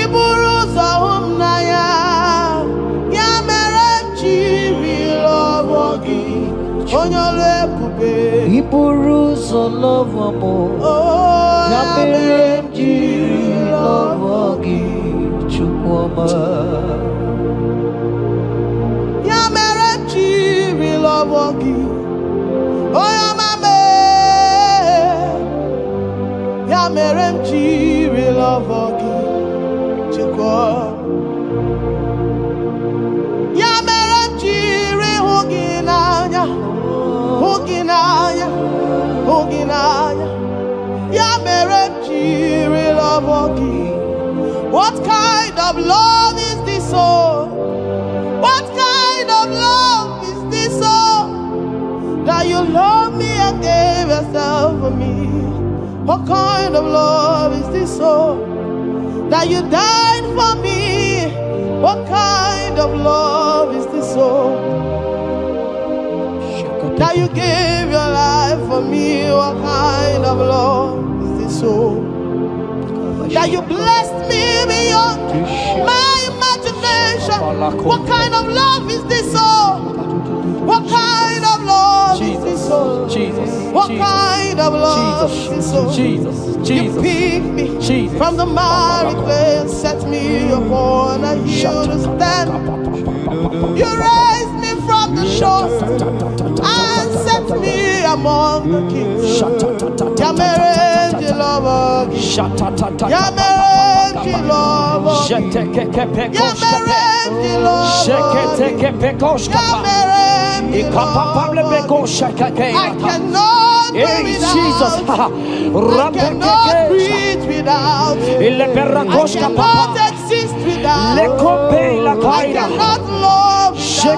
Iburuzo humnaya ya mere chiri lovogi onyolo ekube. Iburuzo lovamo ya mere chiri lovogi chukwoma. Ya mere chiri lovogi oyamame. Ya mere chiri lovogi chukwoma. Ya mere chiri huginanya huginanya huginanya. Ya mere chiri lovogi. What kind of love is this, oh? What kind of love is this, oh? That you love me and gave yourself for me. What kind of love is this, oh? That you died for me. What kind of love is this, oh? That you gave your life for me. What kind of love is this, oh? That you blessed me beyond my imagination. What kind of love is this, oh? What kind of love is this, oh? What kind of love is this, oh? You picked me from the miry clay and set me upon a hill to stand. You raised me from the shore and set me among the kings. Yamerenji lover, Yamerenji lover, Yamerenji lover, I cannot breathe without. I cannot breathe without. I cannot exist without. I cannot love without.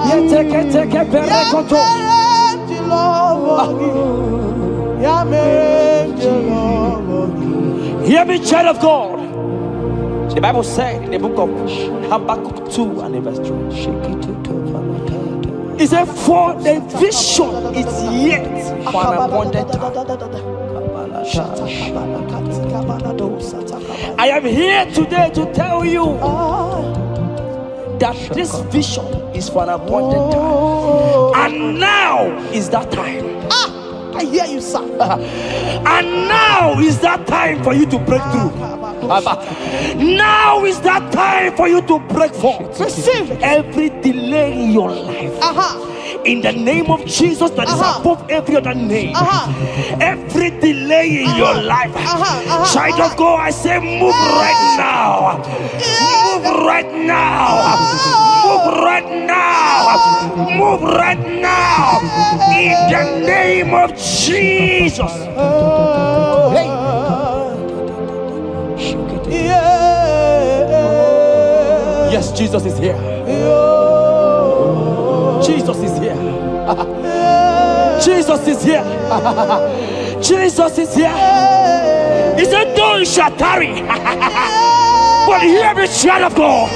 Hear me, child of God. The Bible said in the book of Habakkuk 2 and verse 3. It said, for the vision is yet for an appointed time. I am here today to tell you that this vision is for an appointed time. And now is that time. I hear you, sir. And now is that time for you to break through. Now is that time for you to break forth. Receive every delay in your life. In the name of Jesus that is above every other name. Every delay in your life. Child of God, I say move right now. Move right now. Move right now. Move right now. In the name of Jesus. Hey. Yes, Jesus is here. Jesus is here. Jesus is here. Jesus is here. He said, though you shall tarry, but hear me, child of God.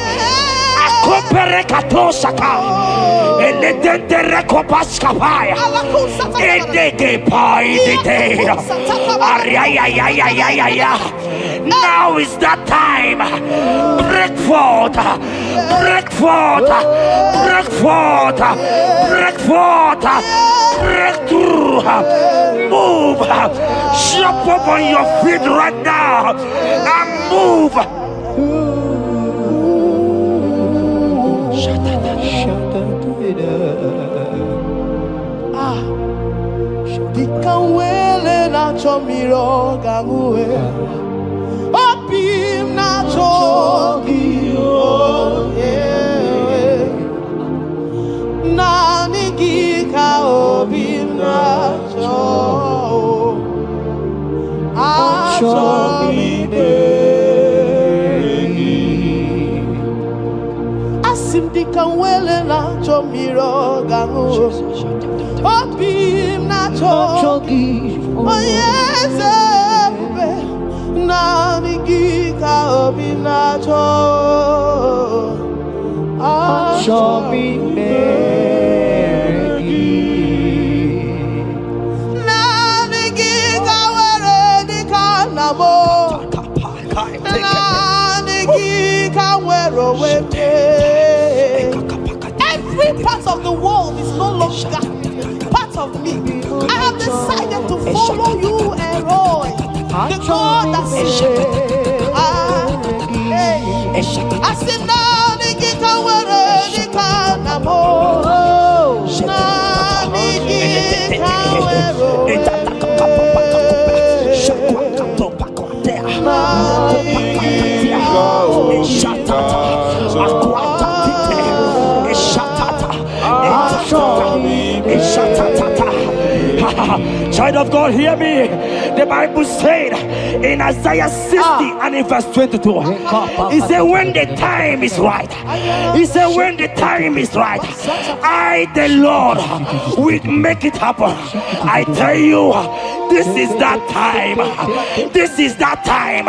Now is that time. Break forth, break forth, break forth, break forth, break through. Move, jump up on your feet right now and move. Dikawele na chomiro gamuwe Opim na chogi Na nigika opim na cho Asim dikawele na chomiro gamuwe Opim na chogi Oh yes, na nigika opim na cho Na nigika were dika namo Na of me. I have decided to follow you, Elroy, the God that saves. I said, now the guitar where the canamo. Child of God, hear me. The Bible said in Isaiah 60 and in verse 22, he said, when the time is right, he said, when the time is right, I, the Lord, will make it happen. I tell you, this is that time. This is that time.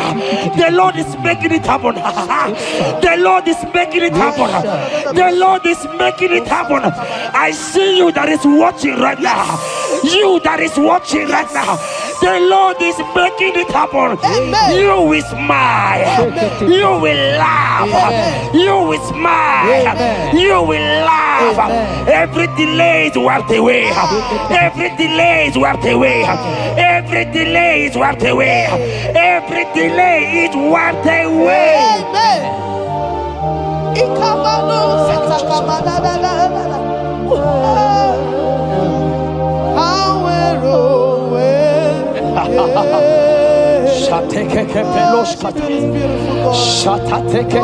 The Lord is making it happen. The Lord is making it happen. The Lord is making it happen. I see you that is watching right now. You that is watching right now. The Lord is making it happen. Amen. You will smile. Amen. You will laugh. Amen. You will smile. Amen. You will laugh. Amen. Every delay is wiped away. Every delay is wiped away. Every delay is wiped away. Every delay is wiped away. Amen. You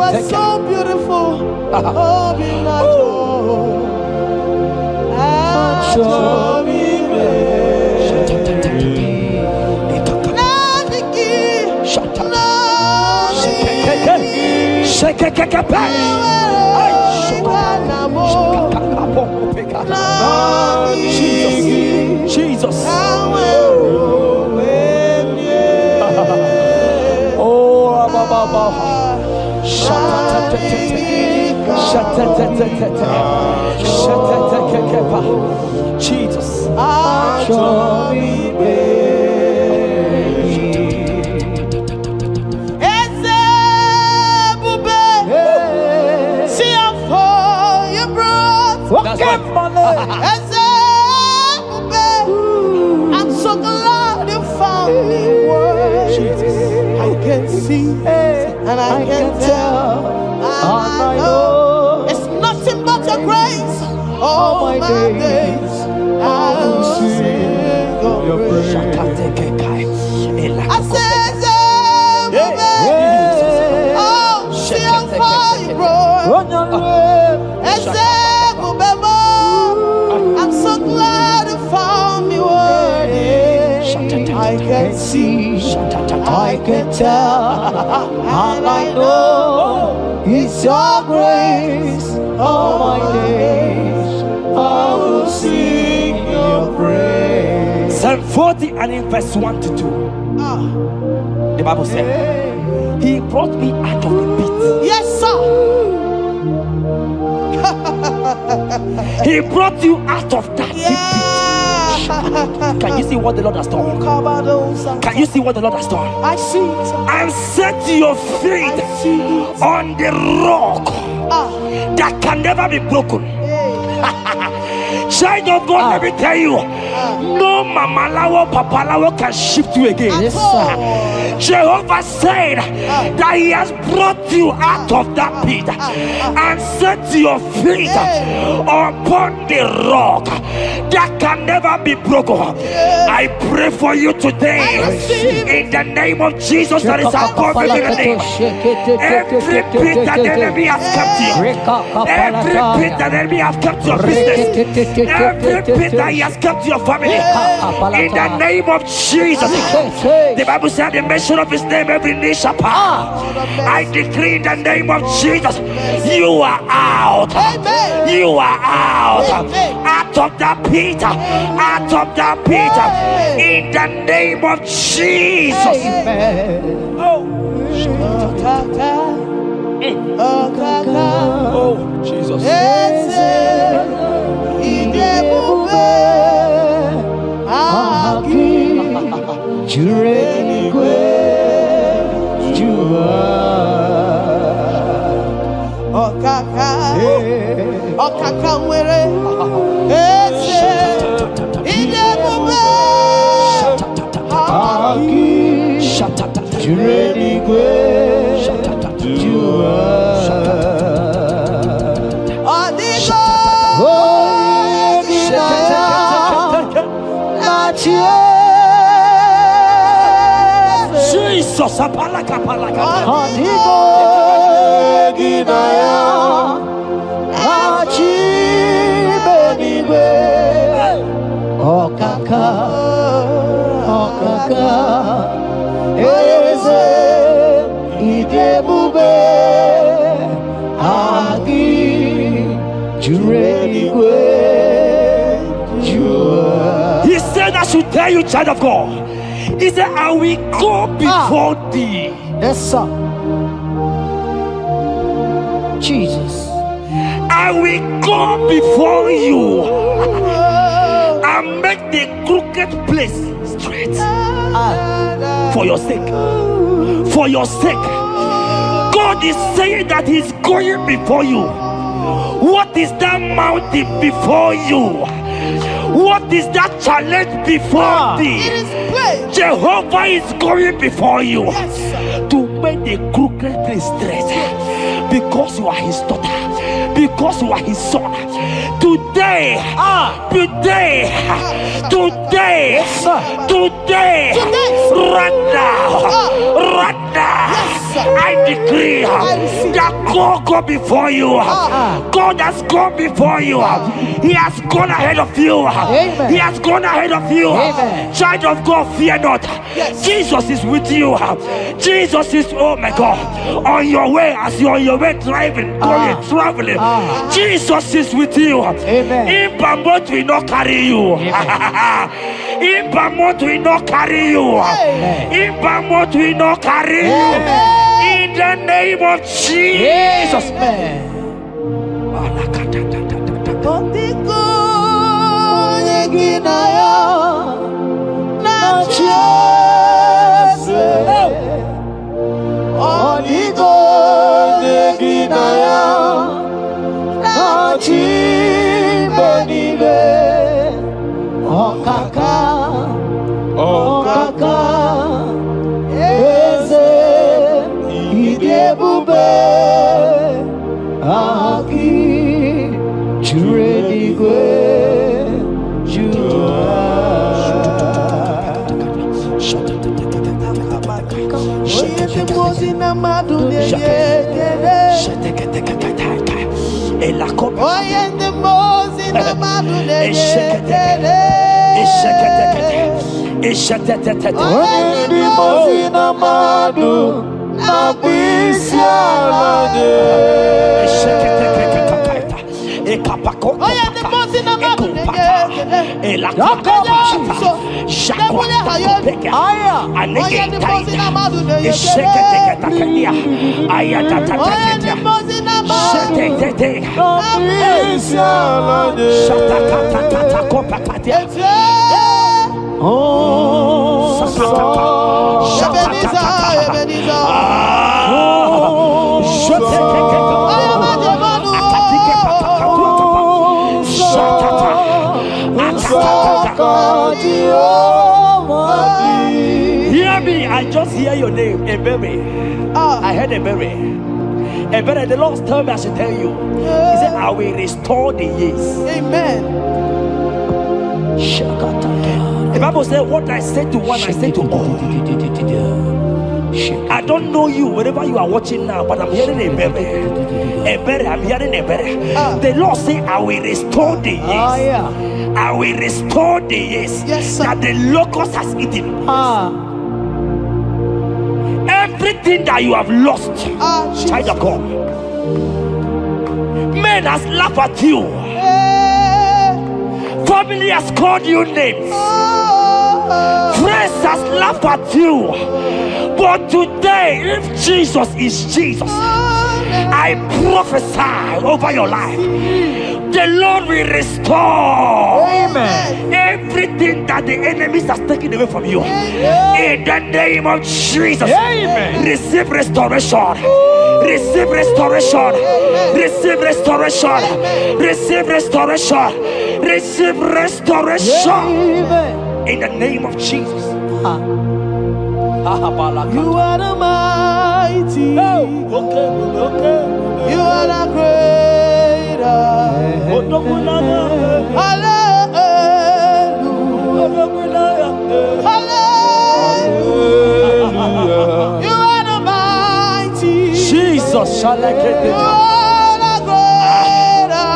are so beautiful. Jesus. Jesus. I'm so glad you found me worthy. I can see and I can tell and I know it's nothing but your grace. All my days I will sing your praise. I said, oh, see how far you brought. I'm so glad you found me worthy. I can see, I can tell, and I know it's your grace. All my days I will sing your praise. Psalm 40 and in verse 1 to 2. The Bible said, He brought me out of the pit. Yes, sir. He brought you out of that pit. Can you see what the Lord has done? Can you see what the Lord has done? I see. And set your feet on the rock that can never be broken. Child of God, let me tell you, no mama lawo, papa lawo can shift you again. Yes, sir. Jehovah said that He has brought you out of that pit and set your feet upon the rock that can never be broken. I pray for you today in the name of Jesus that is above every name. Every pit that the enemy has kept you, every pit that the enemy has kept your business, every pit that he has kept your family, in the name of Jesus. The Bible said the mention of His name every knee shall bow. I decree in the name of Jesus, you are out. You are out. Out of that pit. Out of that pit. In the name of Jesus. Oh Jesus. Jesus, he said, I should tell you, child of God. He said, I will go before thee. Yes, sir. Jesus. I will go before you and make the crooked place straight. For your sake. For your sake. God is saying that He's going before you. What is that mountain before you? What is that challenge before thee? Jehovah is going before you to make the crooked place straight. Because you are His daughter, because you are His son. Today, right now, I decree that God go before you. God has gone before you. He has gone ahead of you. He has gone ahead of you. Child of God, fear not. Jesus is with you. Jesus is, oh my God, on your way, as you're on your way driving, going, traveling. Jesus is with you. In Bamot will not carry you. In Bamot will not carry you. In Bamot will not carry you. In the name of Jesus. Hear me, I just hear your name, Ebere. I heard Ebere. Ebere, the Lord told me I should tell you. He said, I will restore the years. Amen. The Bible said, what I said to one, I said to all. I don't know you, wherever you are watching now, but I'm hearing Ebere. Ebere, I'm hearing Ebere. The Lord said, I will restore the years. I will restore the years that the locust has eaten. Everything that you have lost, child of God, men has laughed at you. Family has called you names. Friends has laughed at you. But today, if Jesus is Jesus, I prophesy over your life. The Lord will restore everything that the enemies has taken away from you. In the name of Jesus, receive restoration. Receive restoration. Receive restoration. Receive restoration. Receive restoration. In the name of Jesus. You are the mighty. You are the greater. Hallelujah. Hallelujah. You are the mighty. Jesus shall I get it. You are the greater.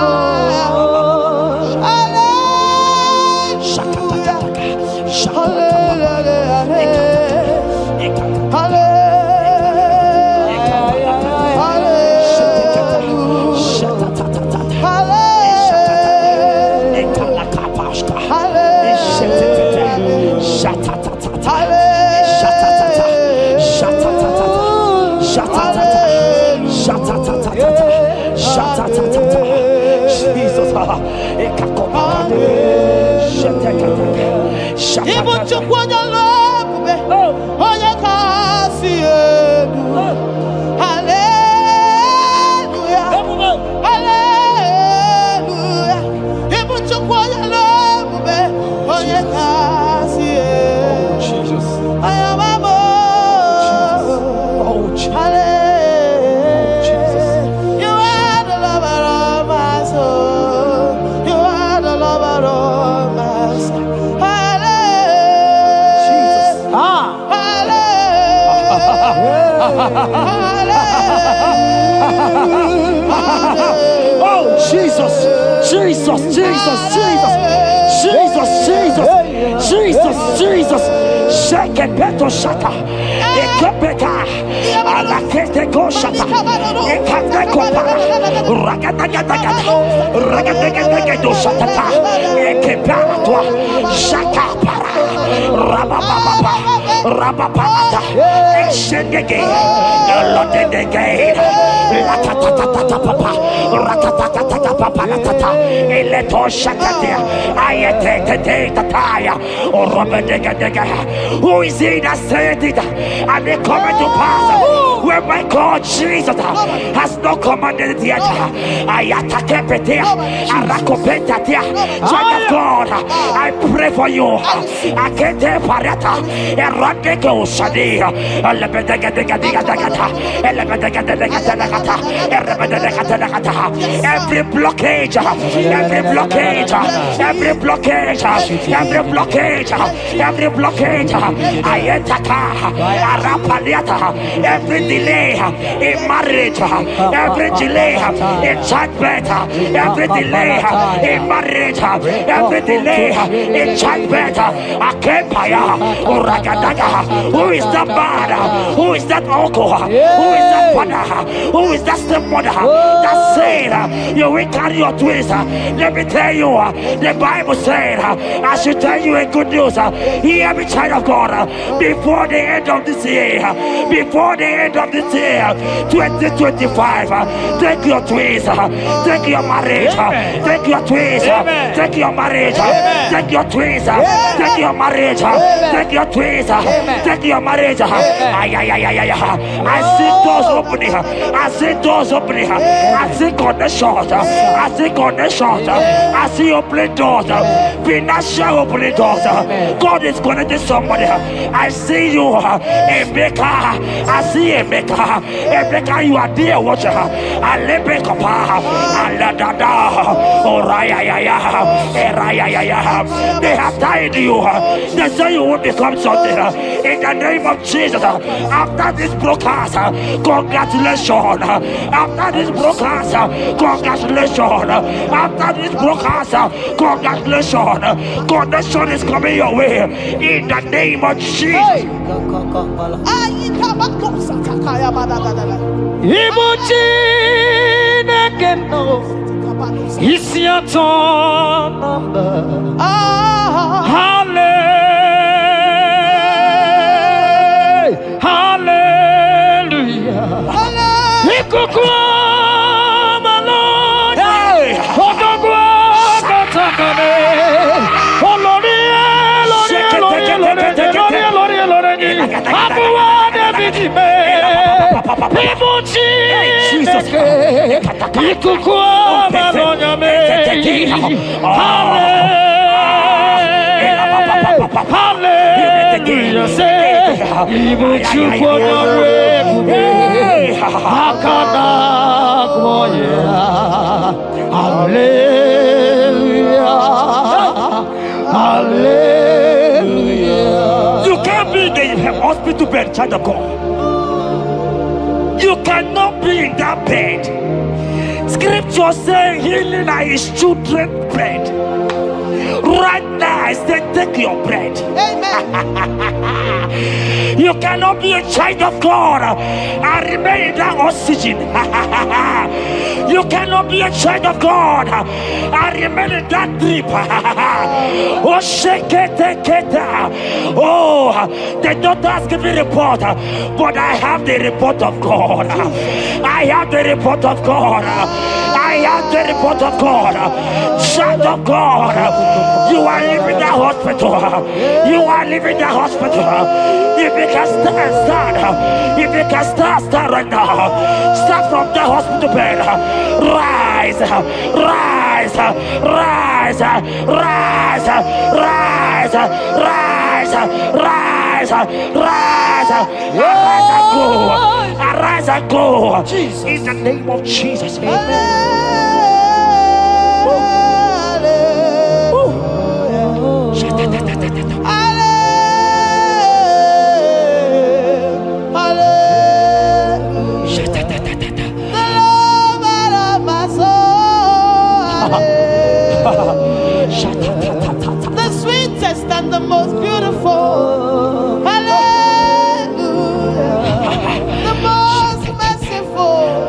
Oh, Jesus, Jesus, Jesus, Jesus, Jesus, Jesus, Jesus, Jesus. Shake it, beto shaka. Ekepeka, alakete go shaka. Ekateko para. Ragatagatagat. Ragatagatagat shaka. Ekepara toi. Shaka para. Rabababa. Rababata. Exendege. Lotedege. Latatatata papa. Ratatatata papa latata. Eleto shakatia. Ayete tataya. Or Robedega. Who is he that said it? And they come to pass where my God Jesus has not commanded it yet. Ayatakepetia, Arakopetia, Child of God, I pray for you. Akete parata, Eradeko Shadi, every blockage, every blockage, every blockage, every blockage, every blockage, Ayataka, Arapaliata, every delay in marriage, every delay in childbirth, every delay in marriage, every delay in childbirth, Akempaya, Uragadaga, who is that man? Who is that uncle? Who is that father? Who is that stepmother that said you will carry your twins? Let me tell you, the Bible said, I should tell you a good news. Hear me, child of God, before the end of this year, 2025, take your twins, take your marriage, take your twins, take your marriage, take your twins, take your marriage, take your twins, take your marriage. I see doors opening, I see doors opening, I see connections, I see connections, I see opening doors, financial opening doors. God is connecting somebody. I see you, a maker. I see a maker. A maker, you are there, watcher. I live in Kapa. I let that down. Oh, they have tied you. They say you will become something. In the name of Jesus, after this broadcast, congratulations. After this broadcast, congratulations. After this broadcast, congratulations. Connection is coming your way. In the name of Jesus. It's your turn number. Hallelujah. Hallelujah. Hallelujah. You can't be in the hospital bed, child of God. You cannot be in that bed. Scripture saying healing are his children's bread. Right now, I say, take your bread. Amen. You cannot be a child of God and remain in that oxygen. You cannot be a child of God and remain in that drip. Oh, shake it, take it. Oh, the doctors give me a report, but I have the report of God. I have the report of God. I have the report of God. Child of God, you are leaving the hospital. You are leaving the hospital. If you can stand, if you can stand right now, start from the hospital bed. Rise, rise, rise, rise, rise, rise, rise, rise, arise and go, arise and go. In the name of Jesus. The sweetest and the most beautiful. Hallelujah. The most merciful.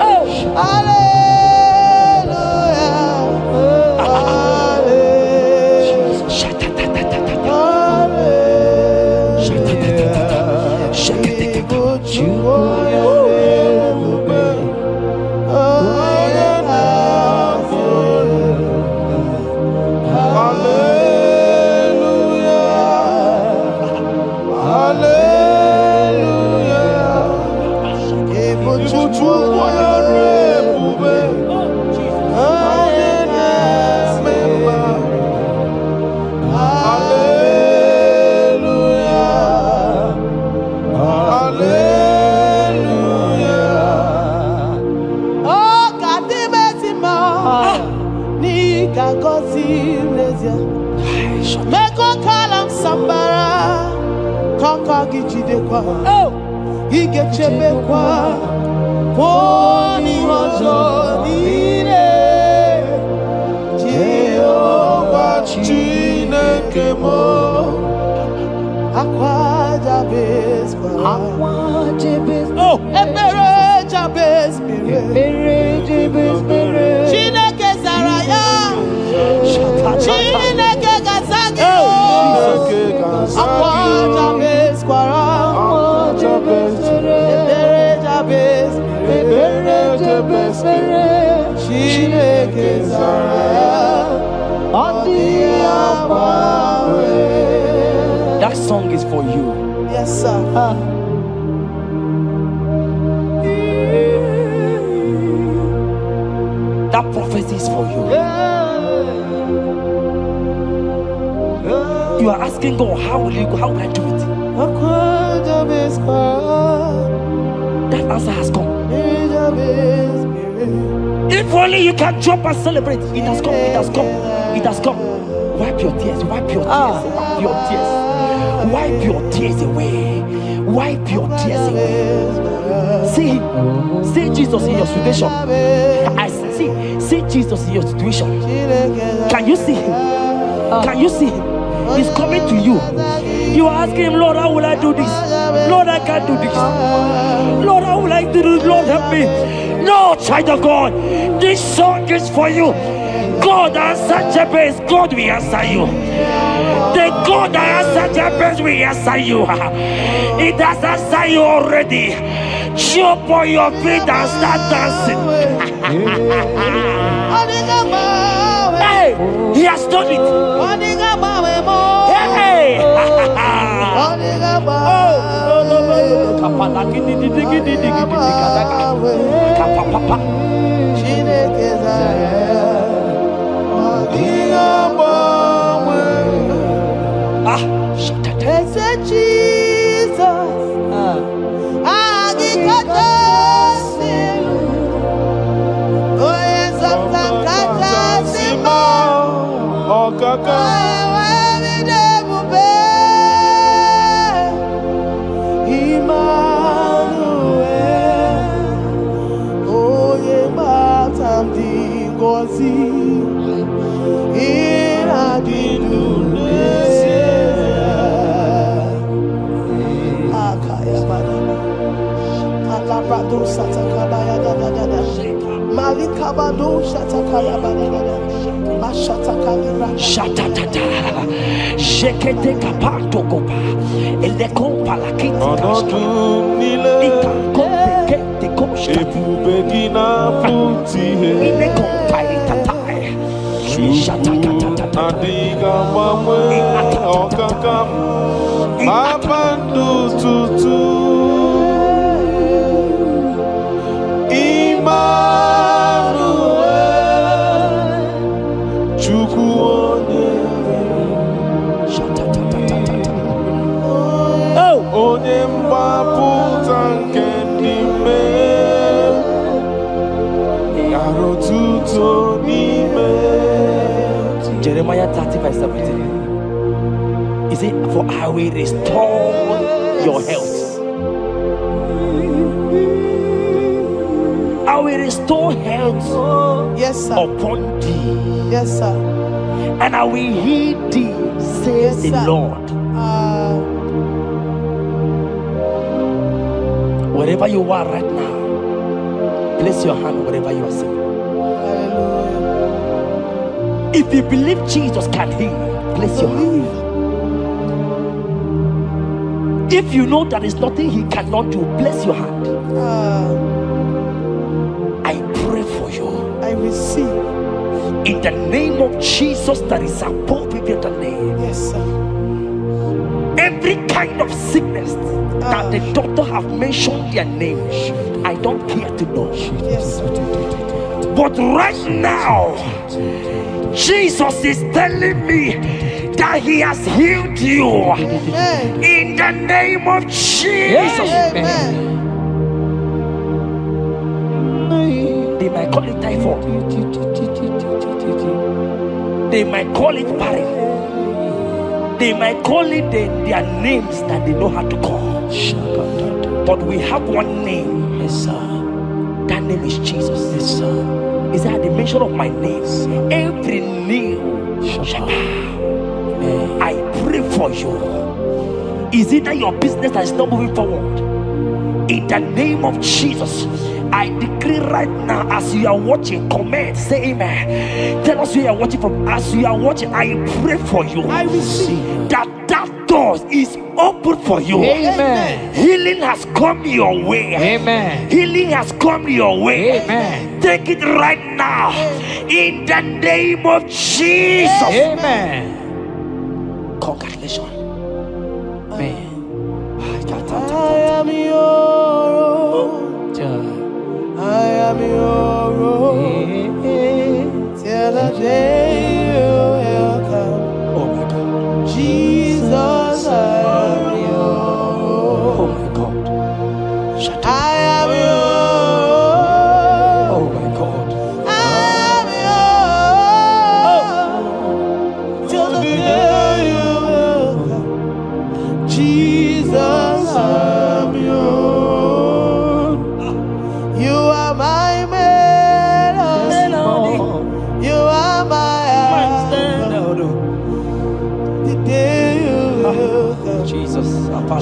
He gets you back. Pony hozo nire Jehovah Chineke mo Akwa Jabez Oh Ebere Jabez Chineke Zaraya Chineke Gazagi Akwa Jabez Kwara That song is for you. Yes, sir. That prophecy is for you. You are asking God, how will you go? How will I do it? That answer has come. If only you can jump and celebrate. It has come. It has come. It has come. Wipe your tears. Wipe your tears. Wipe your tears. Wipe your tears away. Wipe your tears away. See Jesus in your situation. I see Jesus in your situation. Can you see him? Can you see him? He's coming to you. You are asking him, Lord, how will I do this? Lord, I can't do this. Lord, how will I do this? Lord, help me. No, child of God, this song is for you. God answered Jabez, God will answer you. The God that answered Jabez will answer you. It has answered you already. Jump on your feet and start dancing. Hey, he has done it. Hey, Jesus, Rado Satakabaya da da da da. Malikabado Shatakaya Badada. Mashatakabra. Shatatata. Jekete kapato kopa. Ele kompa la kiti kashka. Ika kompe kete koshka. Ile kompa itatai. Shatatatata. Adiga mame okakam. Mapandu tutu. Jeremiah 30 verse 17. He said, for I will restore your health. I will restore health, yes, sir, upon thee. Yes, sir. And I will heal thee, says the Lord. Wherever you are right now, place your hand wherever you are sitting. If you believe Jesus can heal, place your hand. If you know there is nothing he cannot do, place your hand. I pray for you. I receive. In the name of Jesus that is above every other name. Yes, sir. Every kind of sickness that the doctor have mentioned their name, I don't care to know. Yes, sir. But right now, Jesus is telling me that he has healed you. Amen. In the name of Jesus. Amen. They might call it typhoid. They might call it barren. They might call it their names that they know how to call. But we have one name. Yes, sir. That name is Jesus. Yes, sir. Is that the mention of my name? Every knee shall bow. I pray for you. Is it that your business that is not moving forward? In the name of Jesus, I decree right now, as you are watching, comment, say amen. Tell us where you are watching from. As you are watching, I pray for you. I receive that door is open for you. Amen. Healing has come your way. Amen. Healing has come your way. Amen. Take it right now. In the name of Jesus. Amen. Congratulations. Amen. I am your own. I am your own. Till the day you will come. Oh my God. Jesus, I am your Oh own. my God. I am your own. Oh my God. I am your own. Till the day you will come. Jesus, I am your own. You are my melody. You are my anthem. The day you will come. Jesus.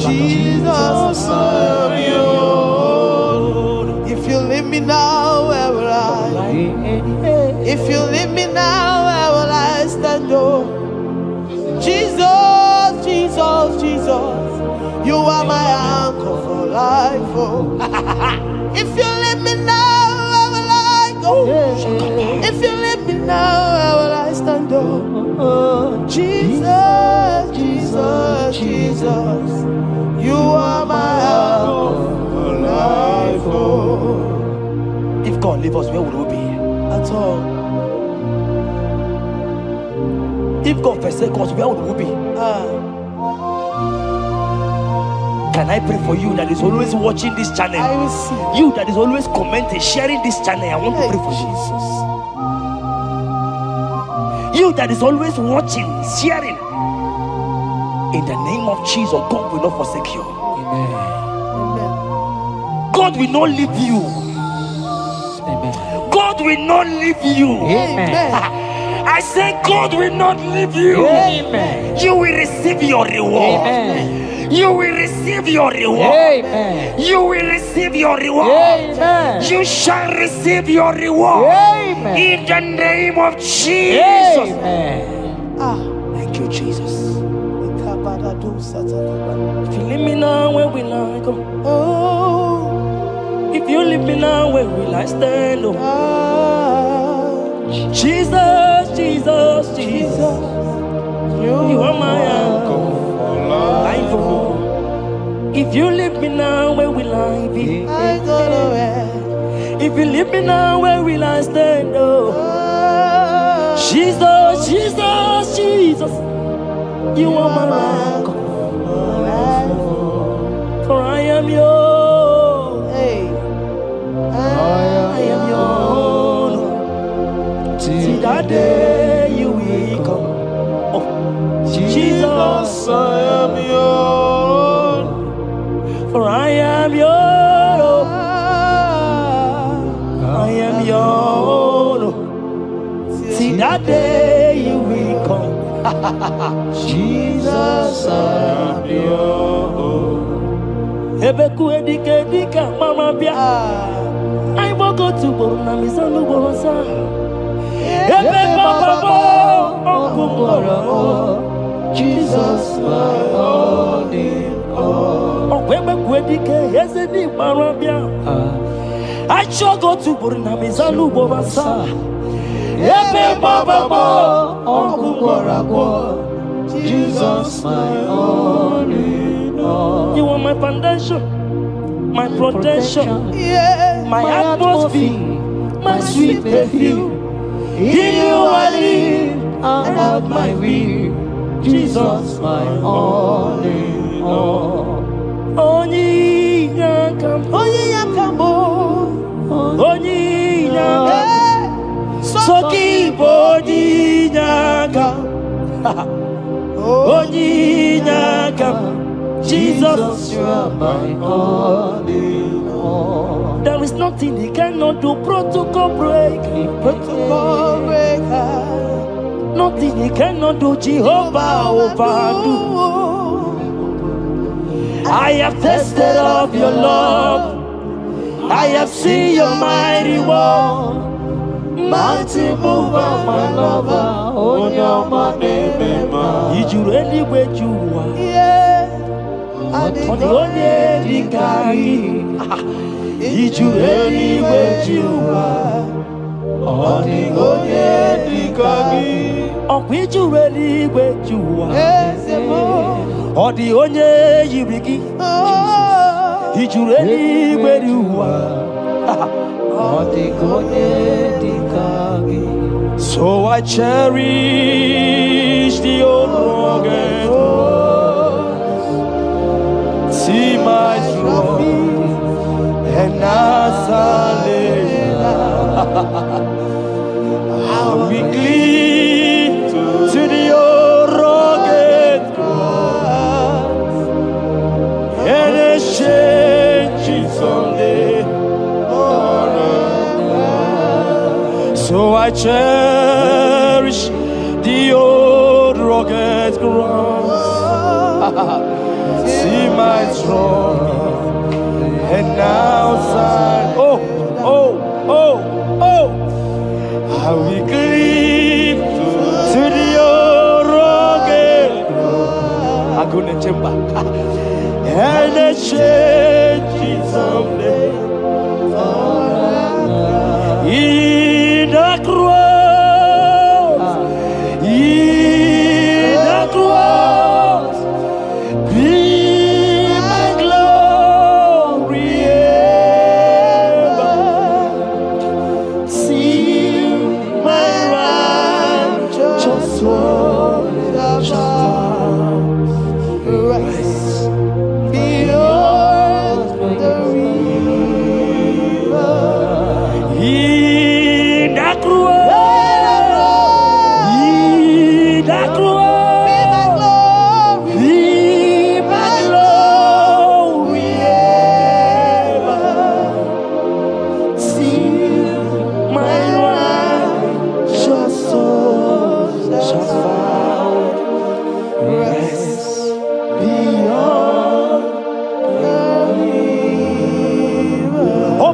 Jesus, I am your own. If you leave me now, where will I? If you leave me now, where will I stand? Oh, Jesus, Jesus, Jesus, you are my anchor for life. Oh, if you leave me now, where will I go? If you leave me now, where will I stand? Oh, Jesus, Jesus, Jesus, you are my anchor for life. Oh, If God leave us, where would we be? at all. If God forsake us, where would we be? Can I pray for you that is always watching this channel? I receive. You that is always commenting, sharing this channel, I want to pray for you. You that is always watching, sharing. In the name of Jesus, God will not forsake you. Amen. Amen. God will not leave you. Amen. God will not leave you. Amen. I say God will not leave you. Amen. You will receive your reward. Amen. You will receive your reward. Amen. You will receive your reward. Amen. You shall receive your reward. Amen. In the name of Jesus. Amen. Thank you, Jesus. If you leave me now, where will I go? Oh, if you leave me now, where will I stand? Oh, Jesus, Jesus, Jesus, you are my anchor. If you leave me now, where will I be? I don't know where. If you leave me now, where will I stand? Oh, Jesus, Jesus, Jesus, you are my anchor. For I am yours. Hey. I am yours. See that day you will come. Oh, Jesus, I am yours. For I am yours. I am yours. See that day you will come. Jesus, I am yours. Ebeku edike dika mama bia. I will go to Borna Misanu Borosa. Ebe Baba Jesus, my only all. Ebeku edike yesedi mama bia. I shall go to Borna Misanu Borosa. Ebe Baba Jesus, my only. You are my foundation, my protection, yeah, my atmosphere, my sweet perfume. In you I live and have my will. Jesus, my only all. Only yakam, only yakamo, only yakam. So keep only yakam, only yakam. Jesus, you are my only all. There is nothing he cannot do. Protocol break, protocol breaker. Nothing he cannot do. Jehovah overdo. I have tasted of your love. I have seen your mighty work. Mighty mover, my lover. On your money, did you really where you are? Yeah. On the only dikari, did you really where you are? On the only dikari, on which you really where you are? On the only yibiki, did you really where you are? On the only dikari. So I cherish the old rugged. See my trophy and I'll be clean to the old rugged cross and exchange it someday. So I cherish the old rugged cross. See my trophy and now sign. Oh, oh, oh, oh. I will cleave to the old rugged cross. I'm gonna jump back and exchange it someday. In the cross, in the cross. Be my glory ever. See my righteous soul. Be your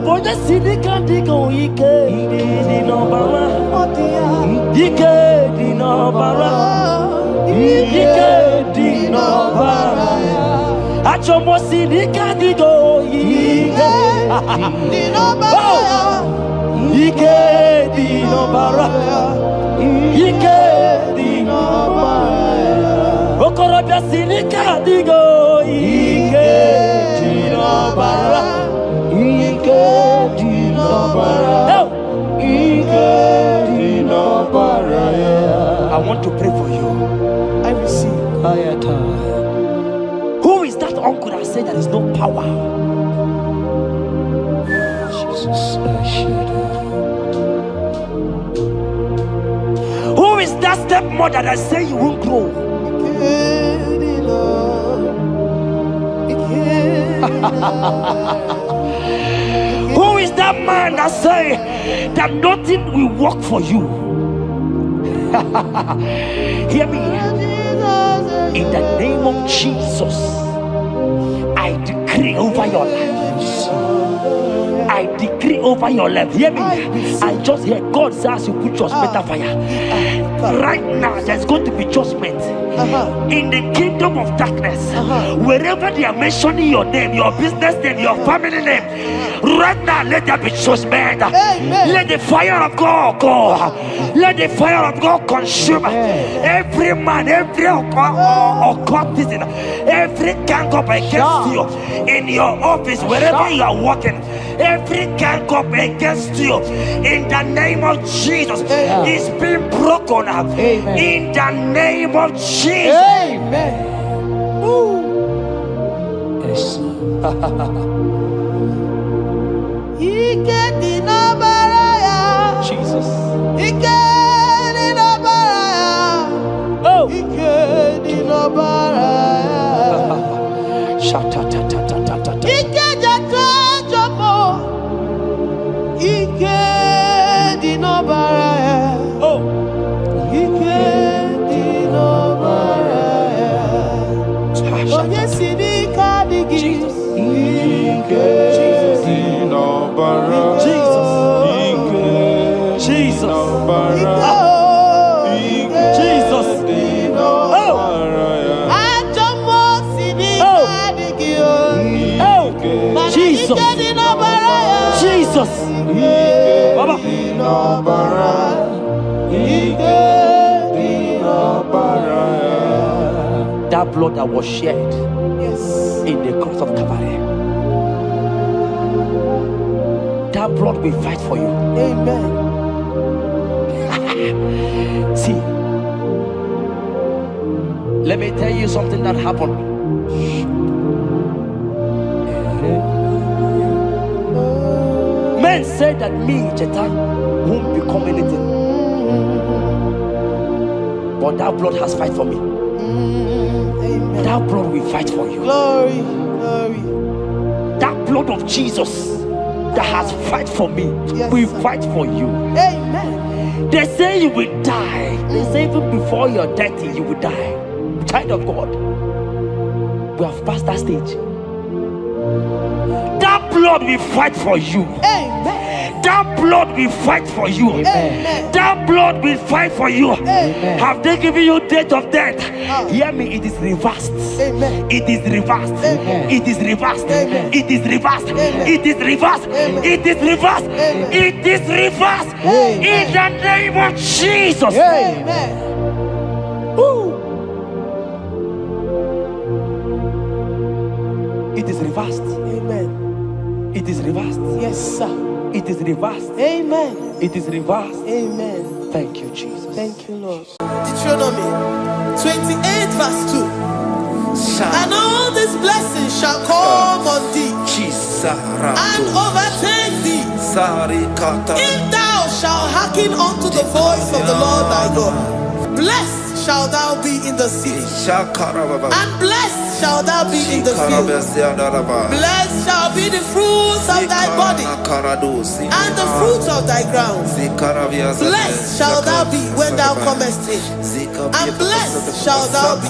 boja sinika digo ike di no bara. Ike di no bara. Ike di no bara. Achomo sinika digo ike di no bara. Ike di no bara. Ike di no bara. Okorobia sinika digo ike di no bara. Ike di no bara. Ike di no bara. I want to pray for you. I receive. Who is that uncle that said there is no power? Jesus, who is that stepmother that say you won't grow? Who is that man that say that nothing will work for you? Hear me. In the name of Jesus, I decree over your life. I decree over your life. Hear me. I just hear God says you put your better fire. Right now, there's going to be judgment in the kingdom of darkness. Wherever they are mentioning your name, your business name, your family name, right now, let there be judgment. Let the fire of God go. Let the fire of God consume every man, every occultism, every gang up against you in your office, wherever you are working. Every gang up against you in the name of Jesus is being broken up. In the name of Jesus. Amen. Yes. Jesus. Jesus. Baba. That blood that was shed in the cross of Calvary, that blood will fight for you. Amen. See, let me tell you something that happened. Men said that me, Jeta, won't become anything. But that blood has fight for me. Amen. That blood will fight for you. Glory, glory. That blood of Jesus that has fight for me will fight for you. Amen. They say you will die. They say even before you're 30, you will die. Child of God, we have passed that stage. That blood will fight for you. Amen. That blood will fight for you. Amen. That blood will fight for you. Amen. Have they given you date of death? Hear me, it is reversed. Amen. It is reversed. Amen. It is reversed. Amen. It is reversed. Amen. It is reversed. Amen. It is reversed. Amen. It is reversed. Amen. In the name of Jesus. Amen. Woo. It is reversed. Amen. It is reversed. Yes, sir. It is reversed. Amen. It is reversed. Amen. Thank you, Jesus. Thank you, Lord. Deuteronomy 28 verse 2. And all these blessings shall come on thee and overtake thee if thou shalt hearken unto the voice of the Lord thy God. Blessed shalt thou be in the city, and blessed shalt thou be in the field. Blessed shall be the fruits of thy body, and the fruits of thy ground. Blessed shalt thou be when thou comest in, and blessed shalt thou be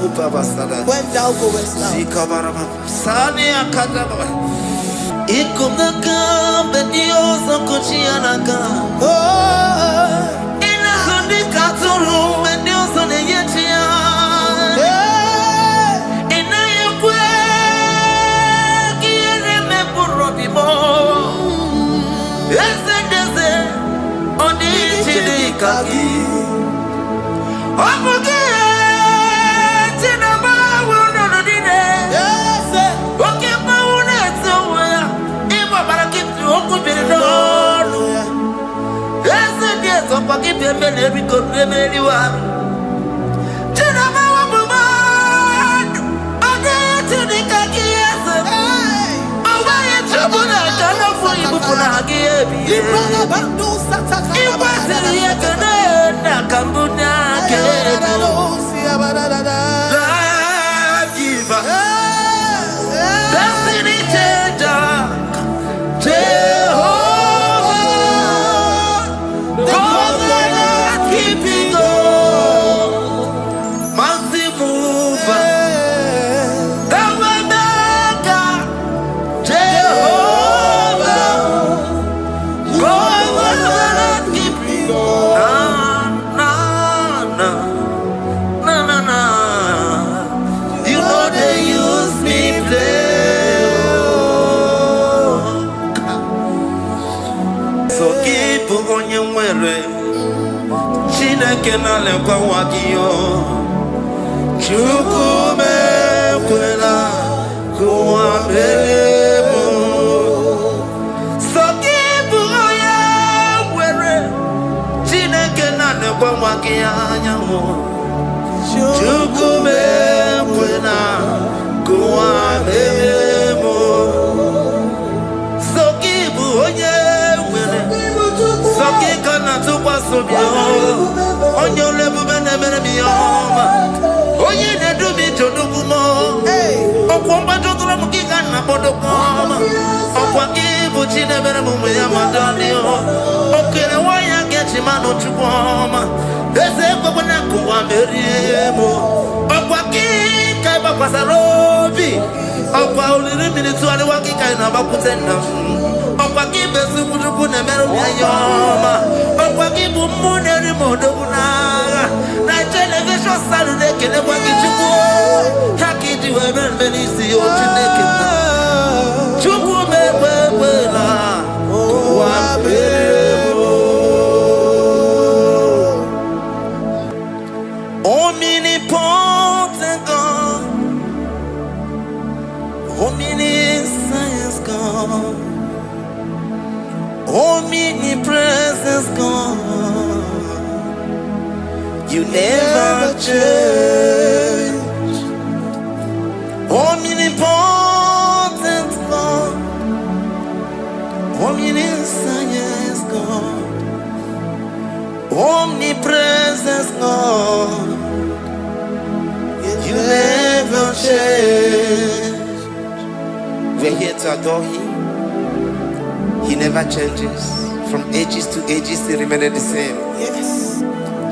when thou goest out.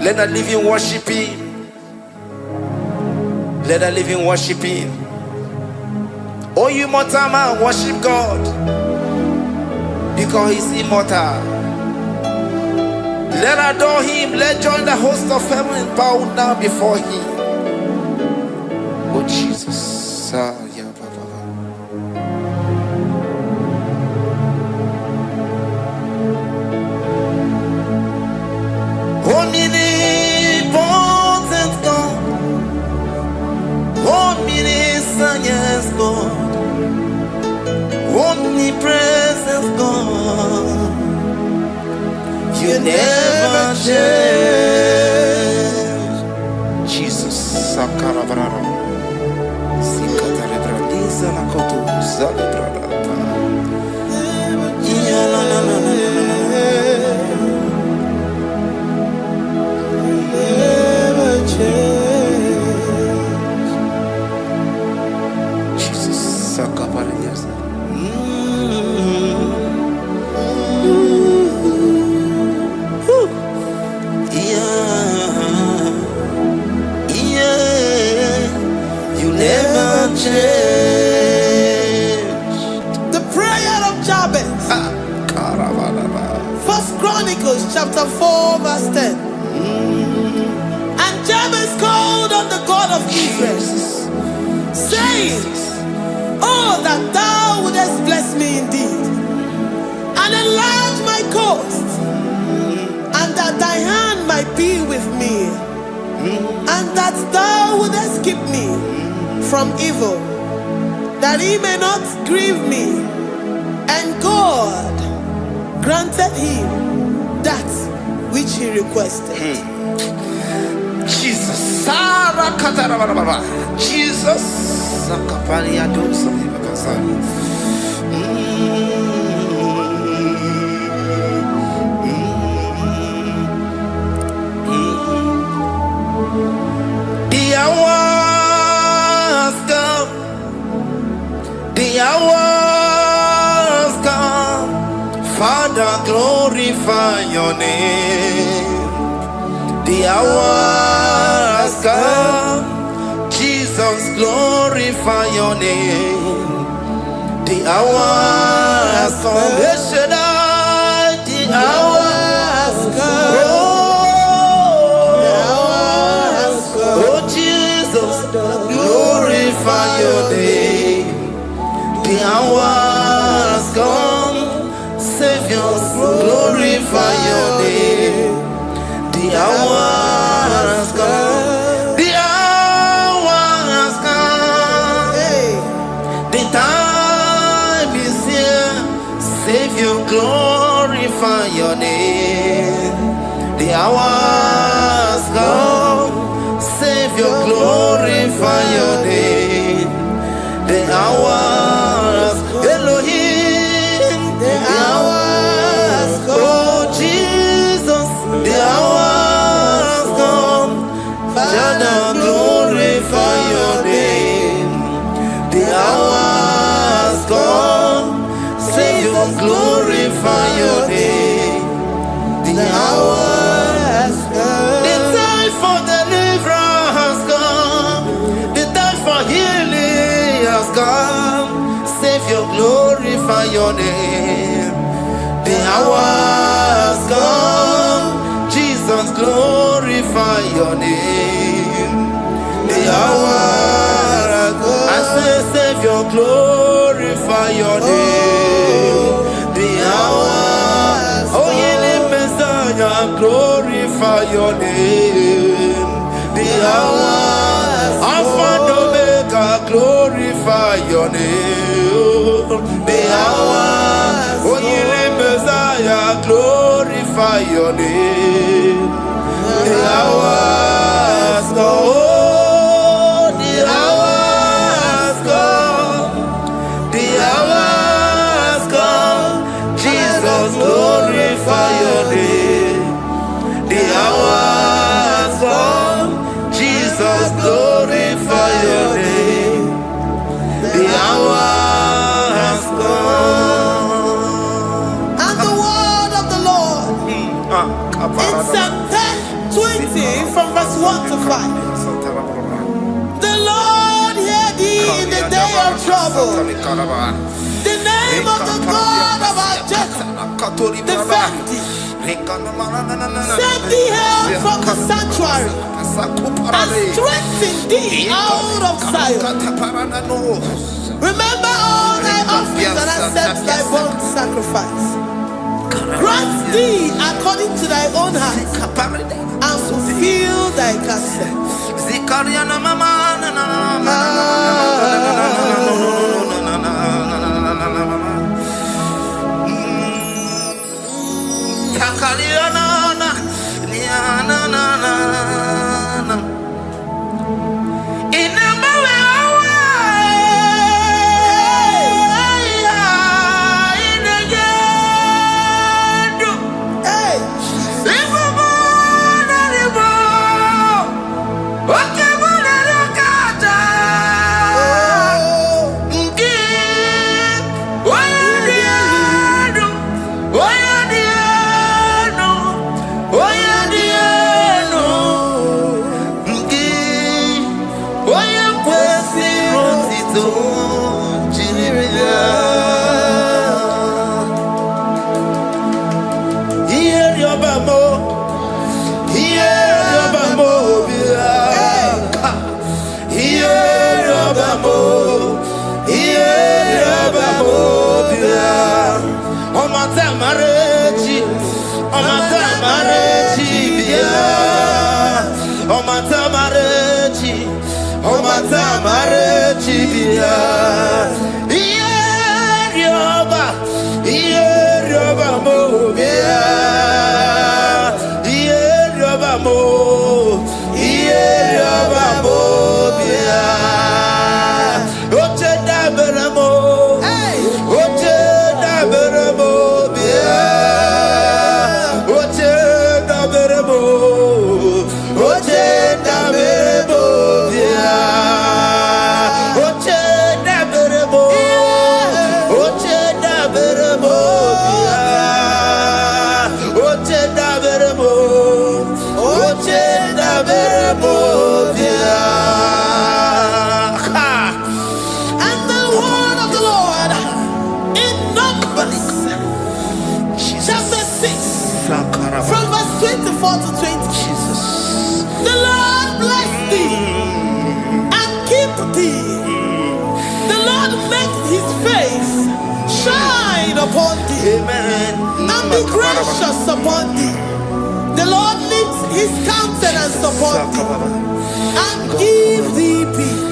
Let the living worship Him. Let the living worship Him. Oh, you mortal man, worship God, because He's immortal. Let adore Him. Let join the host of heaven and bow down before Him. Oh Jesus. Omnipotent God, omniscience God, omnipresent God, you never change. Jesus. Sakarabrara. Sikatarebradiza nakoto zalebrada. First Chronicles chapter 4 verse 10. And Jabez called on the God of Israel, saying, oh, that thou wouldest bless me indeed, and enlarge my coast, and that thy hand might be with me, and that thou wouldest keep me from evil, that he may not grieve me. And God granted him that which he requested. Jesus. The hour has come. The hour has come. Father, glorify your name. The hour has come. Jesus, glorify your name. The hour has come. Yes, Shaddai, the hour has come. Oh, Jesus, glorify your name. The hour has come. Savior, glorify your name. The hour has come. The hour has come. The time is here. Savior, glorify your name. The hour has come. Savior, glorify your name. The hour has come. Elohim, the hour has come. Oh, Jesus, the hour has come. Father, glorify your name. The hour has come. Savior, glorify your name. The hour has come. The time for deliverance has come. The time for healing has come. Savior, glorify your name. The hour has come. Jesus, glorify your name. The hour has come. I say, Savior, glorify your name. The hour. Oh, ye Messiah, glorify your name. The hour. Alpha and Omega, glorify your name. The hour. Oh, ye Messiah, glorify your name. The hour has come. Oh, the hour has come. The hour has come. Jesus, glorify your name. The hour has come. Jesus, glorify your name. The hour has come. And the word of the Lord in Psalm 20 from verse 1 to 5. The Lord hear thee in the day of trouble. The name of the God of our Jacob defend thee. Set thee help from the sanctuary, and strengthen thee out of Zion. Remember all thy offerings and accept thy burnt sacrifice. Grant thee according to thy own heart, and fulfill thy counsel. Oh, yeah, Upon thee, amen, and be gracious upon thee. The Lord lifts his countenance upon thee and give thee peace.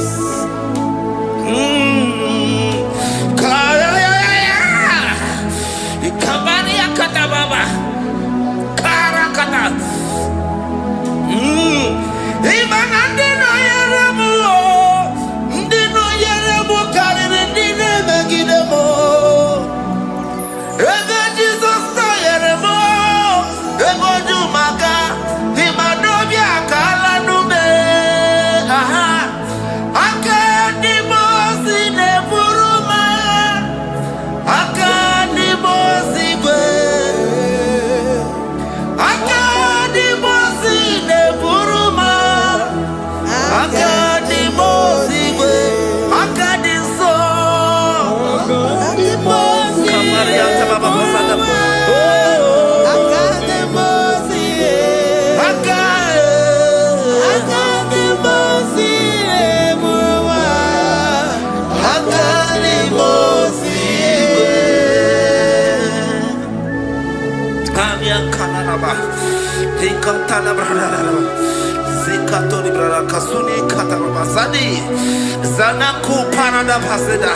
Zanaku parada paseda.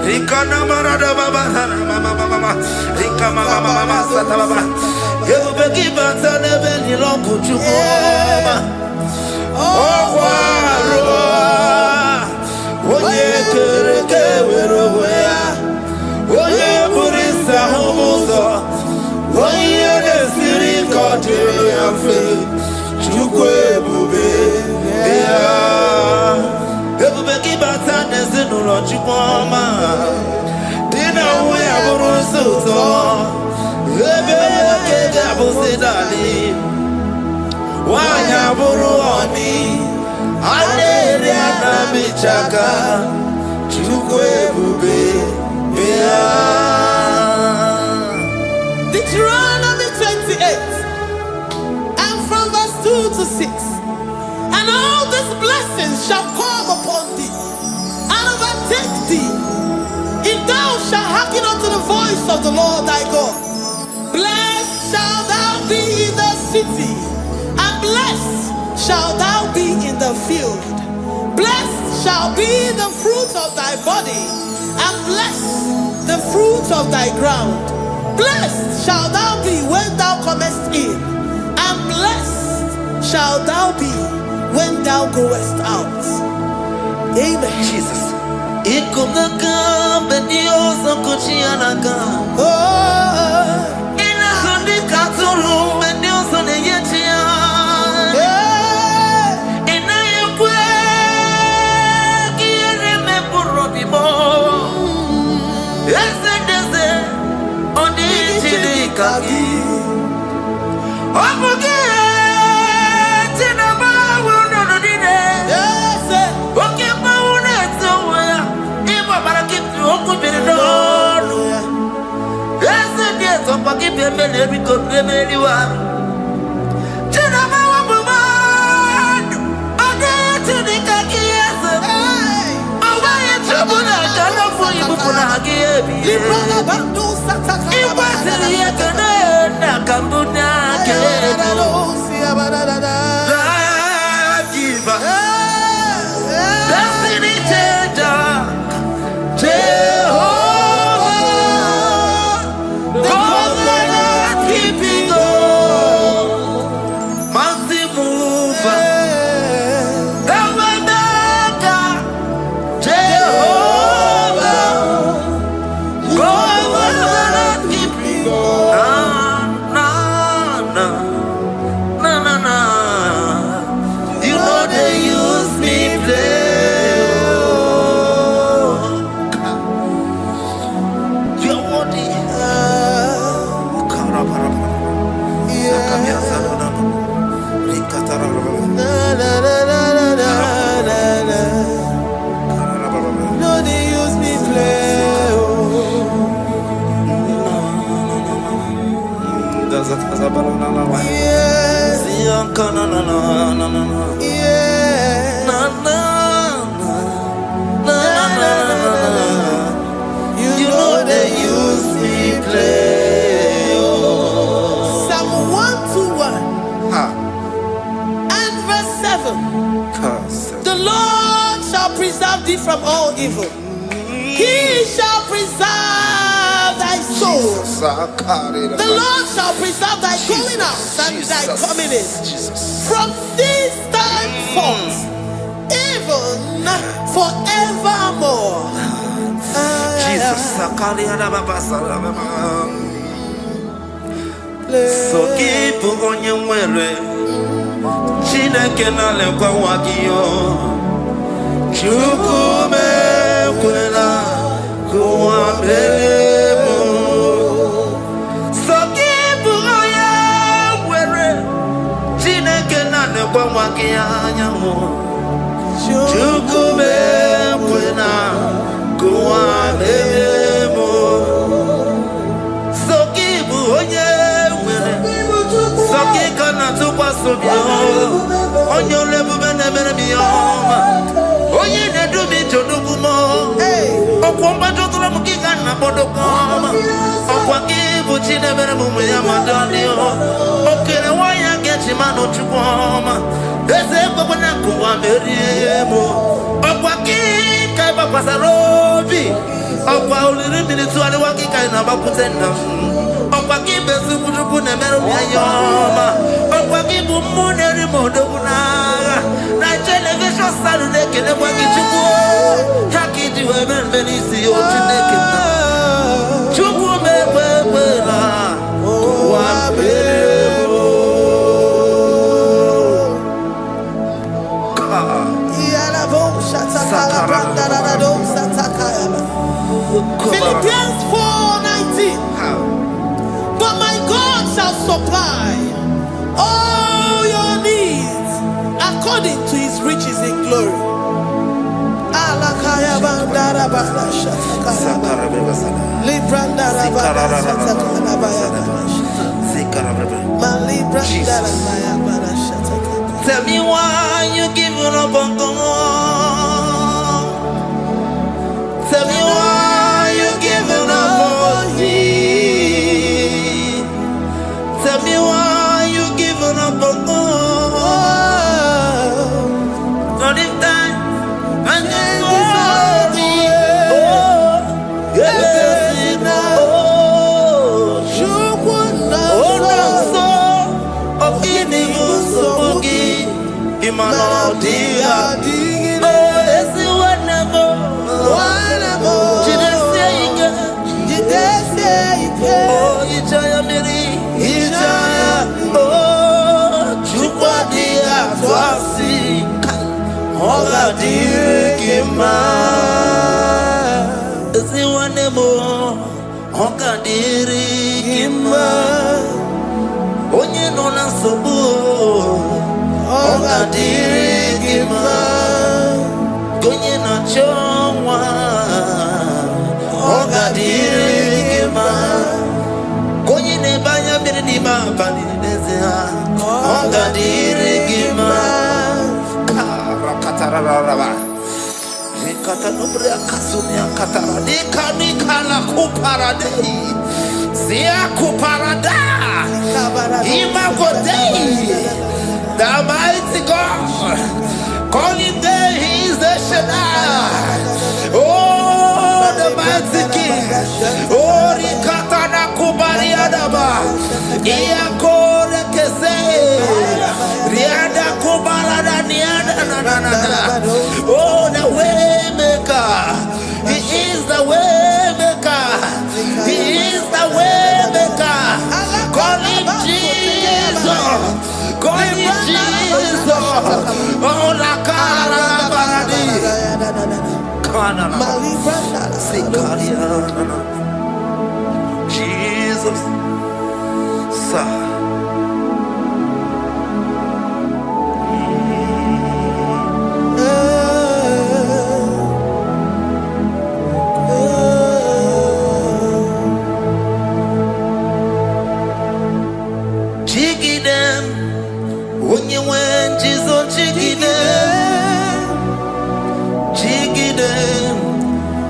Rikana marada baba mama. Rikama mama sata baba. You begi batane beli longu chukoma. Oh waro. Oye kereke weroya. Oye burisa humuso. Oye nesiri kote yafe. Chukwe bube. Everybody but I didn't know what you want. Dinner we have a roso. Everybody get a darling. Why have a roni? I did a bichaka. Chukwe bube. Deuteronomy 28 and from verse 2 to 6. And all these blessings shall come upon thee and overtake thee, if thou shalt hearken unto the voice of the Lord thy God. Blessed shalt thou be in the city, and blessed shalt thou be in the field. Blessed shall be the fruit of thy body, and blessed the fruit of thy ground. Blessed shalt thou be when thou comest in, and blessed shalt thou be when thou goest out. Amen. Jesus. From all evil, he shall preserve thy soul. The Lord shall preserve thy going out and thy coming in from this time forth, even forevermore. So keep on your way. Chineke na lekwa wagiyo. Chukume kwela kuambemo. So keep on your way. Chineke na lekwa wagiyo. Chukume kwela kuambemo. So keep on your way. So keep on on your level, Oye ne do me to do mo. Okwamba to tula mukika na bodo koma. Okwaki buchi ne bere mu ya madani o. Okere wa ya gechi mano chukoma. Ese kwa na kuwa meriemo. Okwaki kai ba kwasarobi. Okwa uliri militwali waki kai na bakutenda. Okwaki besu kujuku ne meru ya yoma. Okwaki bu moneri modo kunaga. Na television Saturday kene waki chuku. Haki diwe men benisi o chineke na. Chuku mewe la. Wabebo. Philippians 4:19. But my God shall supply all your needs according to his riches in glory. Tell me why you giving up on God. Tell me why you giving up on me. Tell me why you giving up on God. Not in time and then glory. Oh, yeah, oh, no, so of any so Imano dia, oh, it's whatever. Oh, Ijaya Miri, Ijaya, oh, Chukwa dia, Twasi, Hoga dia, Kima, it's whatever. Hoga dia, Kima, Onye nona sobo. Oga dirigima, gonye na chongwa. Oga dirigima, gonye ne Gima Paninezia, Ongadirigima, Karakataraba, Katanubria Kasunia Katara, Nikala Kuparadei, Zia Kuparada, Imagodei, the mighty God, calling there, he is the Shaddai. Oh, the mighty King. Oh, Rikatana Kubariadaba. Iakore Kese. Riada Kubalada Niada. Oh, the way maker. He is the way maker. He is the way maker. Call him Jesus. Call him Jesus. Oh, la cara paradi. Jesus, sir. Jiggy them when you went, Jesus, jiggy them, jiggy them.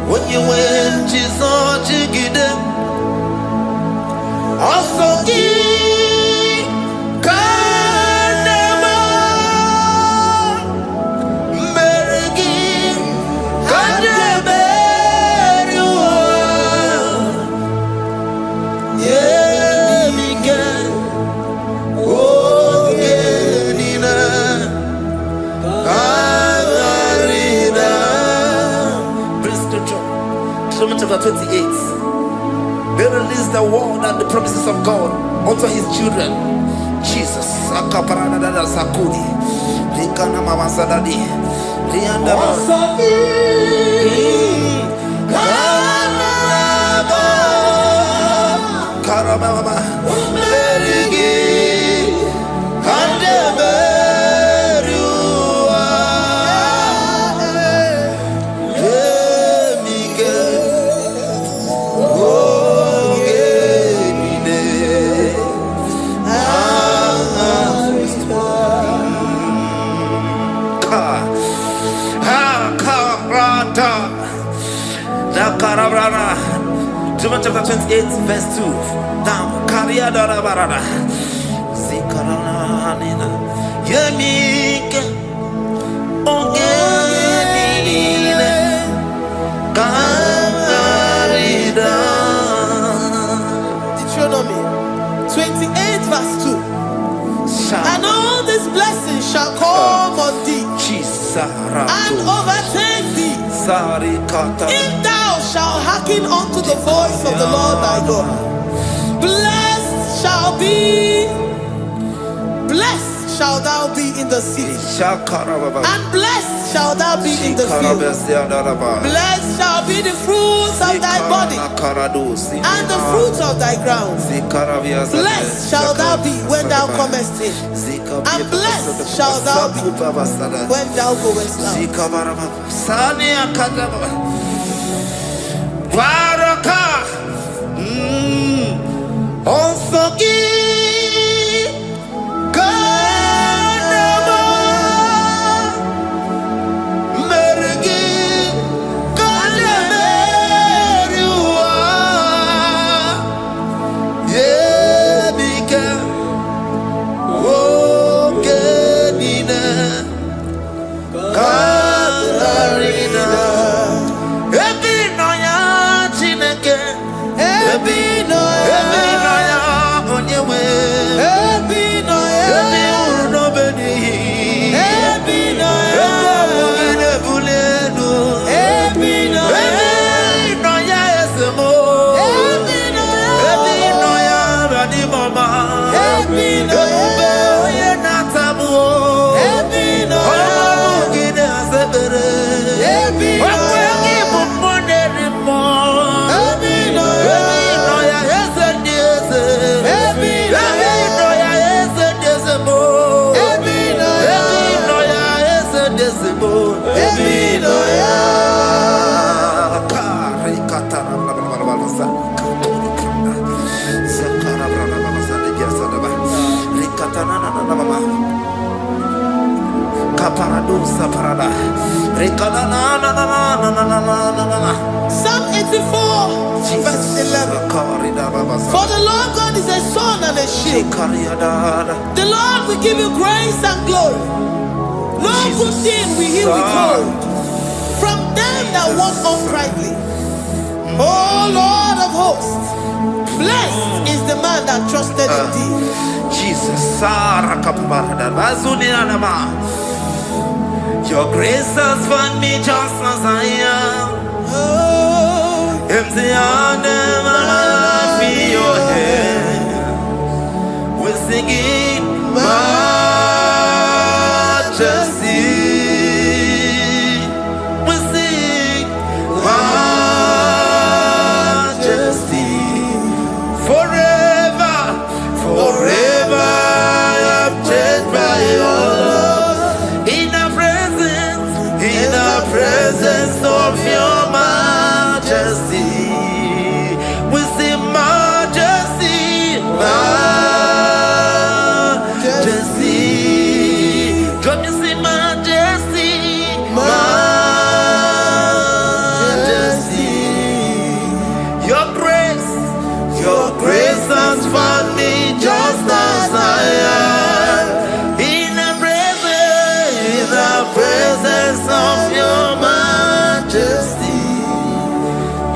When you went, Jesus, jiggy them. Also, Kanama, Merigi, Kanama, yeah, Miguel, oh, Genina, Agarida. Romans chapter 28. They release the word and the promises of God unto his children. Jesus. Akaparanada Sakudi. Likana Mama Sadadi. Lianda Karababa. Merigi. Romans chapter 28, verse 2. Now, Kariada Barada. Zikaranina. Yemika. Ogenine. Karida. Deuteronomy 28, verse 2. And all these blessings shall come on thee and overtake thee if thou shalt hearken unto the voice of the Lord thy God. Blessed shall thou be in the city, and blessed shall thou be in the field. Blessed shall be the fruits of thy body and the fruits of thy ground. Blessed shall thou be when thou comest in, and blessed shall thou be when thou goest out. Psalm 84, verse 11. For the Lord God is a sun and a shield. The Lord will give you grace and glory. No good thing will he withhold from them that walk uprightly. O Lord of hosts, blessed is the man that trusted in thee. Jesus, your grace has found me just as I am. Empty handed, and I feel your hand. We're singing majesty. We sing majesty. Forever, forever I am changed by your love. In the presence of your majesty, we see majesty, majesty. Come you see majesty, majesty. Your grace has found me just as I am. In the presence of your majesty,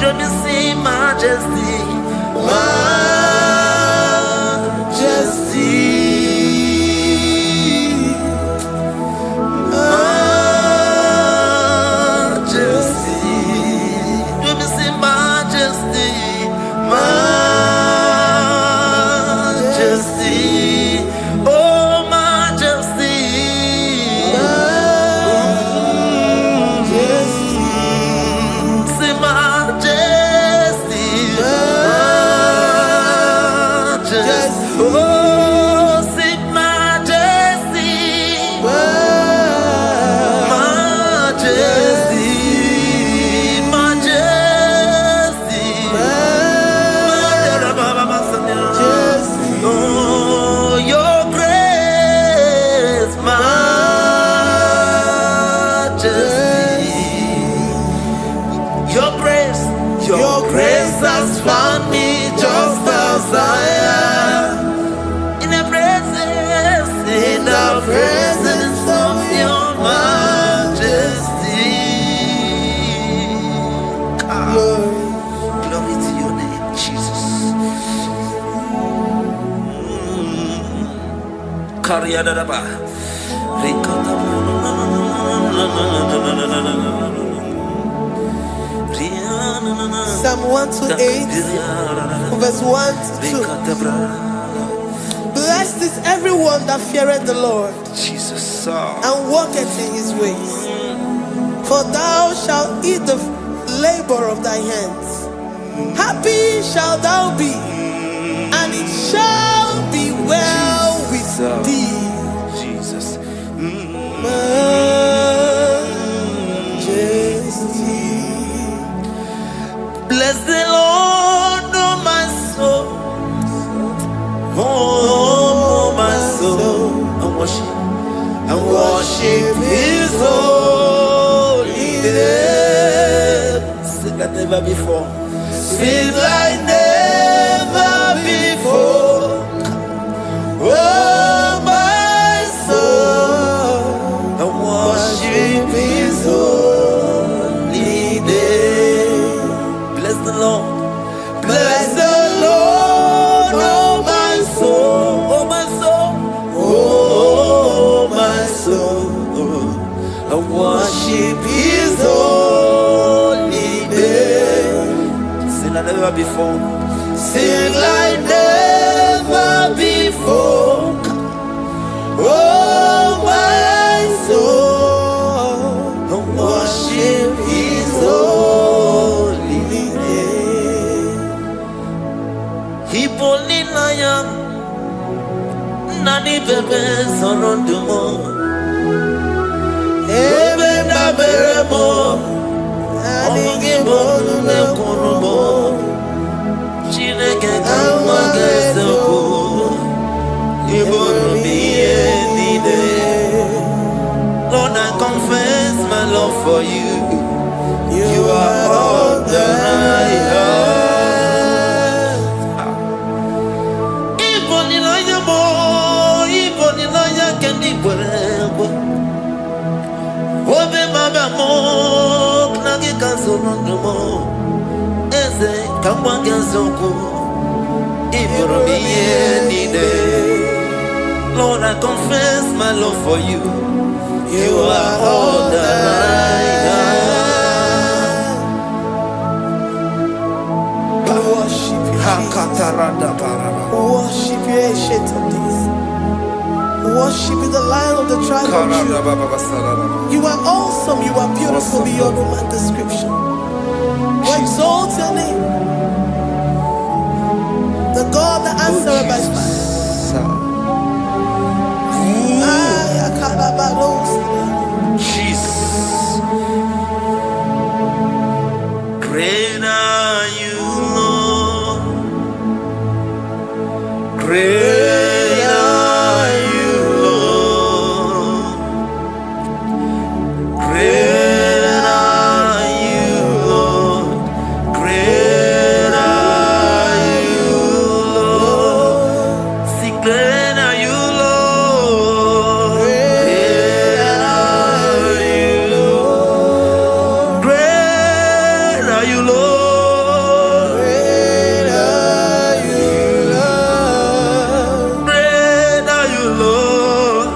don't you see majesty, majesty, majesty, don't you see majesty, majesty, oh majesty. Your grace has found me just as I am. In the presence of your majesty. Glory to your name, Jesus. Psalm 128, verse 1 to 2. Blessed is everyone that feareth the Lord, Jesus, and walketh in his ways. For thou shalt eat the labor of thy hands. Happy shalt thou be, and it shall be well with thee. Jesus. Majesty. Bless the Lord, oh my soul. Oh my soul. And worship his holy name. Sing like never before. Sing like never before. Oh my soul. And worship his holy name. Bless the Lord. Bless the Lord, oh my soul. Oh my soul. Oh my soul. I worship his holy name. Sing like never before. Sing like never before. Oh my soul. I worship his holy name. Hipolilaya nani bebe sorondumo. Ebe na beremo. Omugibo ne konumo. Chineke kama gesoko. Ibo mi enide. Lord, I come for you. You are all that I have. Even in your boy, even in your candy, whatever. Obe mama mo, knagi kanso no mo. Eze kamba kanso. Even me any day, Lord, I confess my love for you. You are all that I have. Worship you, worship you, ancient of days. Worship you, the Lion of the tribe of Judah. You are awesome, you are beautiful beyond human description. We exalt your name, the God that answered by fire. Jesus. Great are you, Lord. Great are you, Lord. Great are you, Lord. Great are you, Lord. See, great are you, Lord. Great are you, Lord. Great are you, Lord. Great are you, Lord. Great are you, Lord.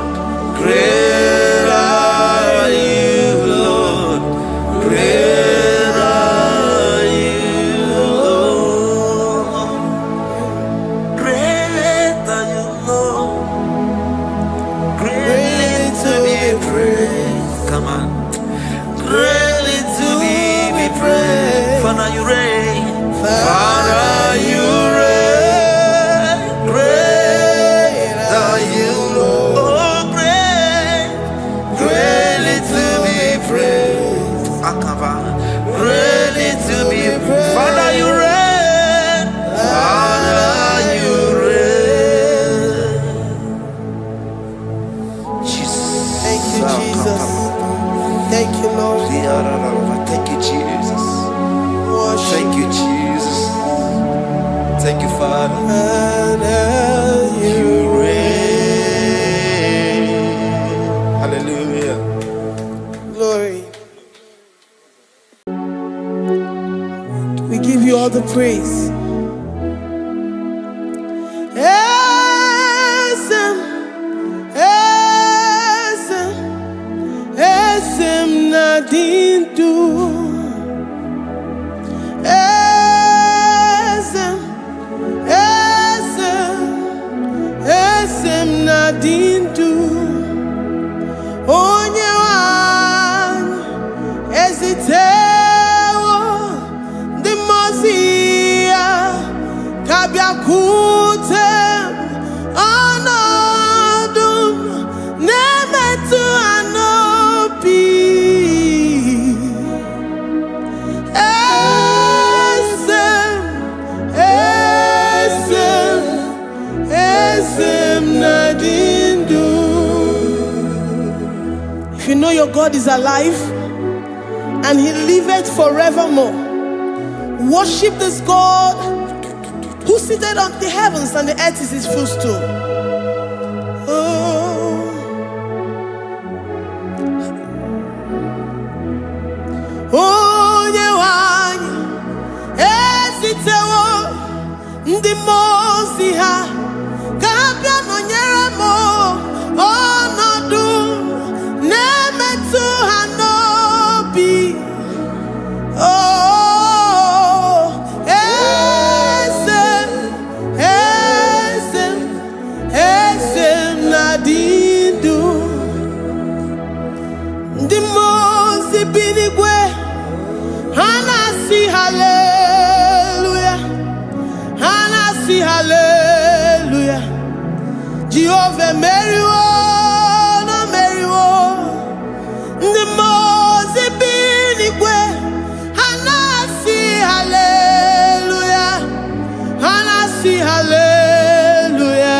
Great are you, Lord. Great are you, Lord. Great are you, Lord. Greatly to be praised. Come on. Greatly to be praised. Father, you reign. Father, you reign. Great are you, Lord. Oh, great. Greatly to be praised. Akaba. Greatly to be praised. Father, you reign. Father, you reign. Jesus. Thank you, Jesus. Thank you, Lord. Thank you, Jesus. Worship Thank you, Jesus. Thank you, Father. You reign. Hallelujah. glory. We give you all the praise. Esem, esem, esem nadindu. Esem, esem, esem nadindu. Onye wanyu ezitewo ndi mozia kabia kutem anodum nemetu anopi. Esem, esem, esem nadindu. If you know your God is alive and he liveth forevermore, worship this God who seated on the heavens and the earth is his footstool. Oh. Onye wanyu ezitewo ndị mozi ha ka ha bịa nọnyere m ọnọdụ na-emetụ ha n'obi. Oh, eze, eze, eze na-adị ndụ. Ndị mmụọ ozi bi n'igwe ha na-asị haleluya, ha na-asị haleluya. Jehova emeriwo na meriwo. Ndị mmụọ ozi bi n'igwe ha na-asị haleluya, ha na-asị haleluya.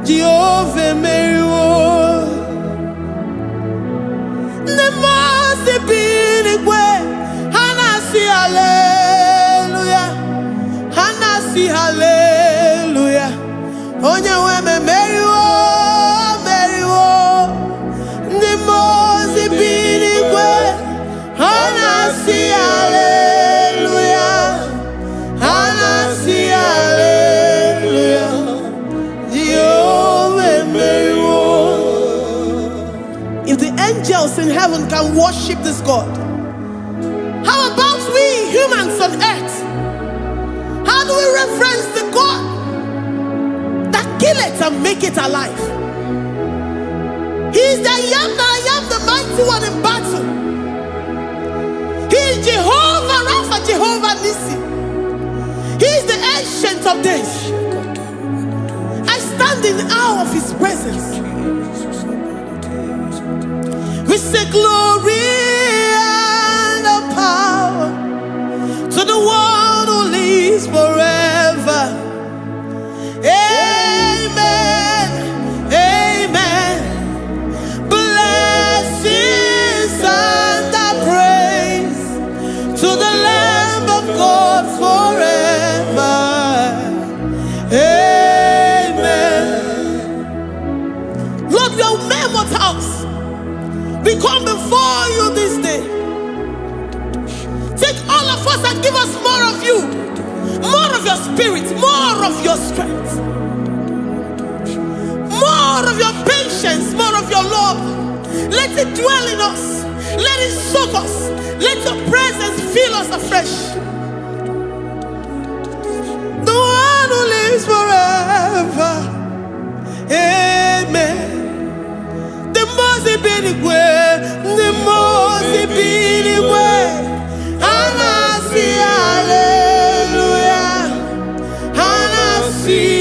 Jehova emeriwo. Ndị mmụọ ozi angels in heaven can worship this God? How about we humans on earth? How do we reference the God that kill it and make it alive? He is the I am the mighty one in battle. He is Jehovah Rapha, Jehovah Nissi. He is the ancient of days. I stand in awe of his presence. We say glory and power to the one who lives forever. Amen. Amen. Blessings and praise to the Lamb of God forever. Amen. Lord, we are mere mortals. We come before you this day. Take all of us and give us more of you, more of your spirit, more of your strength, more of your patience, more of your love. Let it dwell in us. Let it soak us. Let your presence fill us afresh. The one who lives forever. Amen. The most way, the most way. Hallelujah. Hallelujah.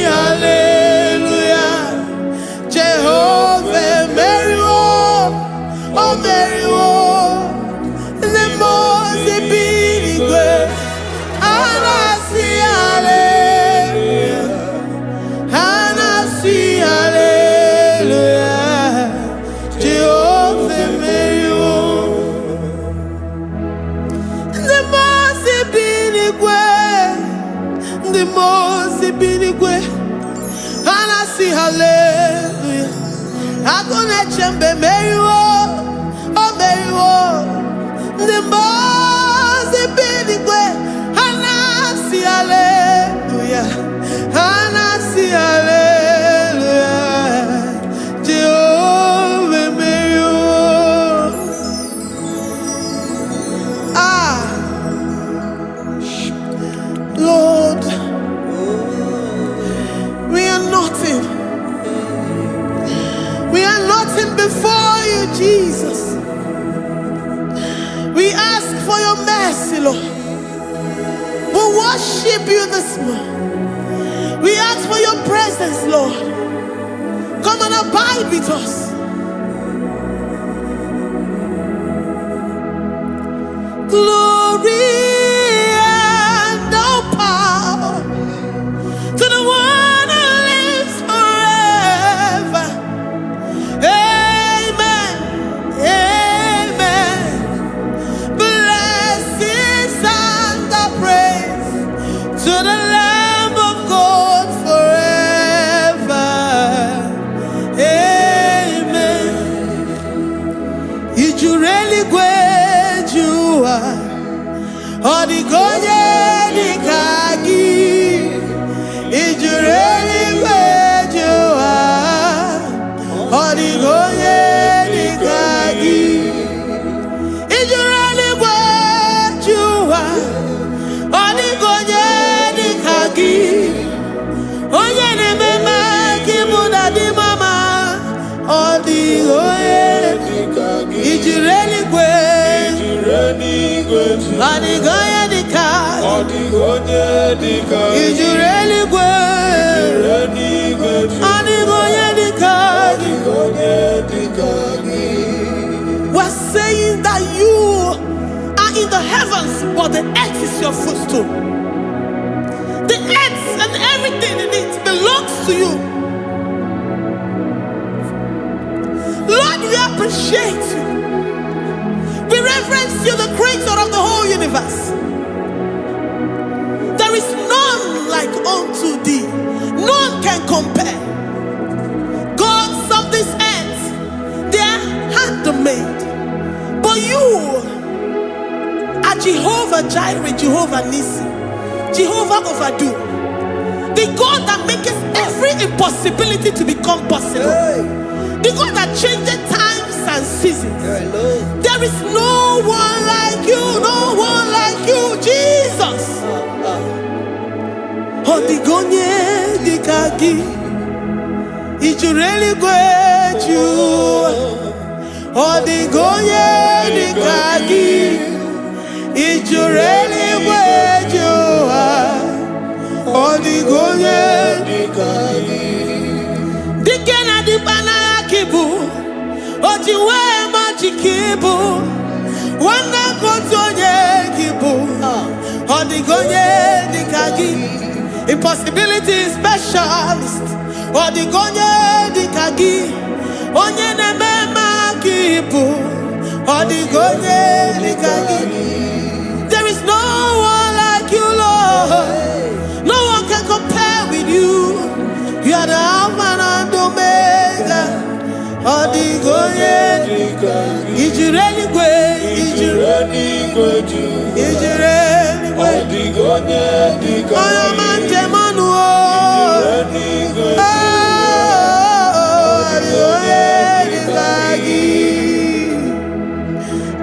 Jehovah, Mary, oh Mary, the most way. Hallelujah. Hallelujah. Jehovah, Mary, the most binigwe, hallelujah. Agone chembe Mary, oh Mary, the most binigwe, hallelujah, hallelujah. Jehovah Mary, Lord, we are nothing. We are nothing before you, Jesus. We ask for your mercy, Lord. We worship you this morning. We ask for your presence, Lord. Come and abide with us. Glory and power to the one who lives forever. Amen. Amen. Blessings and praise to the Lamb of God forever. Amen. Did you really go? Odigoye nikagi, ijureli wejoa. Odigoye nikagi, ijureli wejoa. Odigoye nikagi, onye nemema kimuda di mama. Odigoye nikagi, ijureli wejoa. Odigoye nikagi, ijureli Odigoye nikagi. We're saying that you are in the heavens, but the earth is your footstool. The earth and everything in it belongs to you. Lord, we appreciate you. We reverence you, the creator of the whole universe. There is none like unto thee. None can compare. Gods of this earth, they are handmade. But you are Jehovah Jireh, Jehovah Nissi, Jehovah Overdo. The God that makes every impossibility to become possible. The God that changes times and seasons. There is no one like you, no one like you, Jesus. Odigonye dikagi, ijureli gweju. Odigonye dikagi, ijureli gweju. Odigonye dikagi, dikena dibana kibu. Ojiwe majikibu, wana kotonye kibu. Odigonye dikagi, impossibility specialist. Odigonye dikagi, onye nemema kibu. Odigonye dikagi. There is no one like you, Lord. No one can compare with you. You are the Alpha and Omega. Odigonye dikagi, ijureli gwe, ijureli gwe, ijureli gwe. Odigonye dikagi, oyomanje manu o. Ijureli gwe, odigonye dikagi.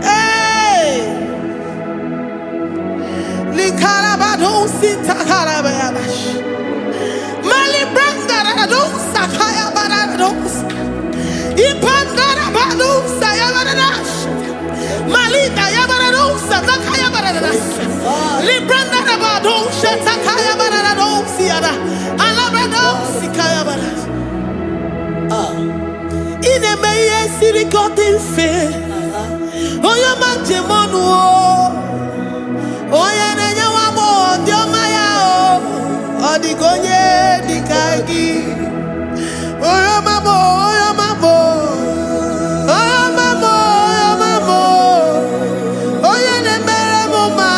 Hey, likarabado sitakarabayabash. Mali branda radosa kaya baradosa. Ipandara badusa yabaradas. Malita yabaradosa takaya baradas. Libranda badusa takaya baradosi yada. Alabradosi kaya baradas. Ine meye sirikotin fe. Oya manje monu o. Oya nenya wamo diomaya o. Odigonye dikagi. Oya mamo, oya mamo. Oya mamo, oya mamo. Oya nemere moma.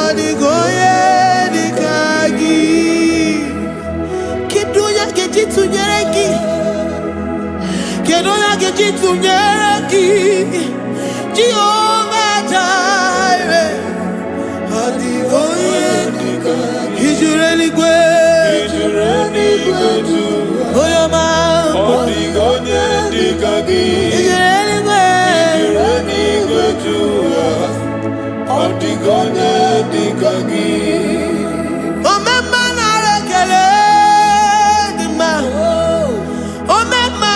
Odigonye dikagi. Kiduya gejitu nyereki. Kiduya gejitu nyereki. Jehovah Jireh. Odigonye dikagi. Ijureli gwe. Ijureli gwe. Oya mamo. Odigonye dikagi. Ijureli gwe. Ijureli gwe. Odigonye dikagi. Omema na rekele dima. Omema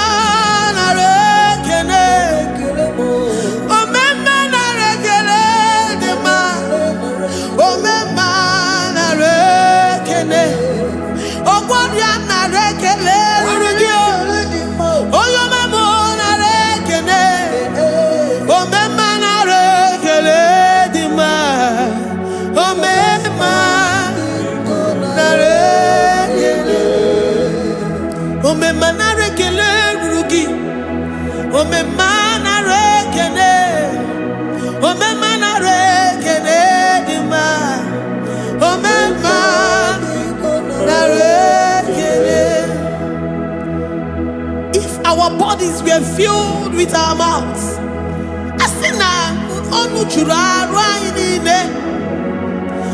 na rekele. Omema na rekele dima. Omema na rekele. Ogwaria na rekele rugio. Oyomemo na rekele. Omema na rekele dima. Omema na rekele. Omema na rekele rugi. Omema na rekele. Omema na rekele dima. Omema na rekele. If our bodies were filled with our mouths, asina onu chura raine.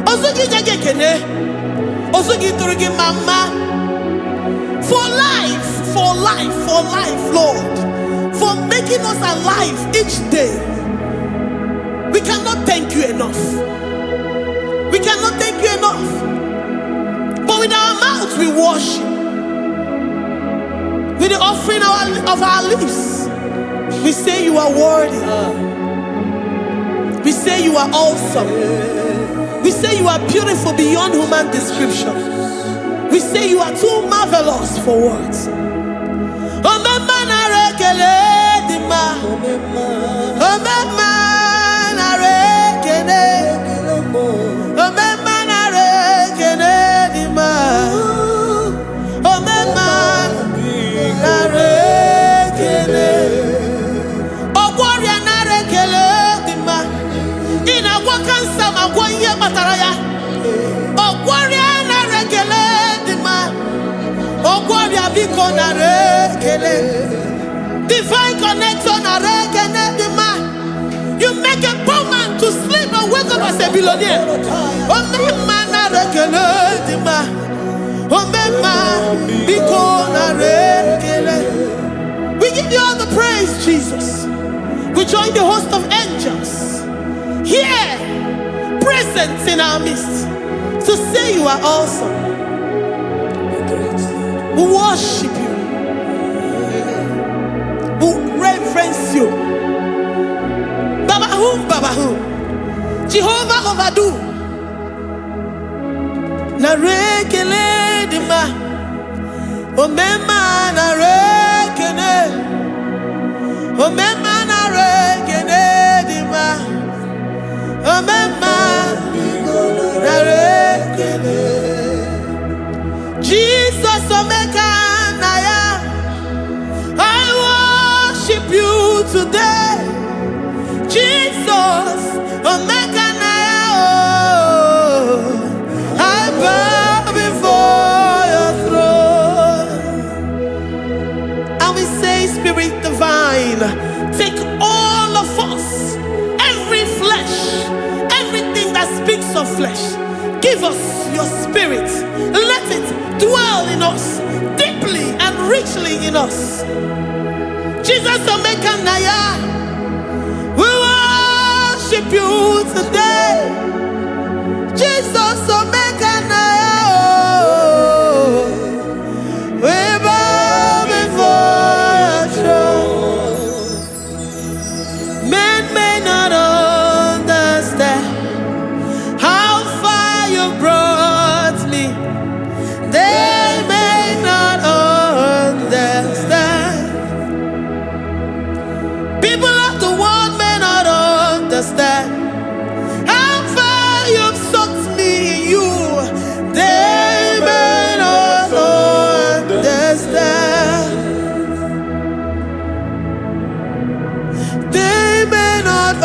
Osugi jagekene. Osugi turugi mama. For life, for life, for life, Lord. For making us alive each day. We cannot thank you enough. We cannot thank you enough. But with our mouths we worship. With the offering of our lips, we say you are worthy. We say you are awesome. We say you are beautiful beyond human description. We say you are too marvelous for words. Omema na rekele dima. Omema na rekele. Omema na rekele dima. Omema na rekele. Ogwaria na rekele dima. Ina wakansa magwanye mataraya. Ogwaria na rekele dima. Ogwaria biko na rekele. Divine connection na rekele dima. You make a poor man to sleep and wake up as a billionaire. Omema na rekele dima. Omema biko na rekele. We give you all the praise, Jesus. join the host of angels here, present in our midst, to say you are awesome. We worship you. We reverence you. Baba who? Jehovah overdo. Na rekele dima. Omema na rekene. Omema na rekene dima. Omema na rekene. Jesus omeka naya. I worship you today. Jesus omeka naya. I bow before your throne. And we say, Spirit divine, take all of us, every flesh, everything that speaks of flesh. Give us your spirit. Let it dwell in us, deeply and richly in us. Jesus omeka naya. We worship you today. Jesus omeka naya. We bow before your throne. Men may not understand how far you brought me. They may not understand. People of the world may not understand how far you've sucked me in you. They may not understand. They may not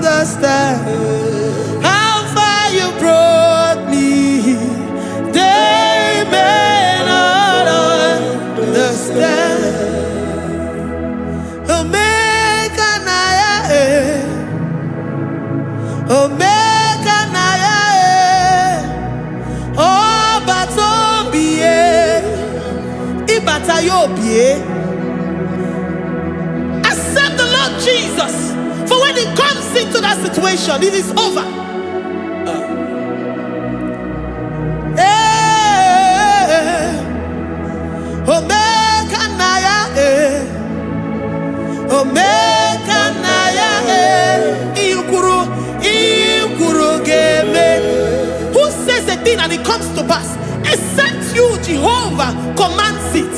understand how far you brought me. They may not understand. Omeka naya, Omeka naya, oh batobie, ibatayobie. Accept the Lord Jesus, for when He comes into that situation, it is over. Omeka naya, Omeka naya, Ikuru game. Who says a thing and it comes to pass? Except you, Jehovah, commands it.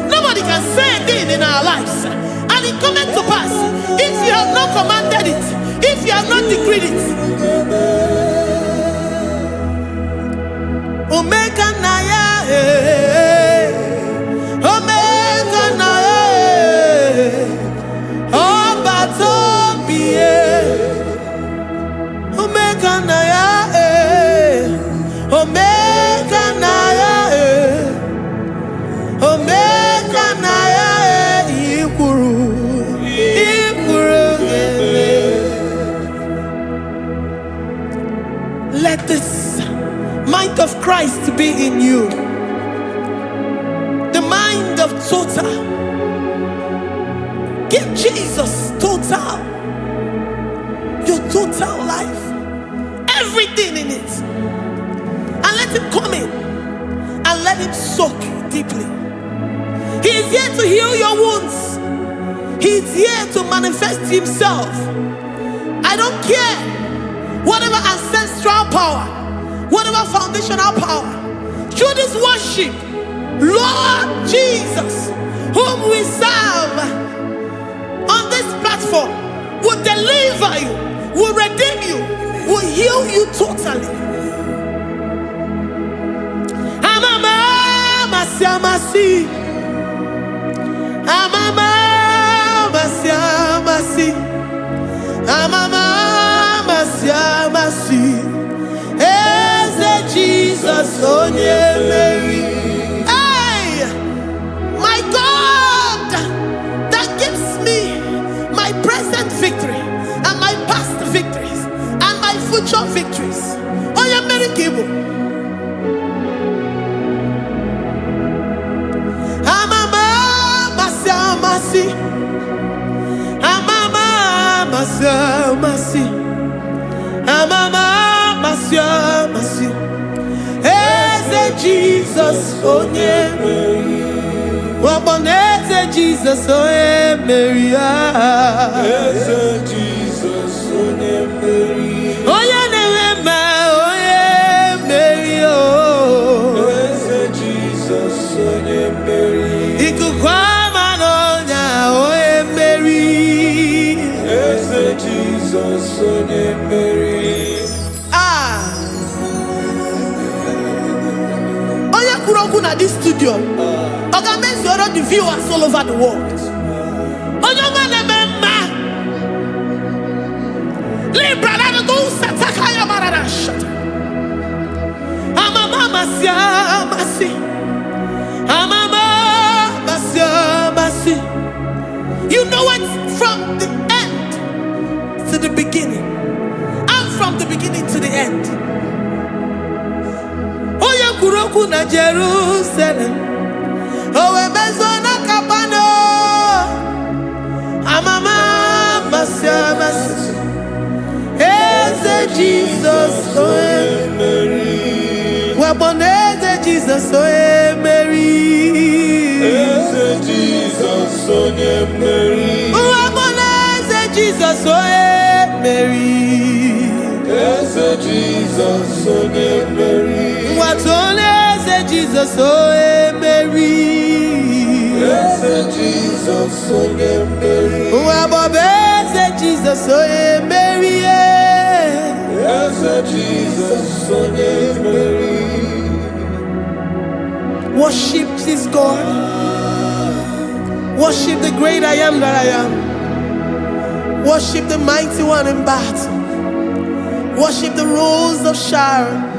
Nobody can say a thing in our lives and it comes to pass if you have not commanded it, if you have not decreed it. Omeka naya, Omeka naya, oh batobie, Omeka naya, Omeka naya, Omeka naya, Ikuru gele. Let this mind of Christ be in you, the mind of total. Give Jesus total, your total life, everything in it, and let Him come in and let Him soak you deeply. He is here to heal your wounds. He is here to manifest Himself. I don't care whatever ancestral power, whatever foundational power, through this worship, Lord Jesus, whom we serve on this platform, will deliver you, will redeem you, will heal you totally. Amama masiamasi, amama masiamasi, amama masiamasi. Jesus, onye Mary. Hey, my God, that gives me my present victory and my past victories and my future victories. Onye Mary Kibu. Jesus, onye Waboneze Jesus, onye Mary. Eze Jesus, onye Mary. Onye Newema, onye Mary. Eze Jesus, onye Mary. Ikukwama n'onya, onye Mary. Eze Jesus, onye Mary. At this studio, organize all the viewers all over the world. You know it from the end to the beginning. I'm from the beginning to the end. Kuroku na Jerusalem, owe bezona kapano, amama masya mas. Eze Jesus, owe Mary. Waboneze Jesus, owe Mary. Eze Jesus, owe Mary. Waboneze Jesus, owe Mary. Eze Jesus, owe Mary. Watoleze Jesus, owe Mary. Eze Jesus, owe Mary. Wabobeze Jesus, owe Mary. Eze Jesus, owe Mary. Worship this God. Worship the great I am that I am. Worship the mighty one in battle. Worship the rose of Sharon.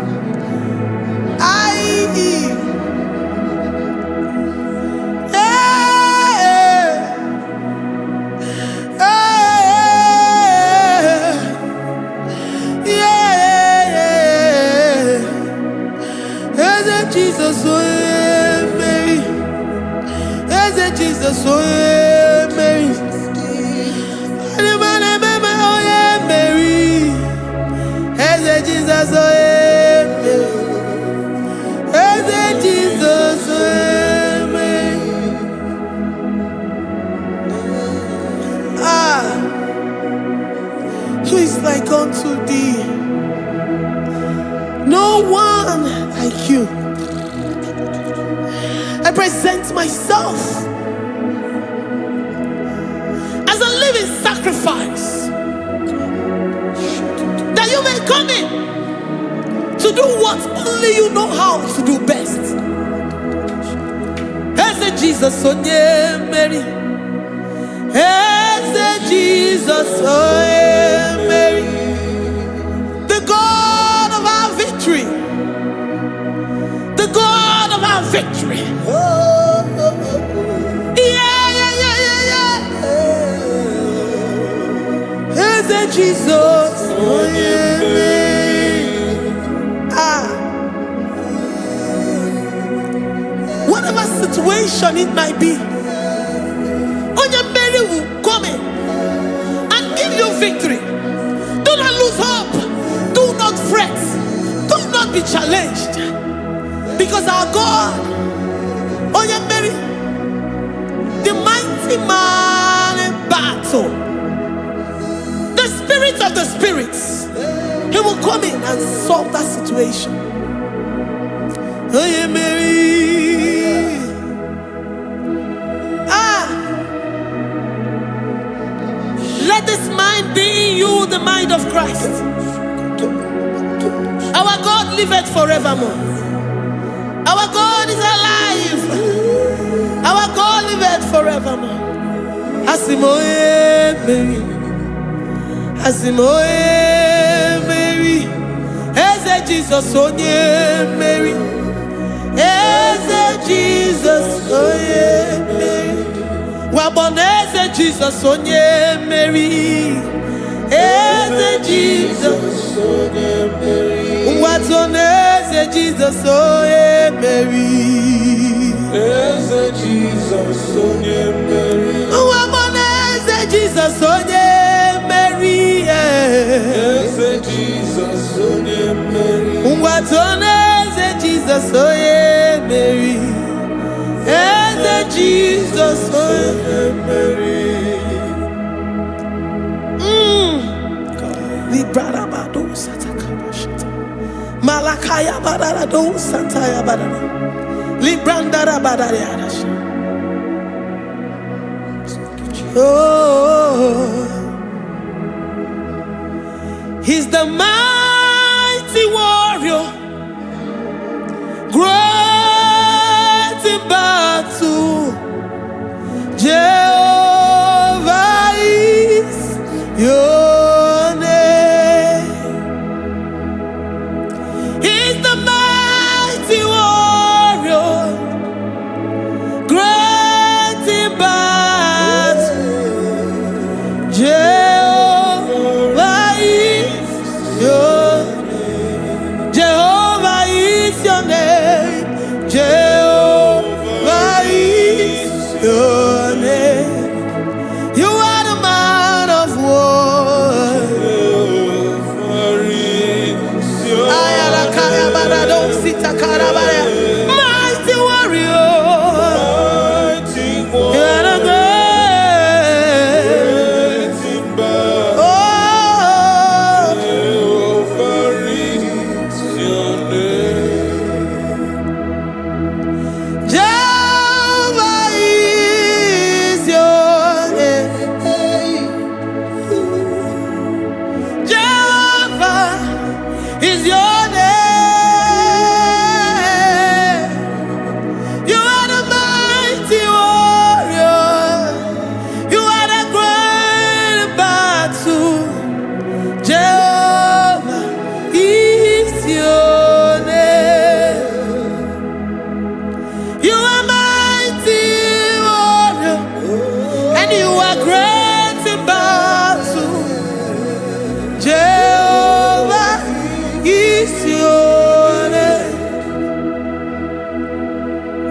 Jesus, oh Mary. Jesus, oh Mary. Mary. Jesus, oh Jesus, Mary. Who is like unto thee? No one like you. I present myself as a living sacrifice, that you may come in to do what only you know how to do best. Eze Jesus, onye Mary. Eze Jesus, onye Mary. The God of our victory. The God of our victory. Eze Jesus, onye Mary. Whatever situation it might be, onye Mary will come in and give you victory. Do not lose hope. Do not fret. Do not be challenged. Because our God, onye Mary, the mighty man in battle, the spirit of the spirits, he will come in and solve that situation. Onye Mary. Let this mind be in you, the mind of Christ. Our God liveth forevermore. Our God is alive. Our God liveth forevermore. Asimoe Mary. Asimoe Mary. Eze Jesus, onye Mary. Eze Jesus, onye Mary. Waboneze Jesus, onye Mary. Eze Jesus, onye Mary. Watoneze Jesus, onye Mary. Eze Jesus, onye Mary. Waboneze Jesus, onye Mary. Eze Jesus, onye Mary. Watoneze Jesus, Jesus, oh yeah, Mary. Eze Jesus, oh yeah, Mary. Librada bado satakaba shata. Malakaya badara do sataya badara. Librandara badara yadash. Oh, he's the mighty warrior, great in battle. Jehovah is your name. He's the mighty warrior, great in battle. Jehovah is your name. Jehovah is your name. Jehovah is your name. You are the man of war. Ayalakaya barado sita karabaya. Mighty warrior. You are the great. Oh, Jehovah is your name. Jehovah is your name. You are the mighty warrior. You are the great battle. Jehovah is your name. You are mighty warrior, and you are great in battle. Jehovah is your name.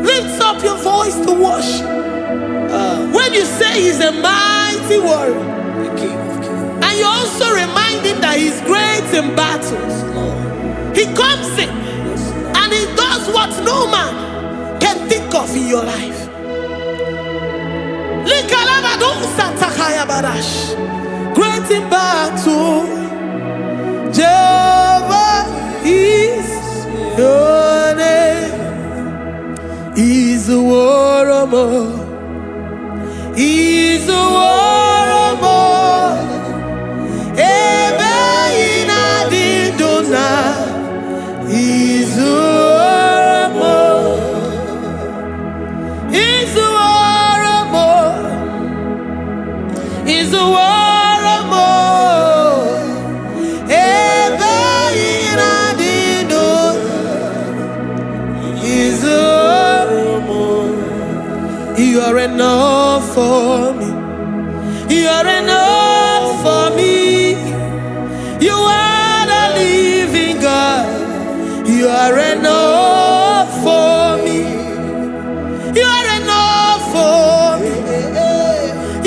Lift up your voice to worship. When you say he's a mighty warrior, and you also remind him that he's great in battles, he comes in and he does what no man can think of in your life. Great in battle, Jehovah is your name. He's a warrior. He's a warrior. Ebe ina didona. He's a warrior. He's a warrior. He's a warrior. Ebe ina didona. He's a warrior. You are enough for me. You are enough for me. You are the living God. You are enough for me. You are enough for me.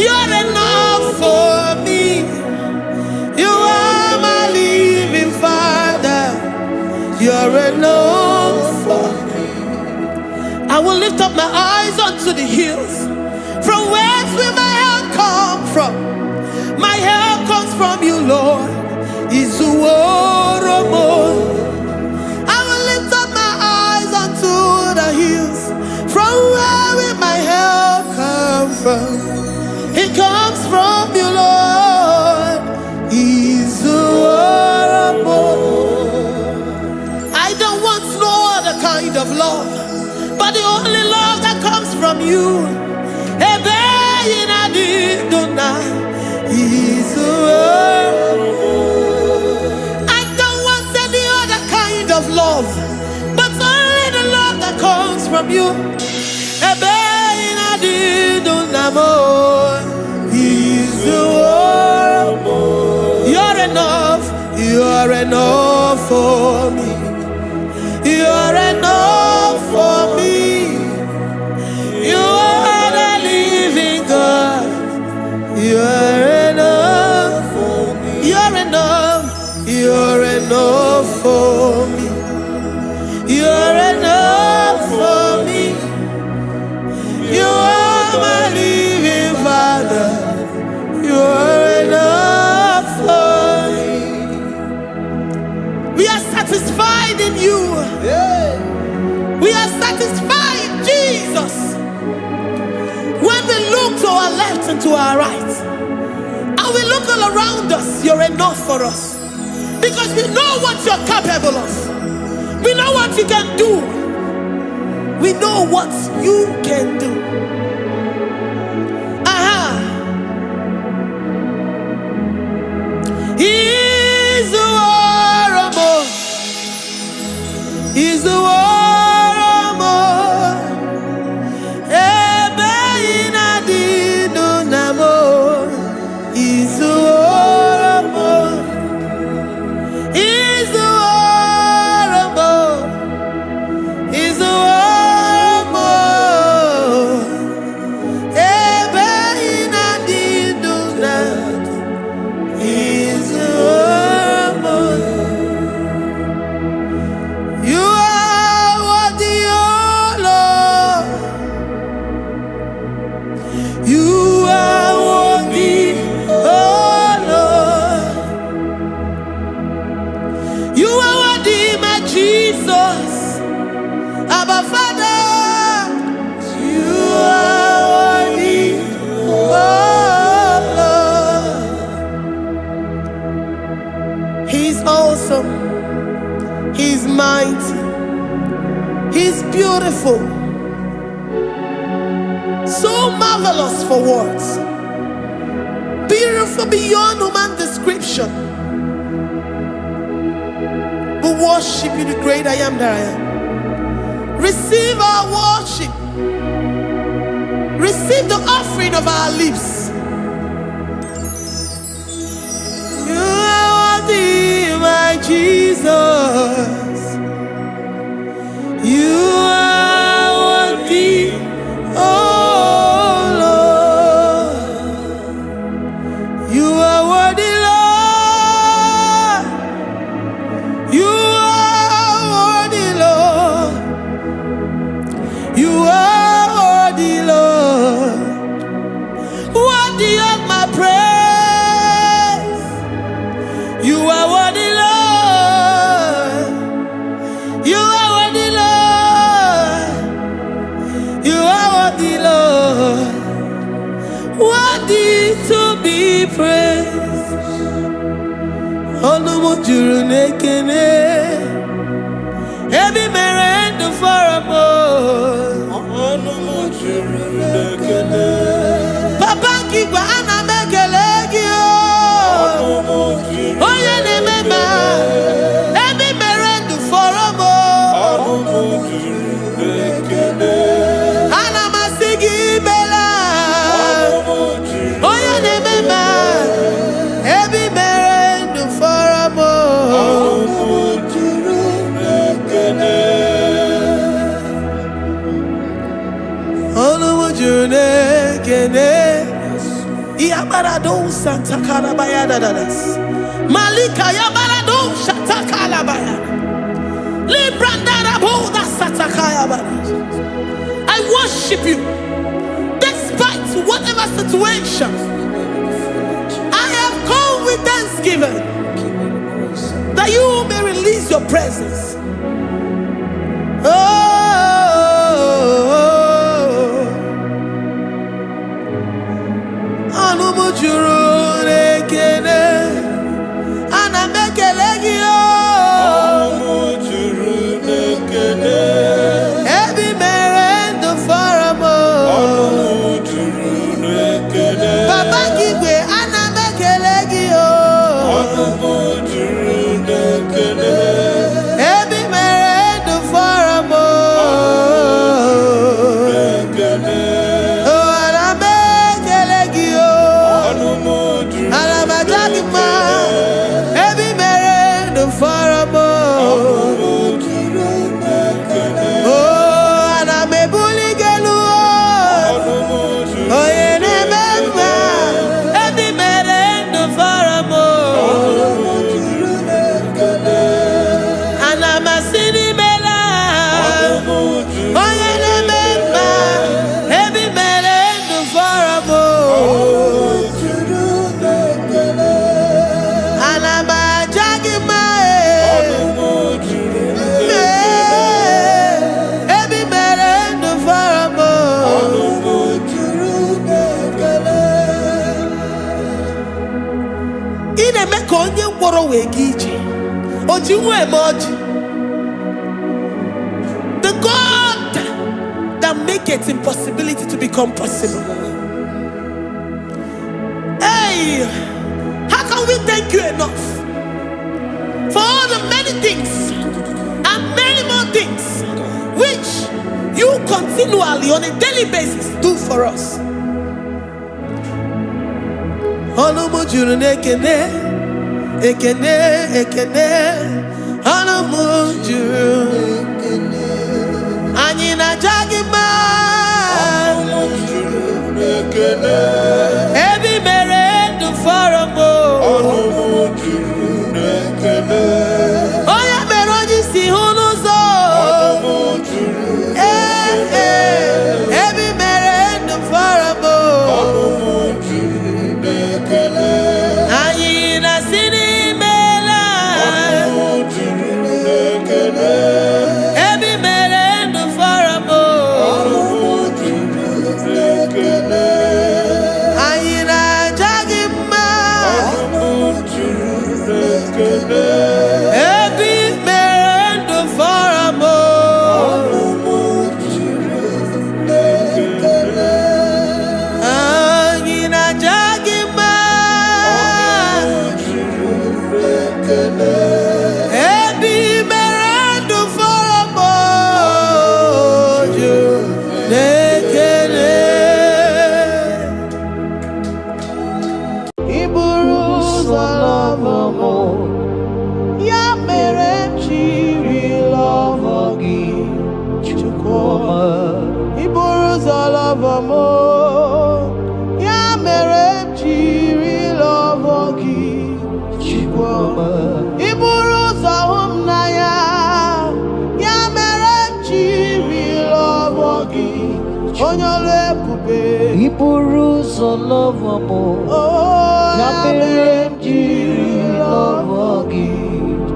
You are enough for me. You are my living Father. You are enough for me. I will lift up my eyes unto the hills. From whence will my help come from? My help comes from you, Lord. Is the word of God. I will lift up my eyes unto the hills. From where will my help come from? It comes from you, Lord. Is the word of God. I don't want no other kind of love, but the only love that comes from you. I don't want any other kind of love, but only the love that comes from you. You're enough. You're enough for me. You're enough for me. You are the living God. You're enough for me. You're enough. You're enough for me. You're enough. left and to our right. And we look all around us, you're enough for us. Because we know what you're capable of. We know what you can do. We know what you can do. He's the warrior. He's the warrior. He's the warrior. He's the warrior. He's the Jesus, Abba Father, you are worthy, oh Lord. He's awesome, He's mighty, He's beautiful, so marvelous for words, beautiful beyond human description. We worship you, the great I am that I am. Receive our worship. Receive the offering of our lips. You are worthy, my Jesus. You are worthy, oh Lord. You are worthy, Lord. You are worthy, Lord. You are worthy, Lord. Worthy of my praise. You are worthy, Lord. You are worthy, Lord. You are worthy, Lord. Worthy to be praised. Onumujuru nekene, ebi merendo faramo. Onumujuru nekene, Papa kigwa ana mekelegi o. Oye ne mema, ebi merendo faramo. Onumujuru nekene, ana masigi bela. Oye ne mema, ebi merendo faramo. Onumujuru nekene, Onumujuru nekene. Iyabarado Santa Kalabaya dadas. Malika yabarado Santa Kalabaya. Librandara boda Santa Kalabaya. I worship you despite whatever situation. I have come with thanksgiving that you may release your presence. Oh, Anumujuru nekene, anamekelegi o. Anumujuru nekene, ebi merendo faramo. Anumujuru nekene, Baba kigwe anamekelegi o. Anumujuru nekene, ebi merendo faramo. The God that maketh impossibility to become possible. Hey, how can we thank you enough for all the many things and many more things which you continually on a daily basis do for us? Every mere do for a mo. Oh yeah, meroji si hunuzo. Every mere do for a mo. Ayina sini mela. Every mere do for a mo. Iburuzo love mo, ya merenji love gi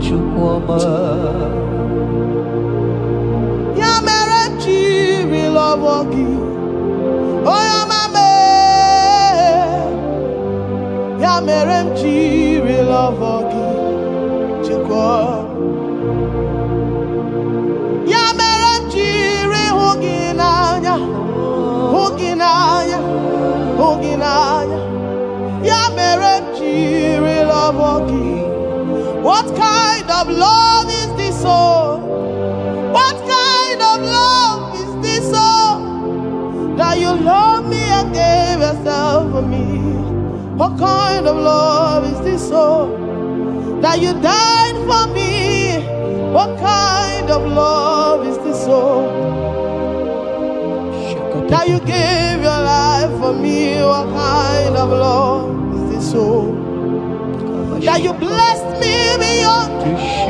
chukwama. Ya merenji love gi, oh ya mame. Ya merenji love gi chukwama. Ya merenji huginanya. What kind of love is this, oh? What kind of love is this, oh? That you love me and gave yourself for me. What kind of love is this, oh? That you died for me. What kind of love is this, oh? That you gave your life for me. What kind of love is this, oh? That you blessed me beyond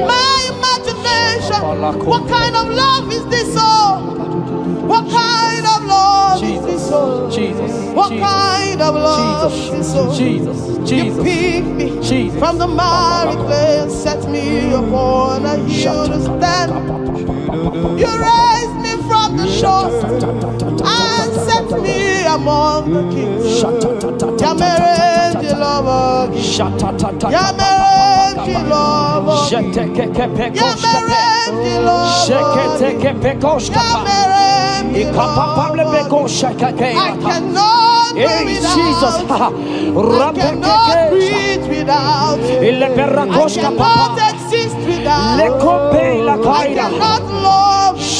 my imagination. What kind of love is this, oh? What kind of love is this, oh? What kind of love is this, oh? You picked me from the miry clay and set me upon a hill to stand. You raised me from the shore and set me among the kings. Yamerenji love, Yamerenji love, Yamerenji love, I cannot do without. I cannot breathe without. I cannot exist without. I cannot love without.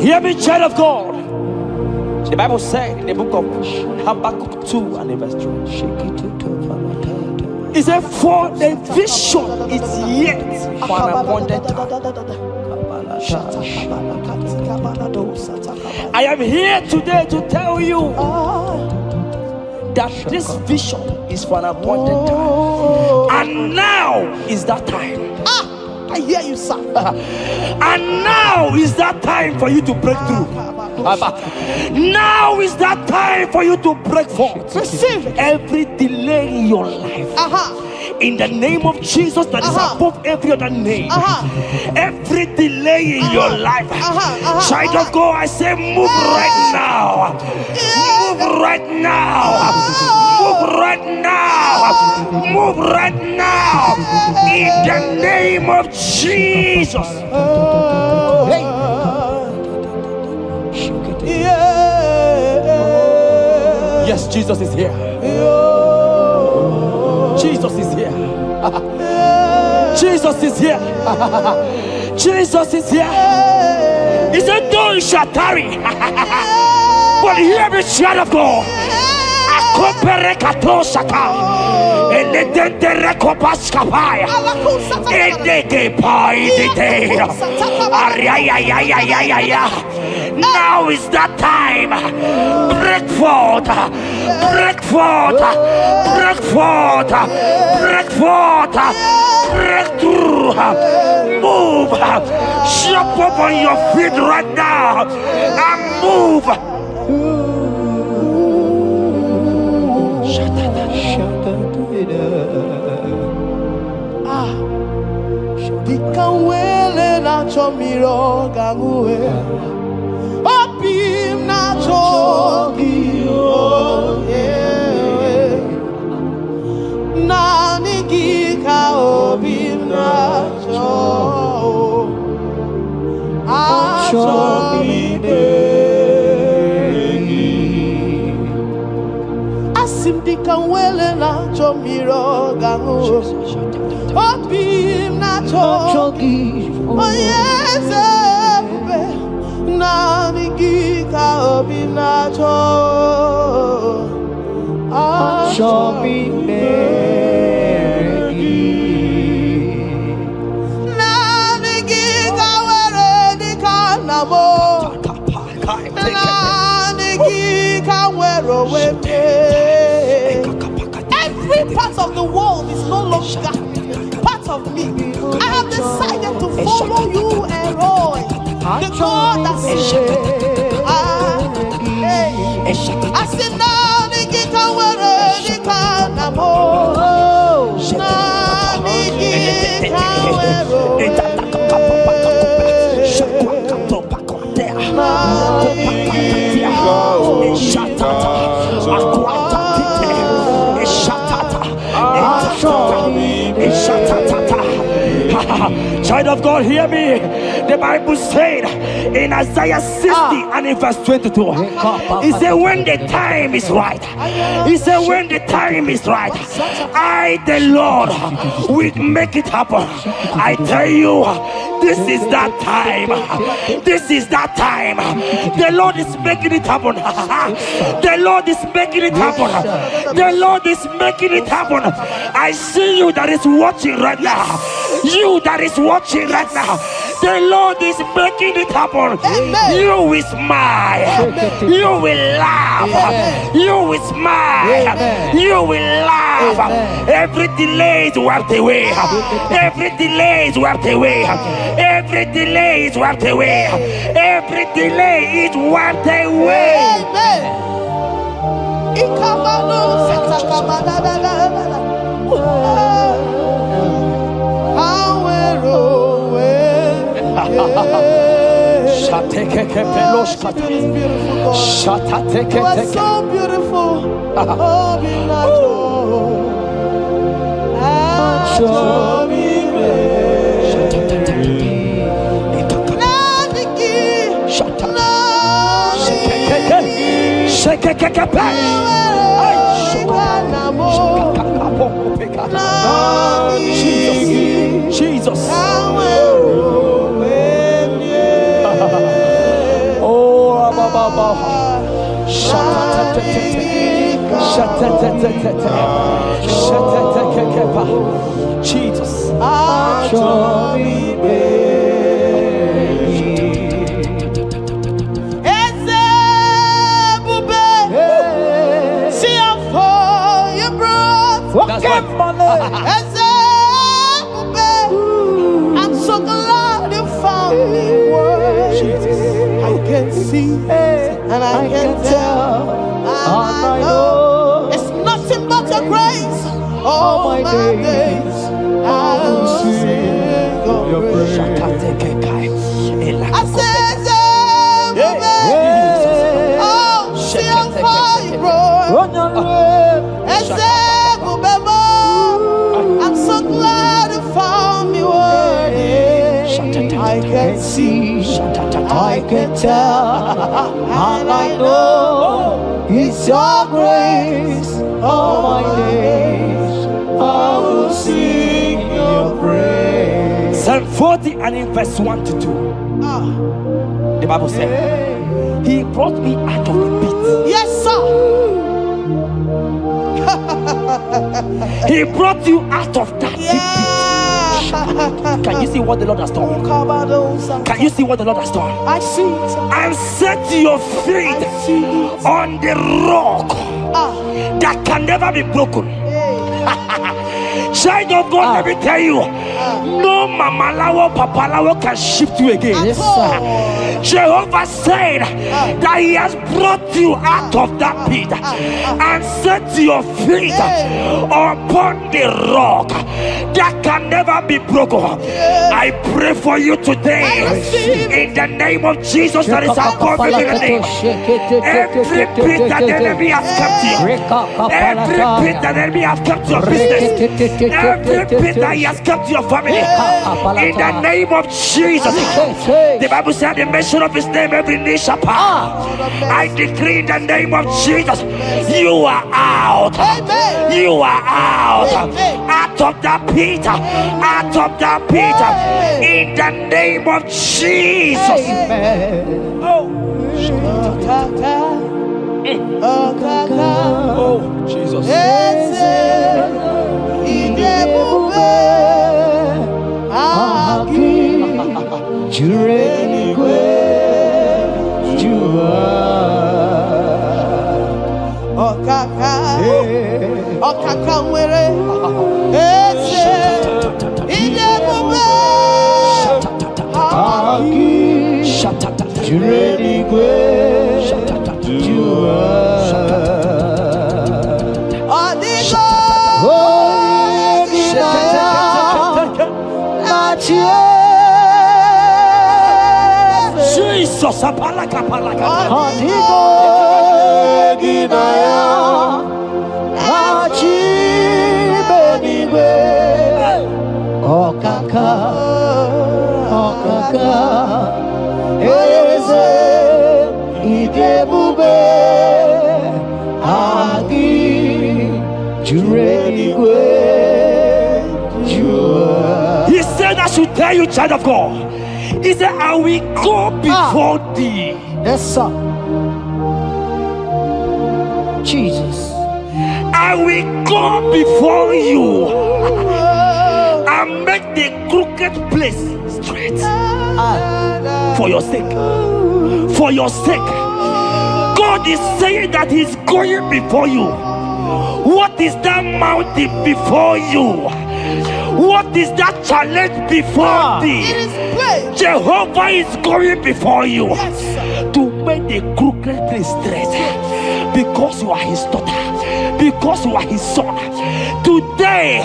Hear me, child of God. The Bible said in the book of Habakkuk 2 and verse 3. It said, for the vision is yet for an appointed time. I am here today to tell you that this vision is for an appointed time. And now is that time. I hear you, sir. And now is that time for you to break through. Now is that time for you to break forth. Receive every delay in your life. in the name of Jesus that is above every other name. Every delay in your life, child of God, I say move right now. Move right now. Move right now. Move right now. In the name of Jesus. Yes, Jesus is here. Jesus is here. Jesus is here. Jesus is here. He said, though you shall tarry, but hear the child of God. Now is that time. Break forth, break forth, break forth, break forth, break through. Move, jump up on your feet right now and move. Dikanwele na chomiro gangwe Opim na chogiro Nani gika opim na chog Asim dikanwele na chomiro gangwe Opim na chogi, oh yes, na nigika opim na chogi, chogi na nigika were dikanamo, na nigika were wepe. Every part of the world is no longer of me. I have decided to follow you and Roy, the God that says, I said, now the guitar were the canamo, child of God, hear me. The Bible said in Isaiah 60 and in verse 22, he said, when the time is right, he said, when the time is right, I, the Lord, will make it happen. I tell you, this is that time. This is that time. The Lord is making it happen. The Lord is making it happen. The Lord is making it happen. I see you that is watching right now. You that is watching right now. The Lord is making it happen. Amen. You will smile. Amen. You will laugh. Amen. You will smile. Amen. You will laugh. Amen. Every delay is wiped away. Every delay is wiped away. Every delay is wiped away. Every delay is wiped away. Amen. You are so beautiful. Jesus. Jesus. I'm so glad you found me. I can see and I can tell. I know it's nothing but your grace. All my days. see, I can tell, and I know it's your grace. All my days I will sing your praise. Psalm 40 and in verse 1 to 2. The Bible said, He brought me out of the pit. Yes, sir. He brought you out of that deep pit. Can you see what the Lord has done? Can you see what the Lord has done? I see it. And set your feet on the rock that can never be broken. Child of God, let me tell you, no mama lawo, papa lawo can shift you again. Yes, sir. Jehovah said that He has brought you out of that pit and set your feet upon the rock that can never be broken. I pray for you today in the name of Jesus that is above every name. Every pit that the enemy has kept you, every pit that the enemy has kept your business, every pit that he has kept your family, in the name of Jesus. The Bible said the mention of His name every knee shall bow. I decree in the name of Jesus, you are out. You are out. Out of that pit. Out of that pit. In the name of Jesus. Oh Jesus. Jesus, apalaka. He said, I should tell you, child of God. He said, I will go before thee. Yes, sir. Jesus. I will go before you and make the crooked place straight. For your sake. For your sake. God is saying that He's going before you. What is that mountain before you? What is that challenge before thee? Jehovah is going before you to make the crooked place straight. Because you are His daughter. Because you are His son. Today,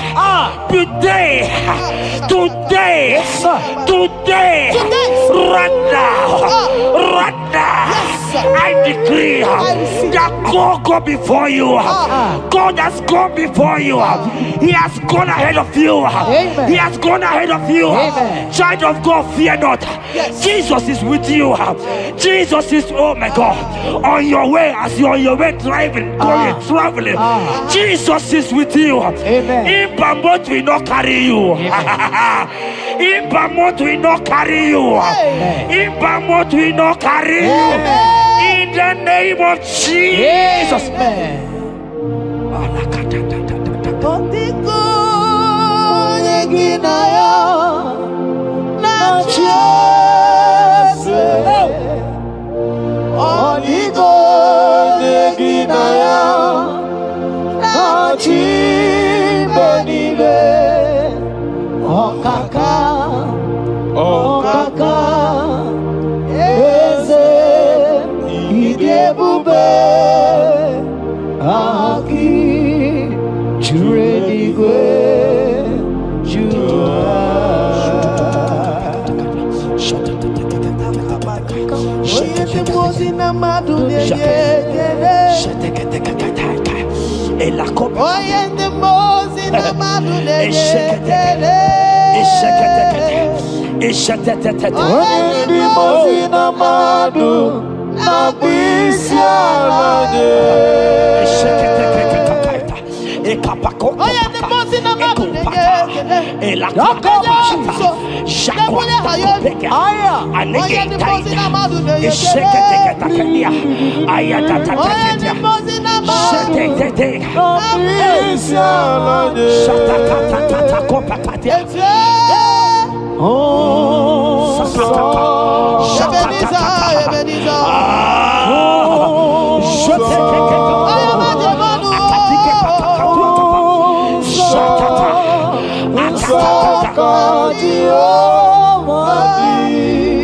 right now, I decree that God go before you. God has gone before you. He has gone ahead of you. He has gone ahead of you. Child of God, fear not. Jesus is with you. Jesus is, oh my God, on your way, as you're on your way traveling. Jesus is with you. In Bamot will not carry you. In Bamot will not carry you. In Bamot will not carry you. In the name of Jesus.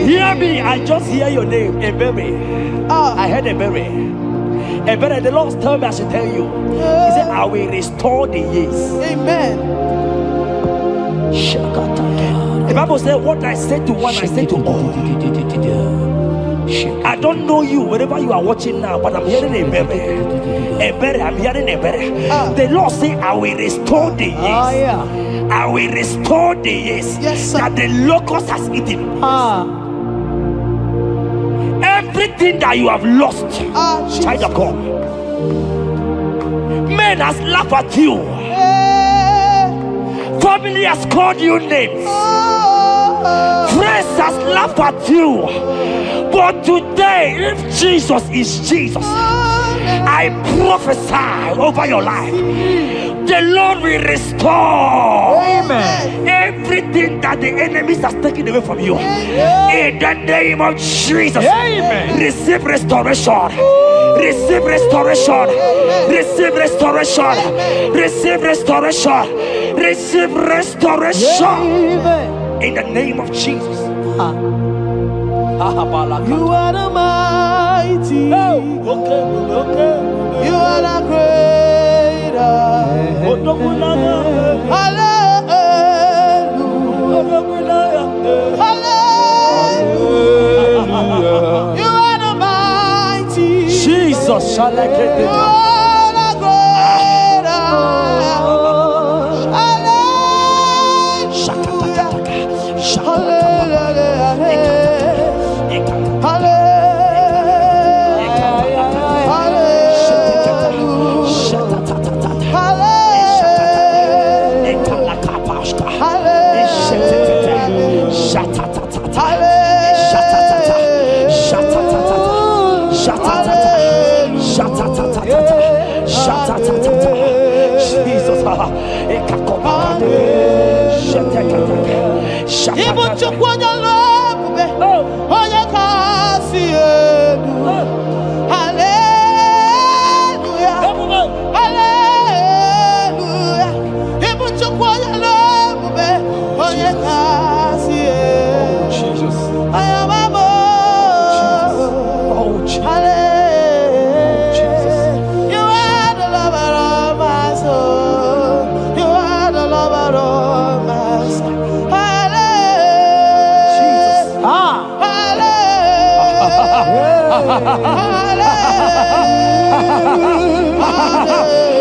Hear me, I just hear your name, Ebere. I heard Ebere. Ebere, the Lord told me I should tell you. He said, I will restore the years. Amen. The Bible said, what I said to one, I said to all. I don't know you, wherever you are watching now, but I'm hearing Ebere. Ebere, I'm hearing Ebere. The Lord said, I will restore the years. I will restore the years that the locust has eaten. Everything that you have lost, child of God. Men has laughed at you. Family has called you names. Friends has laughed at you. But today, if Jesus is Jesus, I prophesy over your life. The Lord will restore. Amen. Everything that the enemies has taken away from you. In the name of Jesus. Amen. Receive restoration. Receive restoration. Receive restoration. Receive restoration. Receive restoration. In the name of Jesus. You are the mighty. You are the greater. Hallelujah. Hallelujah. You are the mighty. Jesus shall I get You are the greater.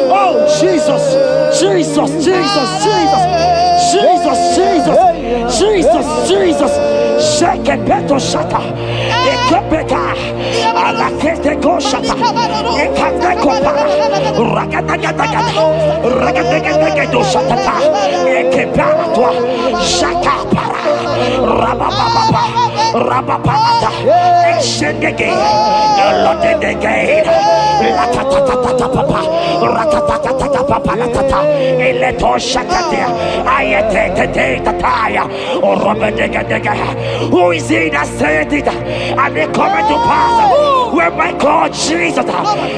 Oh Jesus, Jesus, Jesus, Jesus, Jesus, Jesus, Jesus, Jesus. Shake it, beto shaka. Ekepeka, alakete go shaka. Ekateko para. Ragadagadaga. Ragadagadaga shaka. Ekepara toi. Shaka para. Rabababa. Rabababa. Exendege. Lodege. Lakatatata papa. Rakatatata papa. Eleto shaka. Ayete tataya. Who is he that said it and they come to pass where my God Jesus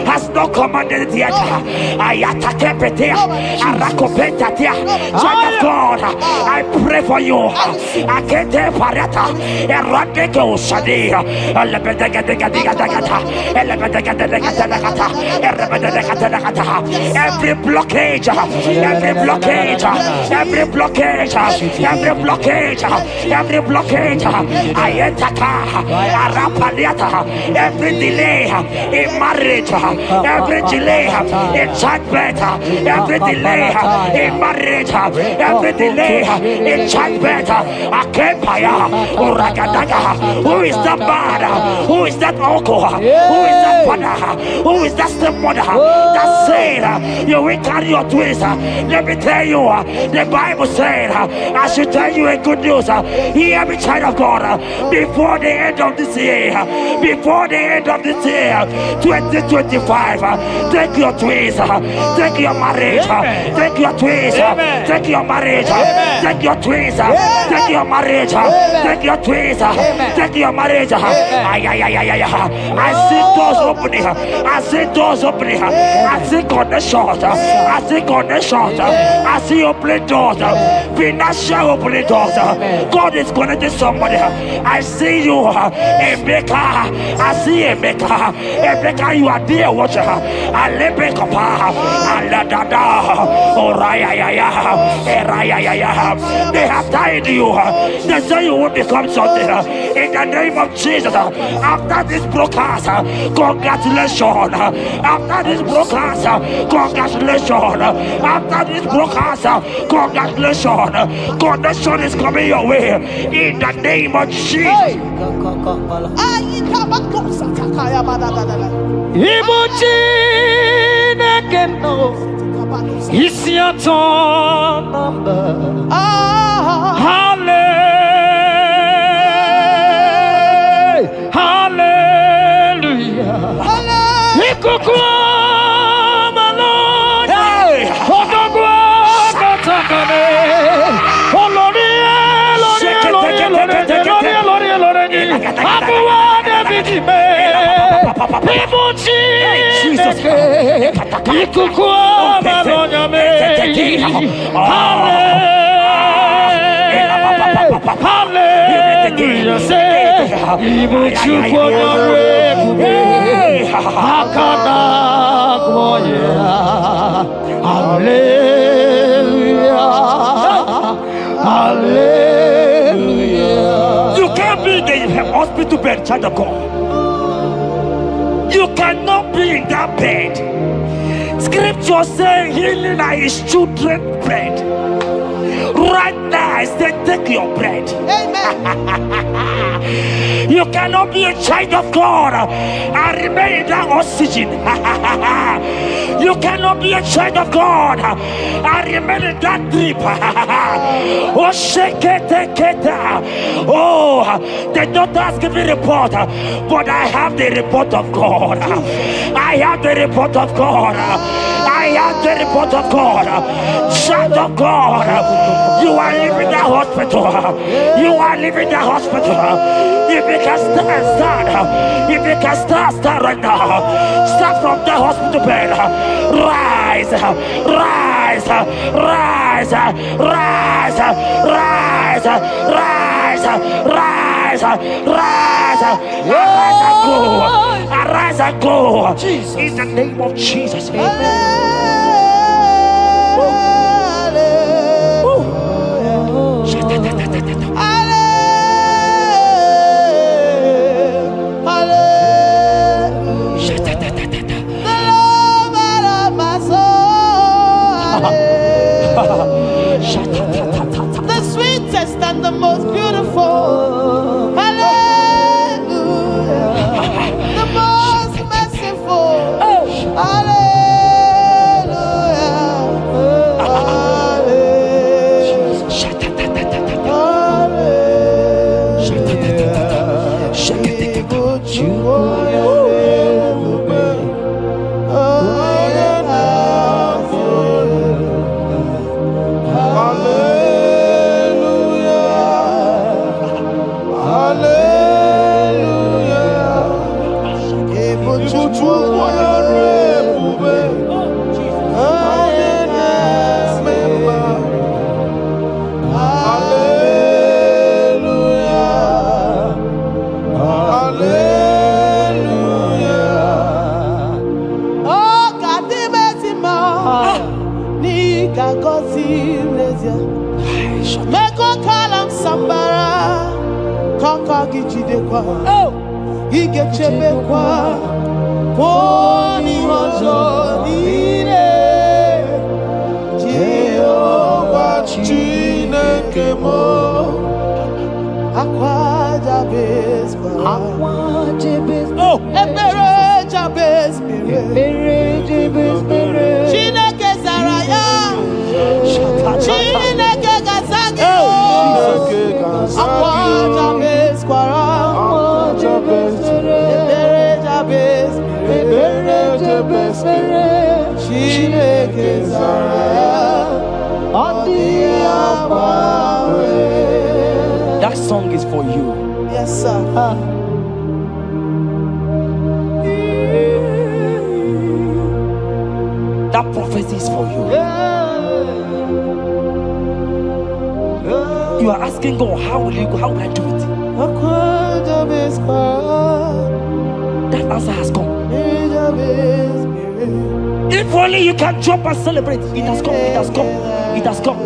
has not commanded it yet? Child of God, I pray for you. I can't parata. Every blockage, every blockage, every blockage, every blockage, every blockage, ayetaka, arapaliata, every delay in marriage, every delay in childbirth, every delay in marriage, every delay in childbirth, akempaya, uragadaga. Who is that man? Who is that uncle? Who is that father? Who is that stepmother that said you will carry your twins? Let me tell you, the Bible said, I should tell you a good news. Hear me, child of God, before the end of this year, before the end of this year, 2025, take your twins, take your marriage, take your twins, take your marriage, take your twins, take your marriage, take your twins, take your marriage. I see doors opening, I see doors opening, I see connections, I see connections, I see opening doors, financial opening doors. God is connecting somebody. I see you, Emeka. I see Emeka. Emeka, you are there, watcher. I let me come. They have tied you. They say you will become something. In the name of Jesus, after this broadcast, congratulations. After this broadcast, congratulations. After this broadcast, congratulations. Connection is coming your way. In the name of Jesus. It's your turn number. Hallelujah. Hallelujah. You can't be in the hospital bed, child of God. You cannot be in that bed. Scripture saying healing are his children's bread. Right now, I say take your bread. Amen. You cannot be a child of God and remain in that oxygen. You cannot be a child of God and remain in that drip. Oh, shake it. Oh, the doctors give me a report, but I have the report of God. I have the report of God. I have the report of God. Child of God, you are leaving the hospital. You are leaving the hospital. If you can stand, if you can stand right now, start from the hospital bed. Rise, rise, rise, rise, rise, rise, rise, rise, arise and go, arise and go. In the name of Jesus. Amen. The sweetest and the most beautiful. Hallelujah. The most merciful. igijidekwa igechebekwa poni ọzọ niile Jehova Chineke mo akwa Jabez ebere Jabez mere Chineke zara ya Chineke gazagi akwa Jabez kwara ebere Jabez mere Chineke zara ya ọdị agbanwe. That song is for you. Yes, sir. That prophecy is for you. You are asking God, how will you go? How will I do it? That answer has come. If only you can jump and celebrate. It has come. It has come. It has come.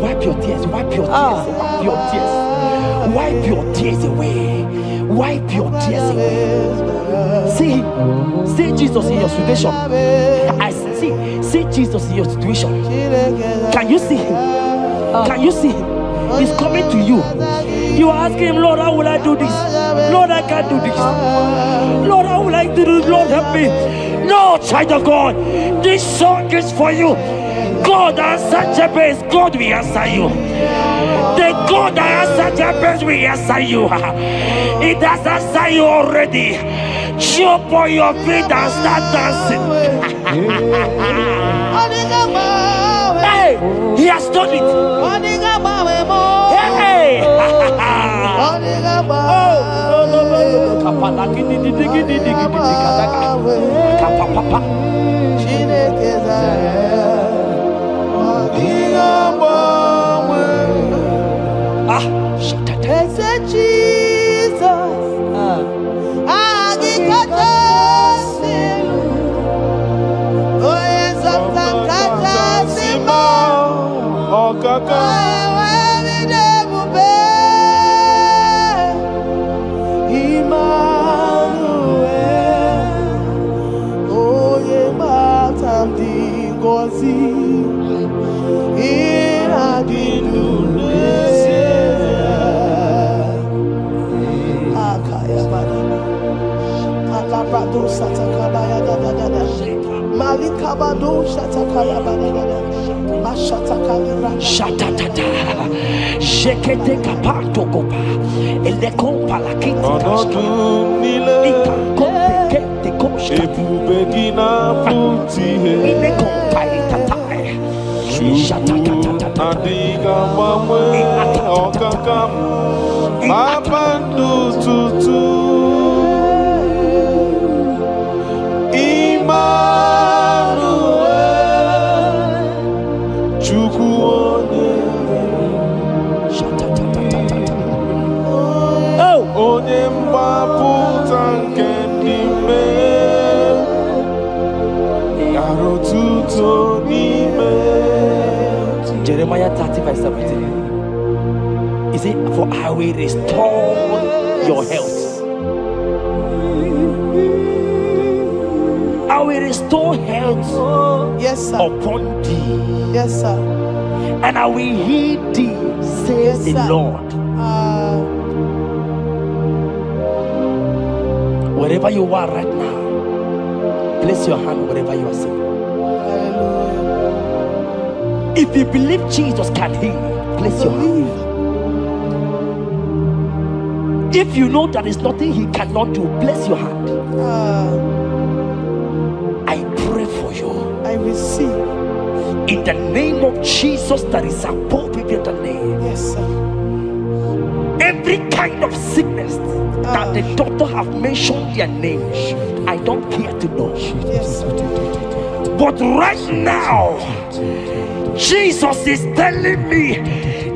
Wipe your tears. Wipe your tears. Wipe your tears. Wipe your tears away. Wipe your tears away. See Jesus in your situation. I see Jesus in your situation. Can you see him? Can you see him? He's coming to you. You are asking him, Lord, how will I do this? Lord, I can't do this. Lord, how will I do this? Lord, help me. No, child of God, this song is for you. God answered Jabez, God will answer you. The God that answered Jabez will answer you. It has answered you already. Jump on your feet and start dancing. Hey, he has done it. Hey. Jekete kapato kopa ele kompa la kiti ika kompe kete koshka Ebubegina putihe ile kompa itatai shatakata Adiga mamwe okakam Mapandu tutu Immanuel Chukwuonye Onye mgbapụta nke ndị mmehie Garotuto n'ime Jeremiah 30:17. He said, for I will restore your health. I will restore health, yes, sir, upon thee. Yes, sir. And I will heal thee, says the Lord. Wherever you are right now, place your hand wherever you are sitting. If you believe Jesus can heal, place your hand. If you know there is nothing he cannot do, place your hand. I pray for you. I receive. In the name of Jesus that is above every other name. Yes, sir. Every kind of sickness that the doctor have mentioned their name, I don't care to know. Yes, sir. But right now, Jesus is telling me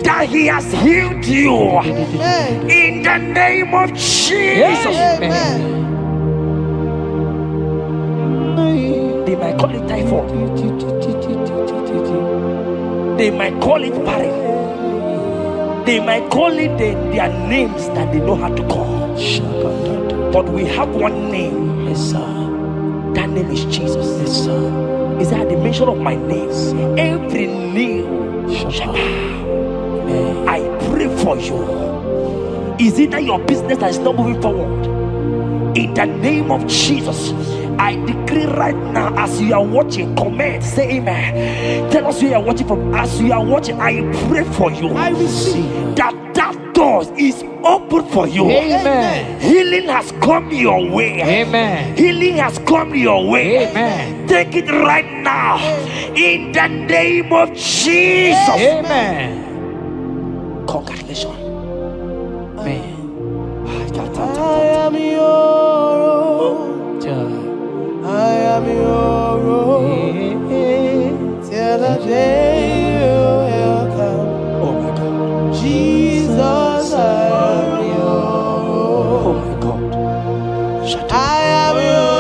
that he has healed you. Amen. In the name of Jesus. Amen. They might call it typhoid. They might call it barren. They might call it their names that they know how to call. But we have one name. Yes, sir. That name is Jesus. Yes, sir. Is that at the mention of my name, every knee shall bow. I pray for you. Is it that your business that is not moving forward? In the name of Jesus, I decree right now, as you are watching, comment, say amen. Tell us where you are watching from. As you are watching, I pray for you. I receive that door is open for you. Amen. Healing has come your way. Amen. Healing has come your way. Amen. Take it right now. In the name of Jesus. Amen. Congratulations. Amen. I am your own. I am your own. Till the day you will come. Oh my God. Jesus, I am your Oh own. my God. Shut I up. am your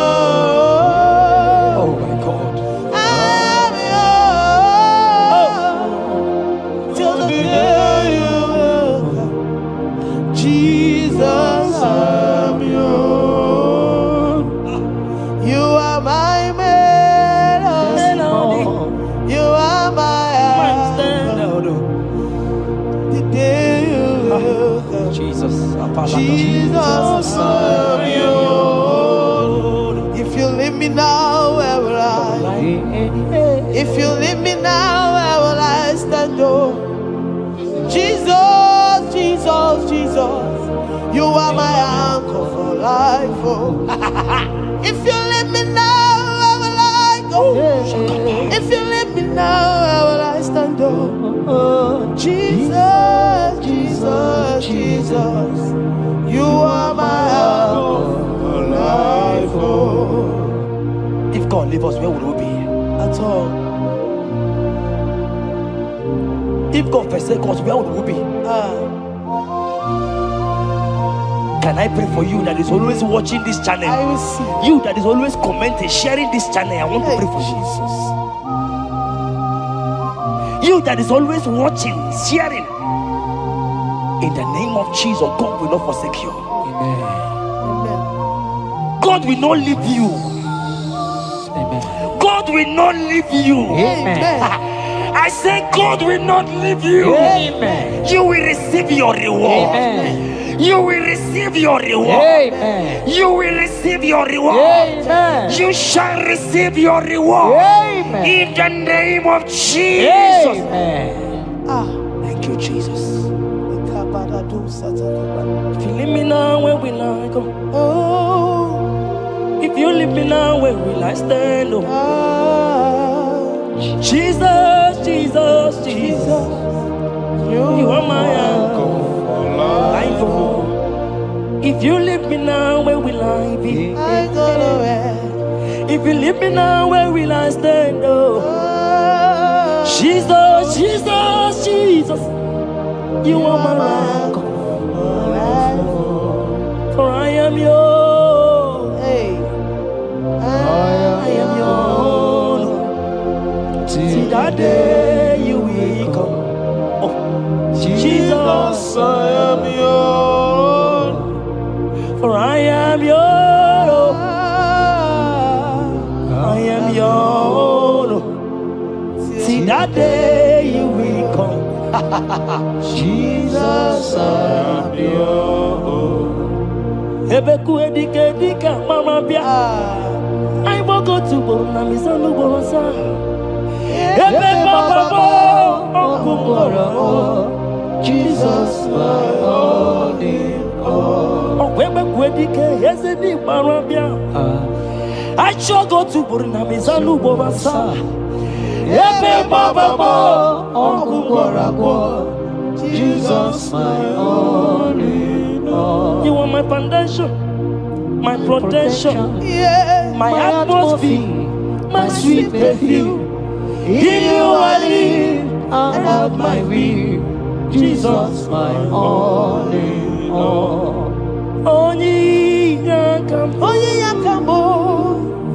Oh own. my God. I am your own. Till the day you will come. Jesus, I am your own. You are my melody. You are my anthem. The day you will come. Jesus. Jesus, I am your own. If you leave me now, where will I? If you leave me now, where will I stand? Oh, Jesus, Jesus, Jesus. You are my anchor for life. Oh. If you leave me now, where will I go? If you leave me now, where will I stand? Oh, Jesus, Jesus, Jesus. You are my anchor for life. Oh. If God leave us, where would we be? At all. If God forsake us, where would we be? Can I pray for you that is always watching this channel? I will see. You that is always commenting, sharing this channel. I want to pray for you. You that is always watching, sharing. In the name of Jesus, God will not forsake you. Amen. Amen. God will not leave you. Amen. God will not leave you. Amen. I say God will not leave you. Amen. You will receive your reward. Amen. You will receive your reward. Amen. You will receive your reward. Amen. You shall receive your reward. Amen. In the name of Jesus. Amen. Thank you, Jesus. If you leave me now, where will I go? Oh, if you leave me now, where will I stand? Oh. Jesus, Jesus, Jesus. You are my anchor. Life, oh. If you leave me now, where will I be? I go nowhere. If you leave me now, where will I stand? Oh. Jesus, Jesus, Jesus. You are my anchor. For I am yours. Hey, I am yours. See that day you will come. Oh, Jesus, I am yours. for I am yours. I am yours. See that day you will come. Jesus, I am yours. Ebeku edike edika mama bia. I won't go to Borna Misanu Borosa. Ebe Baba Jesus, my only all. Oh, Ebeku edike ezedi mama bia. I shall go to Borna Misanu Borosa. Ebe Baba Jesus, my only all. You are my foundation, my protection, yeah, my atmosphere, my sweet perfume. In you I live and have my will. Jesus, my only all. Only Yakam, only Yakamo,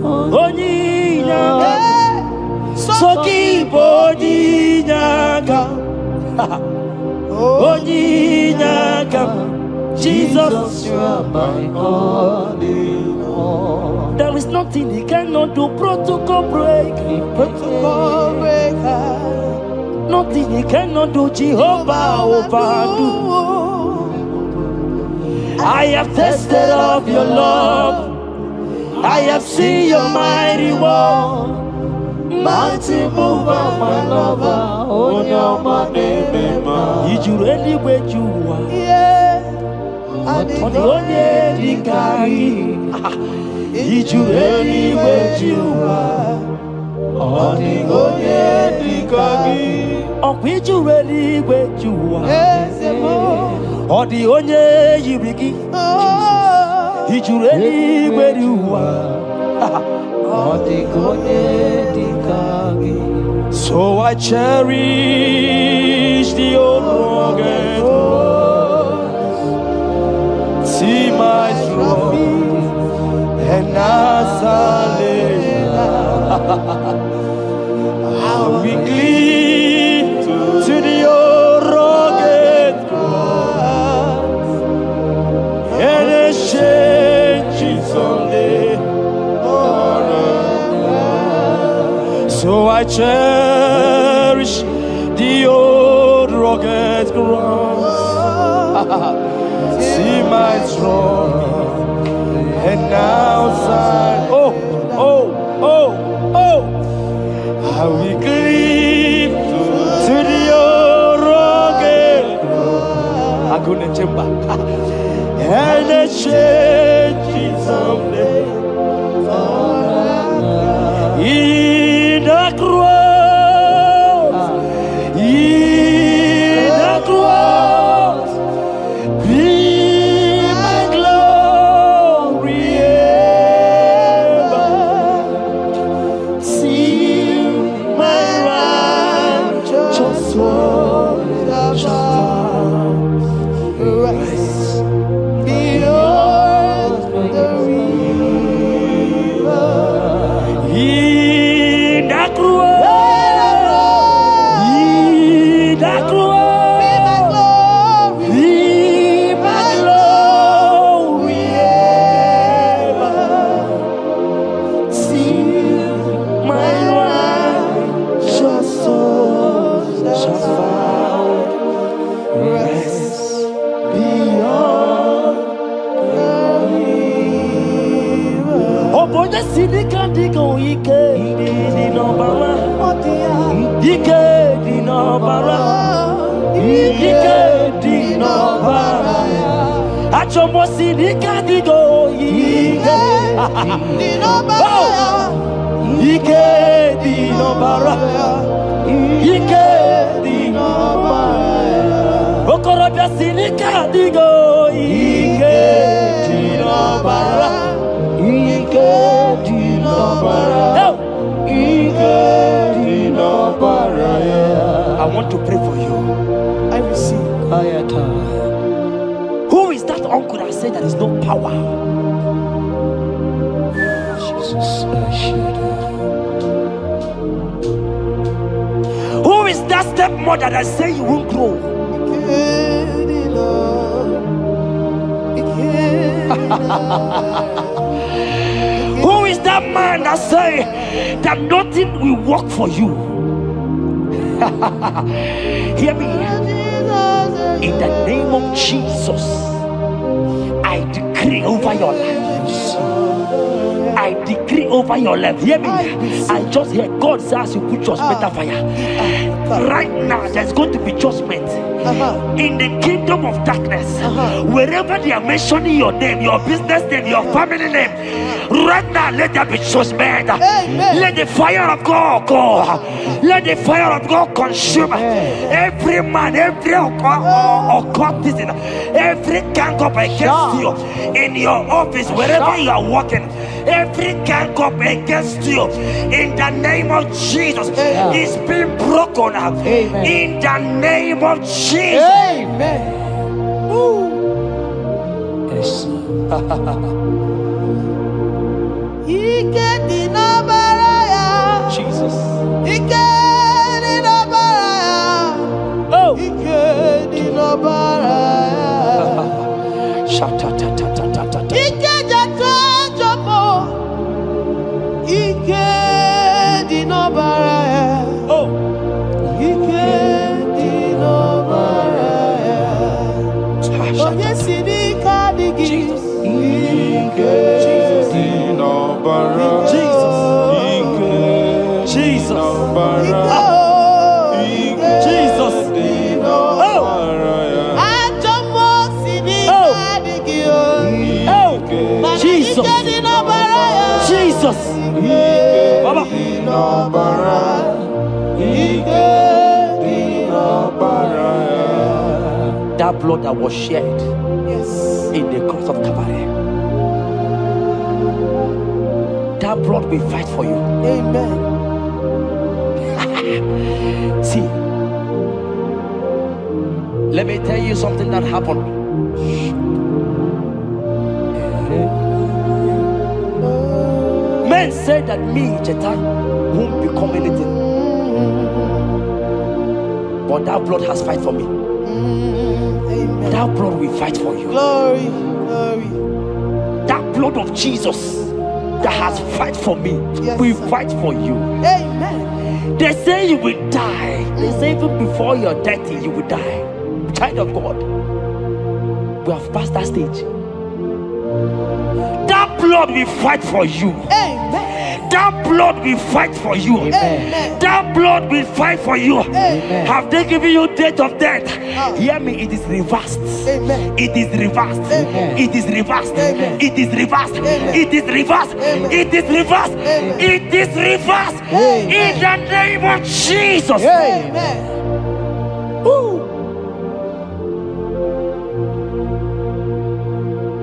only Yakam, so keep Only Yakam. Jesus, you are my all in all. There is nothing he cannot do. Protocol break. Protocol breaker. Nothing he cannot do. Jehovah overdo. I have tasted of your love. I have seen your mighty work. Mighty mover, my lover, on your money, Did you really where you are? Yeah. On the only carry. Did you really where you are? on the only carry. On which you really where you are? Yes, On the only you begin. Did you really where you are? On the only carry. So I cherish the old rugged road. See my trophy and as I lay I will cling to the old rugged cross and exchange it someday. So I cherish the old rugged cross. See my throne, and now I will cleave to the old rugged cross. I couldn't chamber, and I change it someday. In the cross, be my glory ever. See my righteous soul Rest beyond the river. in the cross, be my glory ever. See my righteous soul shall find rest beyond the river. Oh boy, the city can't go. Ike di no bara. Ike di no bara. Ike di no bara. Achomo city can't go. Ike Di no bara. Ike di no bara. Ike di no bara. Okorobia city can't go. Ike di no bara. Ike di no bara. Ike di no bara. I want to pray for you. I receive. Who is that uncle that said there is no power? Jesus, I should Who is that stepmother that said you won't grow? Who is that man that say that nothing will work for you? Hear me. In the name of Jesus, I decree over your life. I decree over your life. Hear me. I just hear God says you put your better fire. Right now, there's going to be judgment in the kingdom of darkness. Wherever they are mentioning your name, your business name, your family name, right now, let there be judgment. Let the fire of God go. Let the fire of God consume every man, every occultism, every gang up against you in your office, wherever you are working. Every gang up against you in the name of Jesus is being broken up. In the name of Jesus. Amen. Yes. Ike di no bara. Jesus. Ike di no bara. Oh. Ike di no That blood that was shed in the cross of Calvary, that blood will fight for you. Amen. See, let me tell you something that happened. Men say that me, Jetta, won't become anything, but that blood has fight for me. Amen. That blood will fight for you. Glory, glory. That blood of Jesus that has fight for me will fight for you. Amen. They say you will die. They say even before you're 30, you will die. Child of God, we have passed that stage. That blood will fight for you. Amen. That blood will fight for you. Amen. That blood will fight for you. Amen. Have they given you date of death? Hear me, it is reversed. Amen. It is reversed. Amen. It is reversed. Amen. It is reversed. Amen. It is reversed. Amen. It is reversed. Amen. It is reversed. Amen. In the name of Jesus. Amen. Ooh.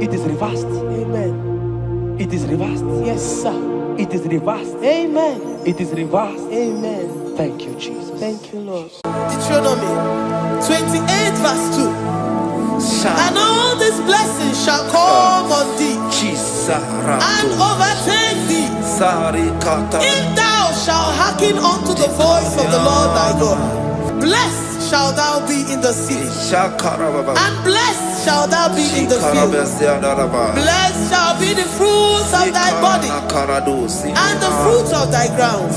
It is reversed. Amen. It is reversed. Yes, sir. It is reversed. Amen. It is reversed. Amen. Thank you, Jesus. Thank you, Lord. Deuteronomy 28 verse 2. And all these blessings shall come on thee and overtake thee if thou shalt hearken unto the voice of the Lord thy God. Blessed shalt thou be in the city, and blessed shalt thou be in the field. Blessed shall be the fruits of thy body, and the fruits of thy ground.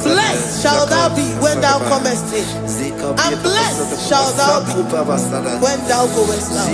Blessed shalt thou be when thou comest in, and blessed shalt thou be when thou goest out.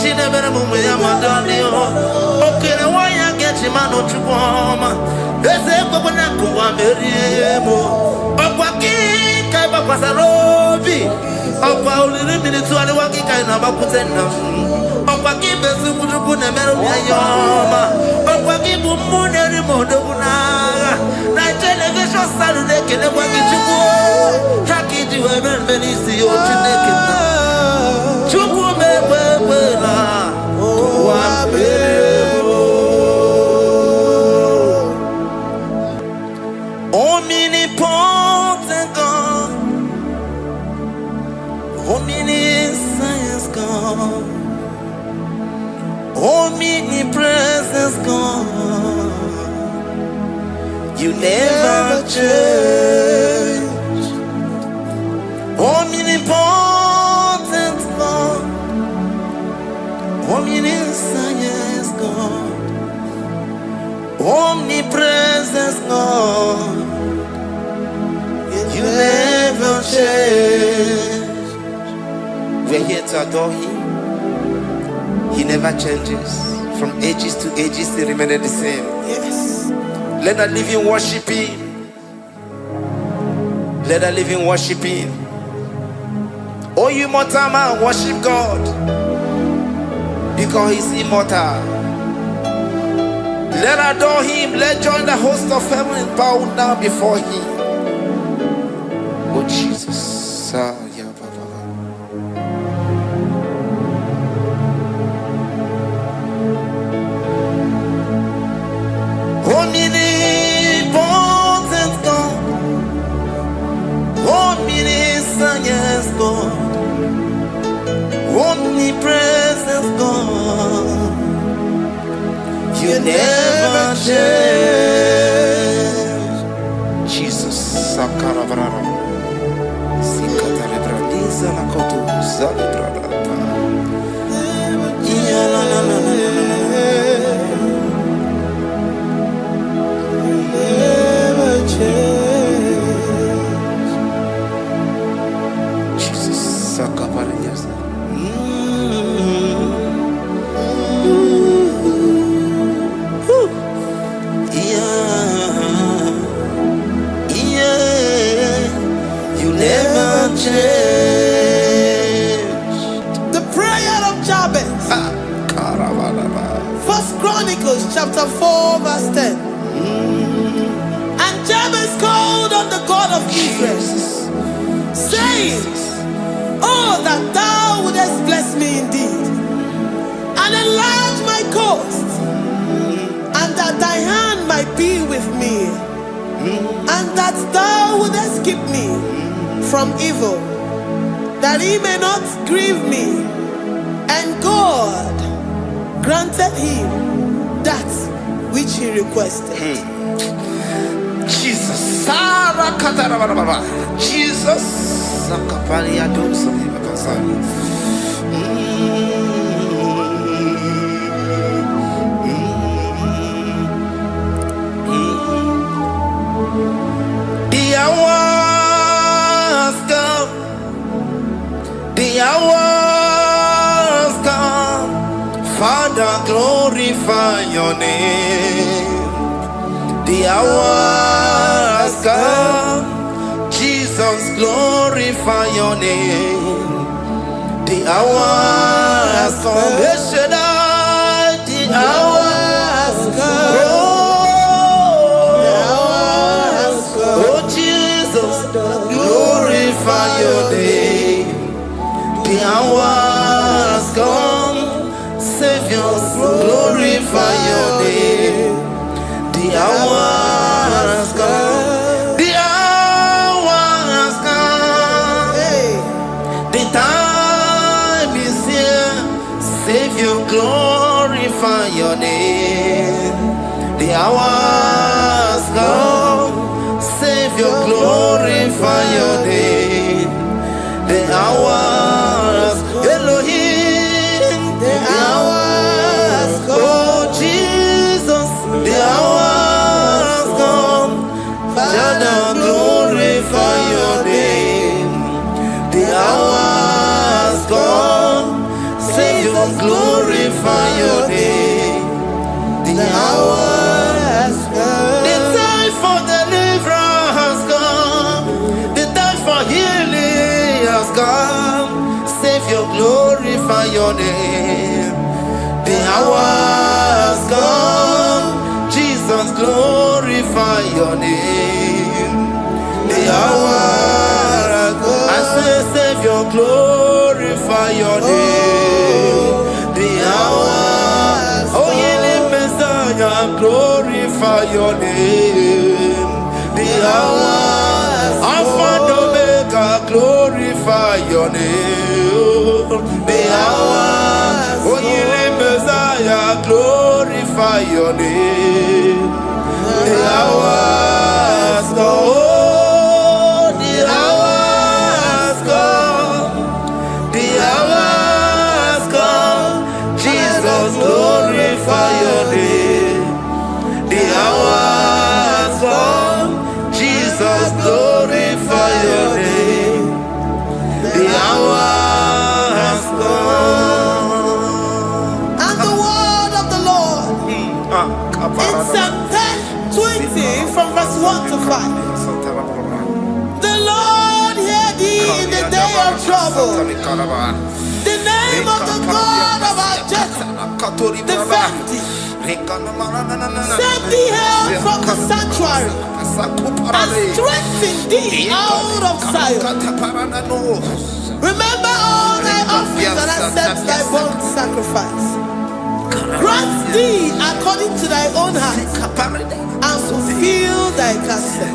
chine bere mumu ya madani o. Okere waya gechi mano chukoma. Ese kwa na kuwa meriemo. Okwa kika iba kwa sarobi. Okwa uliri minitu wali wakika inaba kutena. Okwa kibe sukurubu ne meru ya yoma. Okwa kibu mune rimodo kunaga. Na television salude kele kwa kichuku. Haki diwe benisi yo chineke na. Chuku mewewe na. Kwa meremo. Omnipotent God. Omniscience God. Omnipresence God. You never change. Omnipotent God. Omniscience God. Omnipresence God. You never change. We're here to adore Him. He never changes. From ages to ages, He remains the same. Yes. Let us live in worshiping. Let us live in worshiping. Oh, you mortal man, worship God. Because He's immortal. Let us adore Him. Let's join the host of heaven and bow down before Him. Oh, Jesus. Yeah, Baba. Omnipotent God, omniscience God, omnipresence God, you never change. Jesus, Sakarabrara, Sikatalebradiza Nakoto, Zalibrada, Jesus, Sakaparias. You never change. The prayer of Jabez. First Chronicles chapter 4 verse 10. And Jabez called on the God of Israel, saying, oh, that thou wouldest bless me indeed, and enlarge my coast, and that thy hand might be with me, and that thou wouldest keep me from evil, that he may not grieve me. And God granted him that which he requested. Jesus, Jesus, the hours come, Father, glorify your name. The hours come, Jesus, glorify your name. The hours come, the hours come. Oh, Jesus, glorify your name. The hours come, Savior, glorify your name. The hours come, the hours come. The time is here, Savior, glorify your name. The hours come, Savior, glorify your name. The hours, Elohim, the hours, oh Jesus, the hours come, Father, glorify your name. The hours come, Savior, Jesus, glorify your name. The hour has come. The time for deliverance has come. The time for healing has come. Savior, glorify your name. The hour has come. Jesus, glorify your name. The hour has come. I say, Savior, glorify your name. The hour. Oh, Messiah, glorify your name. The hour. Alpha and Omega, glorify your name. The hour. Oh, Messiah, glorify your name. The hour has come. The hour has come. The hour has come. Jesus, glorify your name. The hour has come. Jesus, glorify your name. The hour has come. And the word of the Lord in Psalm 10:20 from verse 1 to 5. The Lord hear thee in the day of trouble. The name of the God of our Jacob defend thee. Send thee help from the sanctuary and strengthen thee out of Zion. Remember all thy offerings and accept thy burnt sacrifice. Grant thee according to thy own heart and fulfill thy counsel.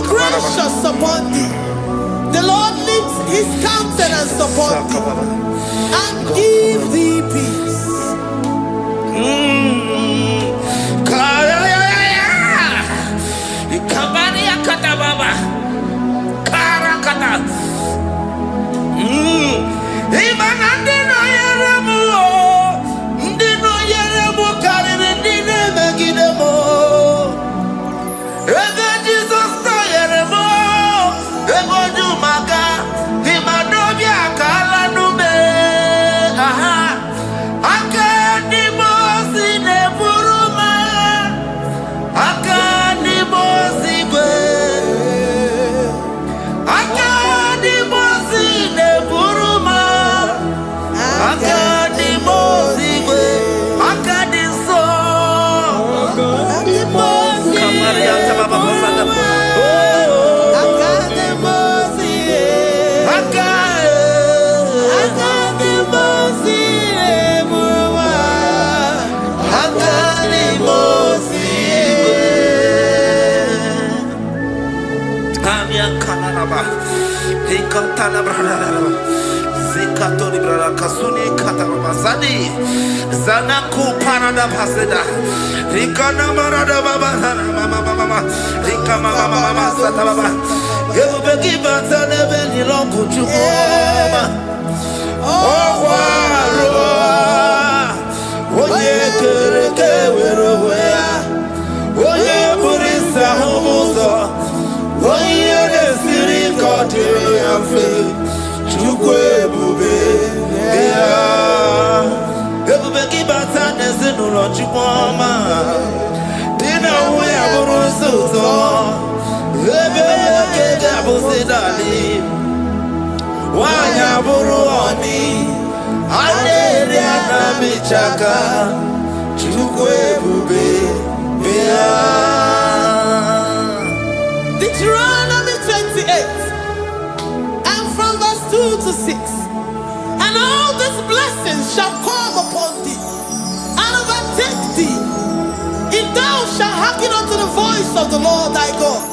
Gracious upon thee. The Lord lifts his countenance upon thee and give thee peace. Kanaba, Hikatana Brada, Zikatori Brada, Kasuni Kataba, Zadi, Zanaku Panada Paseda, Rikana Marada Baba, Mama, Rikama Mama Satababa, Yubeki Batana Beni Longu Chukoma, Oh, Oye Kereke Weroya, Oye Burisa Homosa. Oye Nesiri Kotiri Afe Chukwe Bube Ebube Kibata Nezinulo Chukwama Dina Uya Burusuto Ebe Keja Busidali Wanya Buruoni Ane Bichaka Chukwe Bube Deuteronomy 28 and from verse 2 to 6. And all these blessings shall come upon thee and overtake thee if thou shalt hearken unto the voice of the Lord thy God.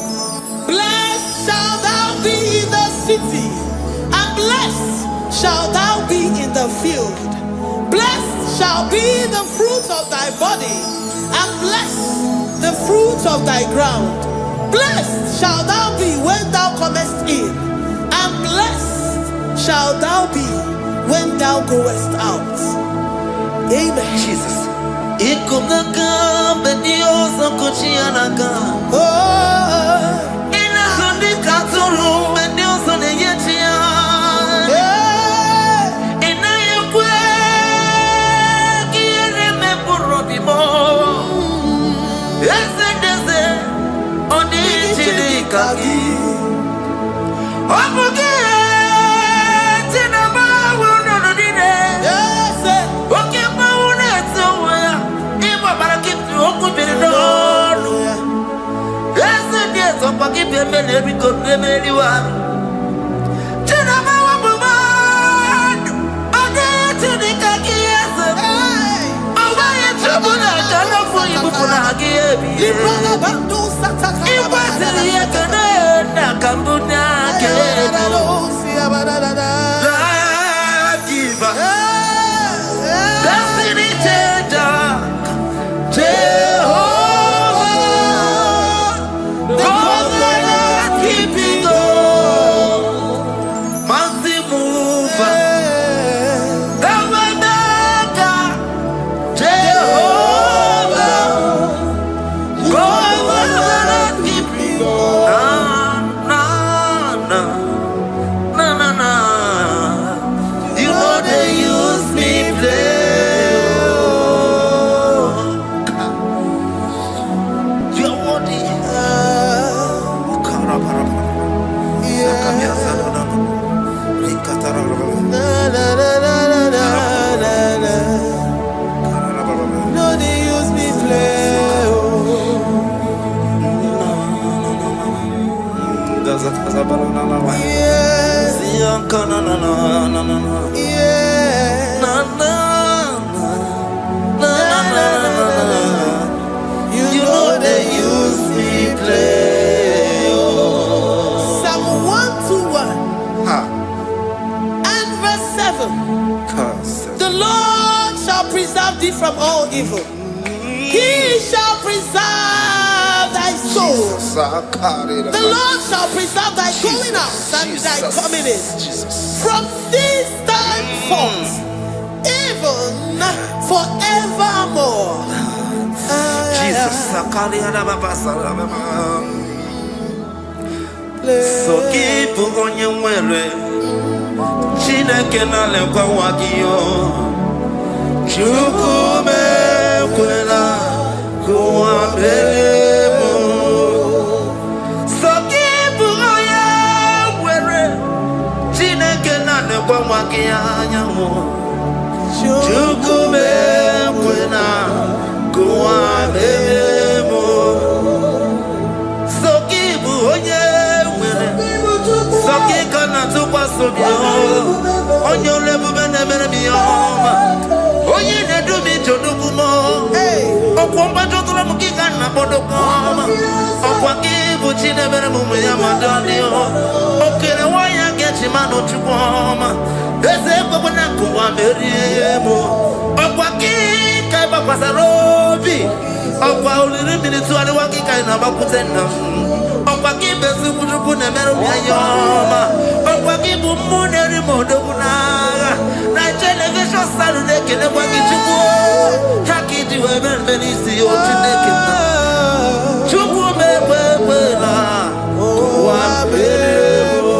Blessed shalt thou be in the city, and blessed shalt thou be in the field. Blessed shall be the fruit of thy body, and blessed the fruit of thy ground. Blessed shall thou be when thou comest in, and blessed shall thou be when thou goest out. Amen. Jesus. From all evil, he shall preserve thy soul. The Lord shall preserve thy going out and thy coming in from this time forth, even forevermore. Jesus, so keep on your way. Chineke na lekwa wakio. Chukume kwela kuambelemo Sokibu oya were Chineke na nekwa wakia nyamo Chukume kwela kuambelemo Sokibu oya were Sokika na tukwa sobio Onyo lebu bene bene biyoma Oye ne do mi jodugumo. Okwomba jotula mukika na bodokoma. Okwa buchine bere mumu ya madani o. Okere waya gechi mano chukoma. Ese kwa na kuwa meriemo. Okwa kika ba pasarobi. Okwa uliri militu ali wakika ina bakutena. Okwa kibesu kujuku ne meru ya yoma. Okwa kibu muneri modo kunaga. Na television Saturday kene kwa kichuku. Haki diwe benisi yo chinekina. Chuku mekwela. Kwa meremo.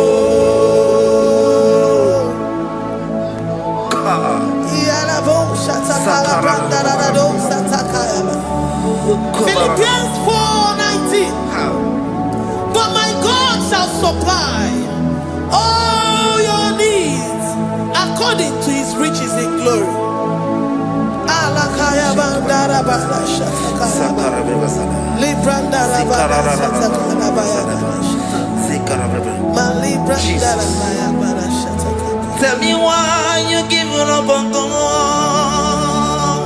Philippians 4:19. But my God shall supply all your needs according to his riches in glory. Tell me why you giving up on God.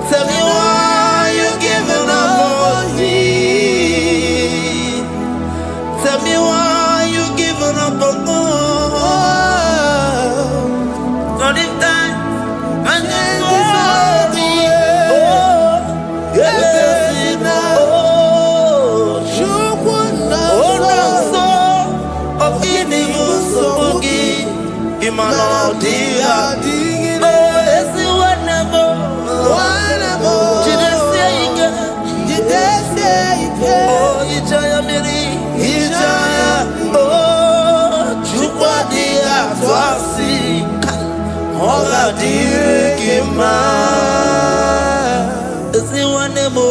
Tell me why you giving up on me. Tell me why you giving up on God. Not in time and then worry. Oh, yes, oh, no, so of any musugi, imano dia. Oga dirigima, si wanemo.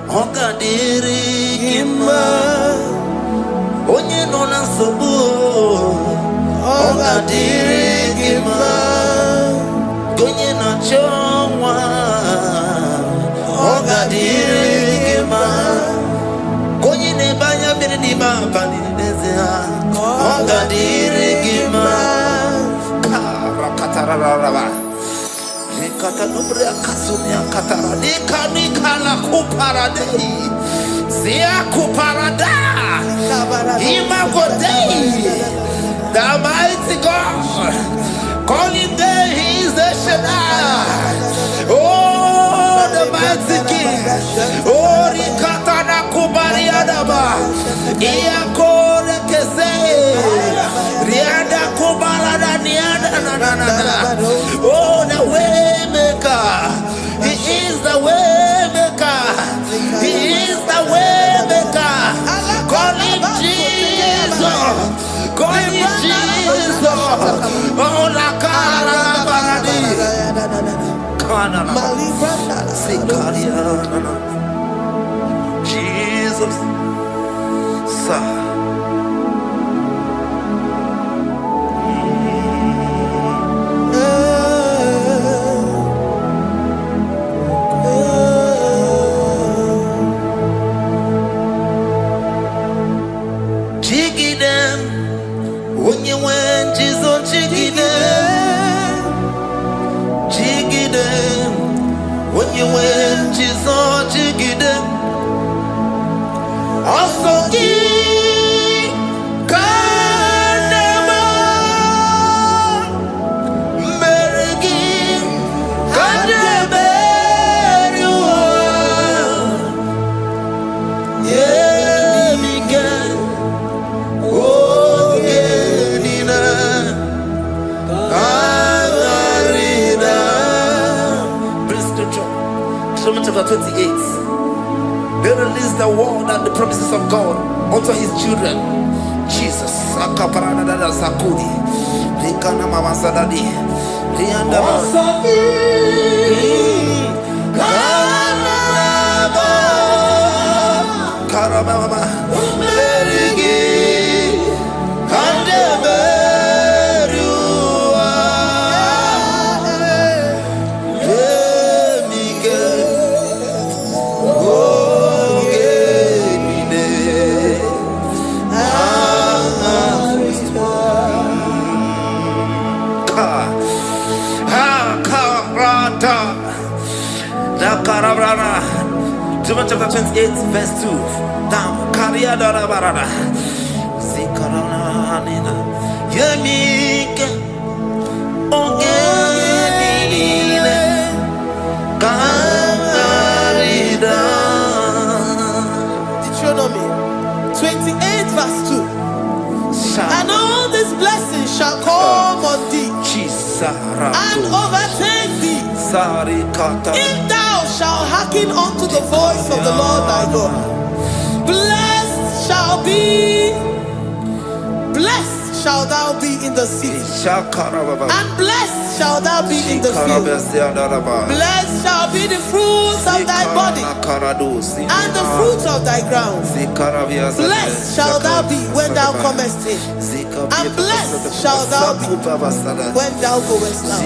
Oga dirigima, onye nona sobu. Oga dirigima, onye na chomwa. Oga dirigima, onye ne banya biri ni ma bani nezia. Oga dirigima. Nikata nubria kasumia katara nikala kuparadei sia kuparada imagodei. The mighty God, calling there he is the Shaddai. Oh, the mighty King. Oh, nikata na kubariadaba iakore kese riada kubalada niada na. Oh, the way maker. He is the way maker. He is the way maker. Call him Jesus. Call him Jesus. Oh, la cara baradi. Kana sikaria. Jesus. Sa. Chapter 28. They release the word and the promises of God unto his children. Jesus. Akaparanada Sakudi. Rikana Mama Sadadi. Rianda Karabama. Deuteronomy chapter 28, verse 2. Down. Karia dara barada. Zikarana nina. Yemike. Ongenine. Kangarida. Deuteronomy 28 verse 2. And all these blessings shall come on thee and overtake thee if thou shalt hearken unto the voice of the Lord thy God. Blessed shall thou be in the city, and blessed shall thou be in the field. Blessed shall be the fruits of thy body and the fruits of thy ground. Blessed shall thou be when thou comest in, and blessed shall thou be when thou goest out.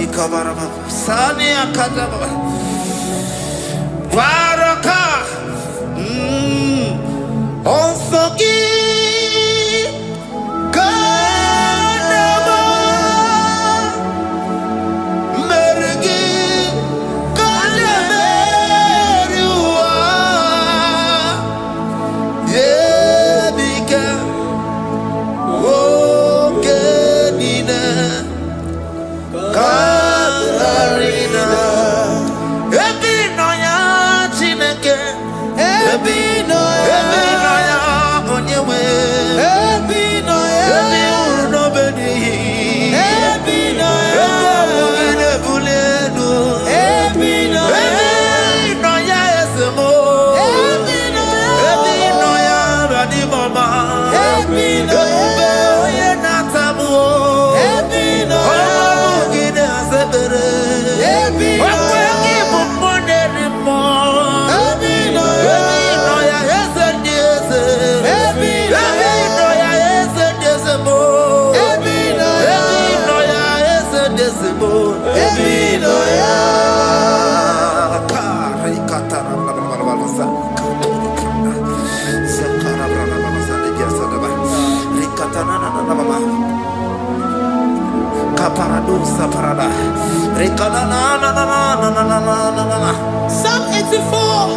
Psalm 84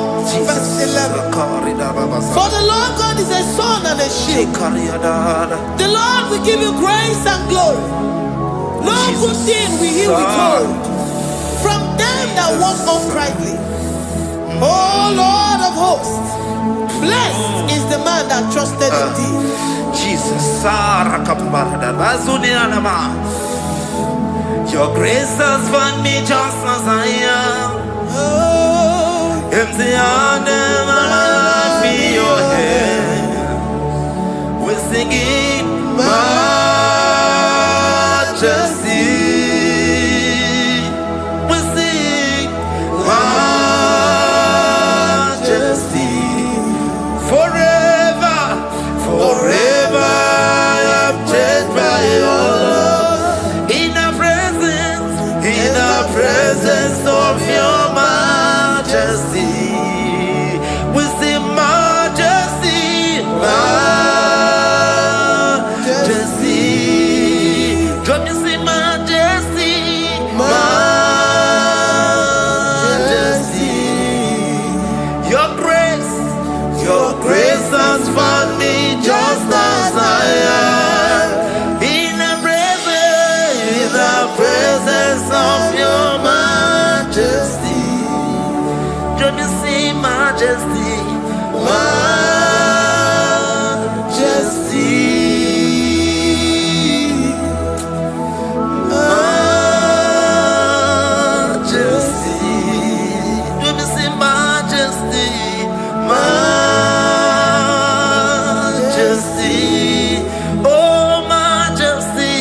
verse 11. For the Lord God is a sun and a shield. The Lord will give you grace and glory. No good thing will he withhold from them that walk uprightly. O Lord of hosts, blessed is the man that trusted in thee. Jesus, your grace has found me just as I am. Empty handed, I feel your hand. We're singing majesty. We sing majesty. Forever, forever I'm changed by your love. In the presence of your majesty, we see majesty, majesty. Don't you see majesty, majesty? Your grace has found me just as I am. In the presence of your majesty, don't you see majesty, majesty, majesty, don't you see majesty, majesty, oh majesty.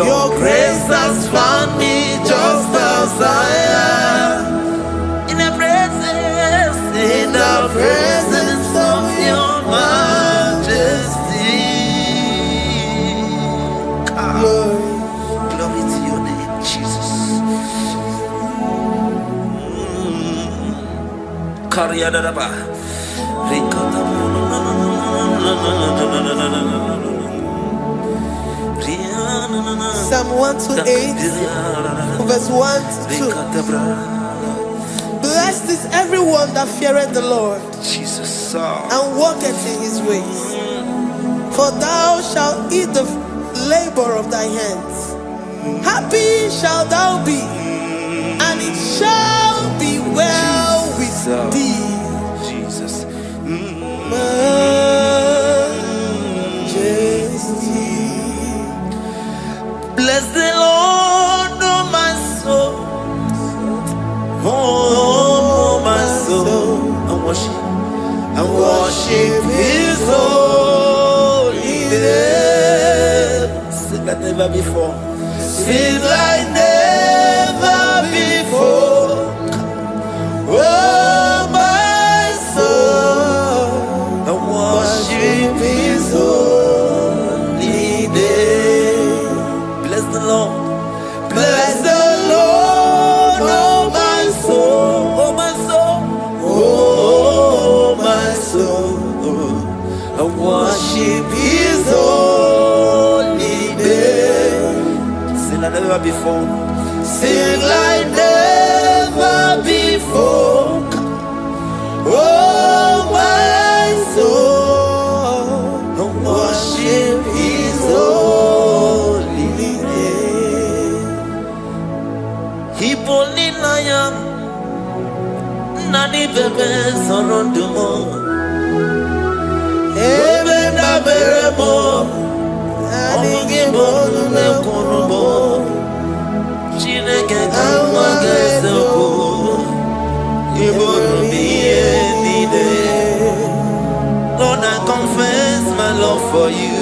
Your grace has found me just as I am. In the presence of your majesty. Glory to your name, Jesus. Psalm 128, verse 1 to 2. Blessed is everyone that feareth the Lord, Jesus, and walketh in his ways. For thou shalt eat the labor of thy hands. Happy shalt thou be, and it shall be well with thee. Jesus. Majesty. Bless the Lord, oh my soul. Oh, my soul. And worship his holy name. Sing like never before. Sing like never before. Oh, my soul. And worship his holy name. Bless the Lord. Bless the Lord, oh my soul, oh my soul, oh my soul. I worship his holy name. Sing like never before. Sing like never before. Oh my soul, I worship his holy name. Hipoli nayam nani bebe sorondumo ebe na beremo omugi bonu ne kunumo chineke kama geseko ibonu miye nide. Lord, I confess my love for you.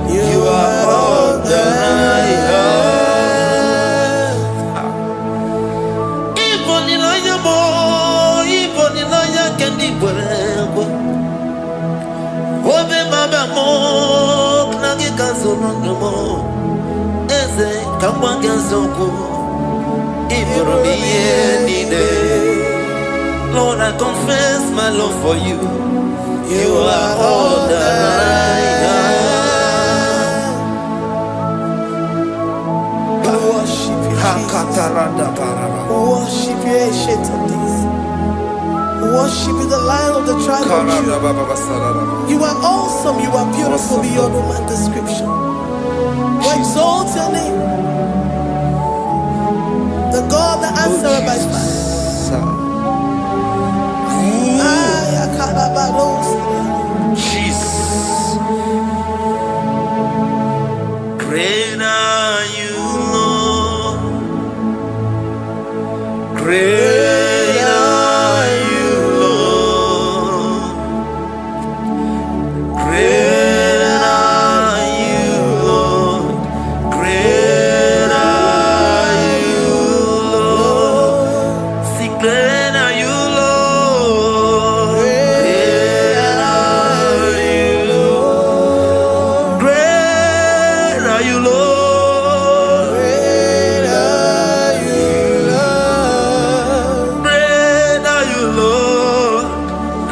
You are all that I have. Lord, I confess my love for you. You are all that I have. Worship you, Jesus. Worship you, ancient of days. Worship you, the Lion of the tribe of Judah. You are awesome. You are beautiful beyond human description. We exalt your name, the God that answered by fire. Jesus. Great are you, Lord. Great are you, Lord. Great are you, Lord. Great are you, Lord. Sing great are you, Lord. Great are you, Lord. Great are you, Lord. Great are you, Lord. Great are you, Lord.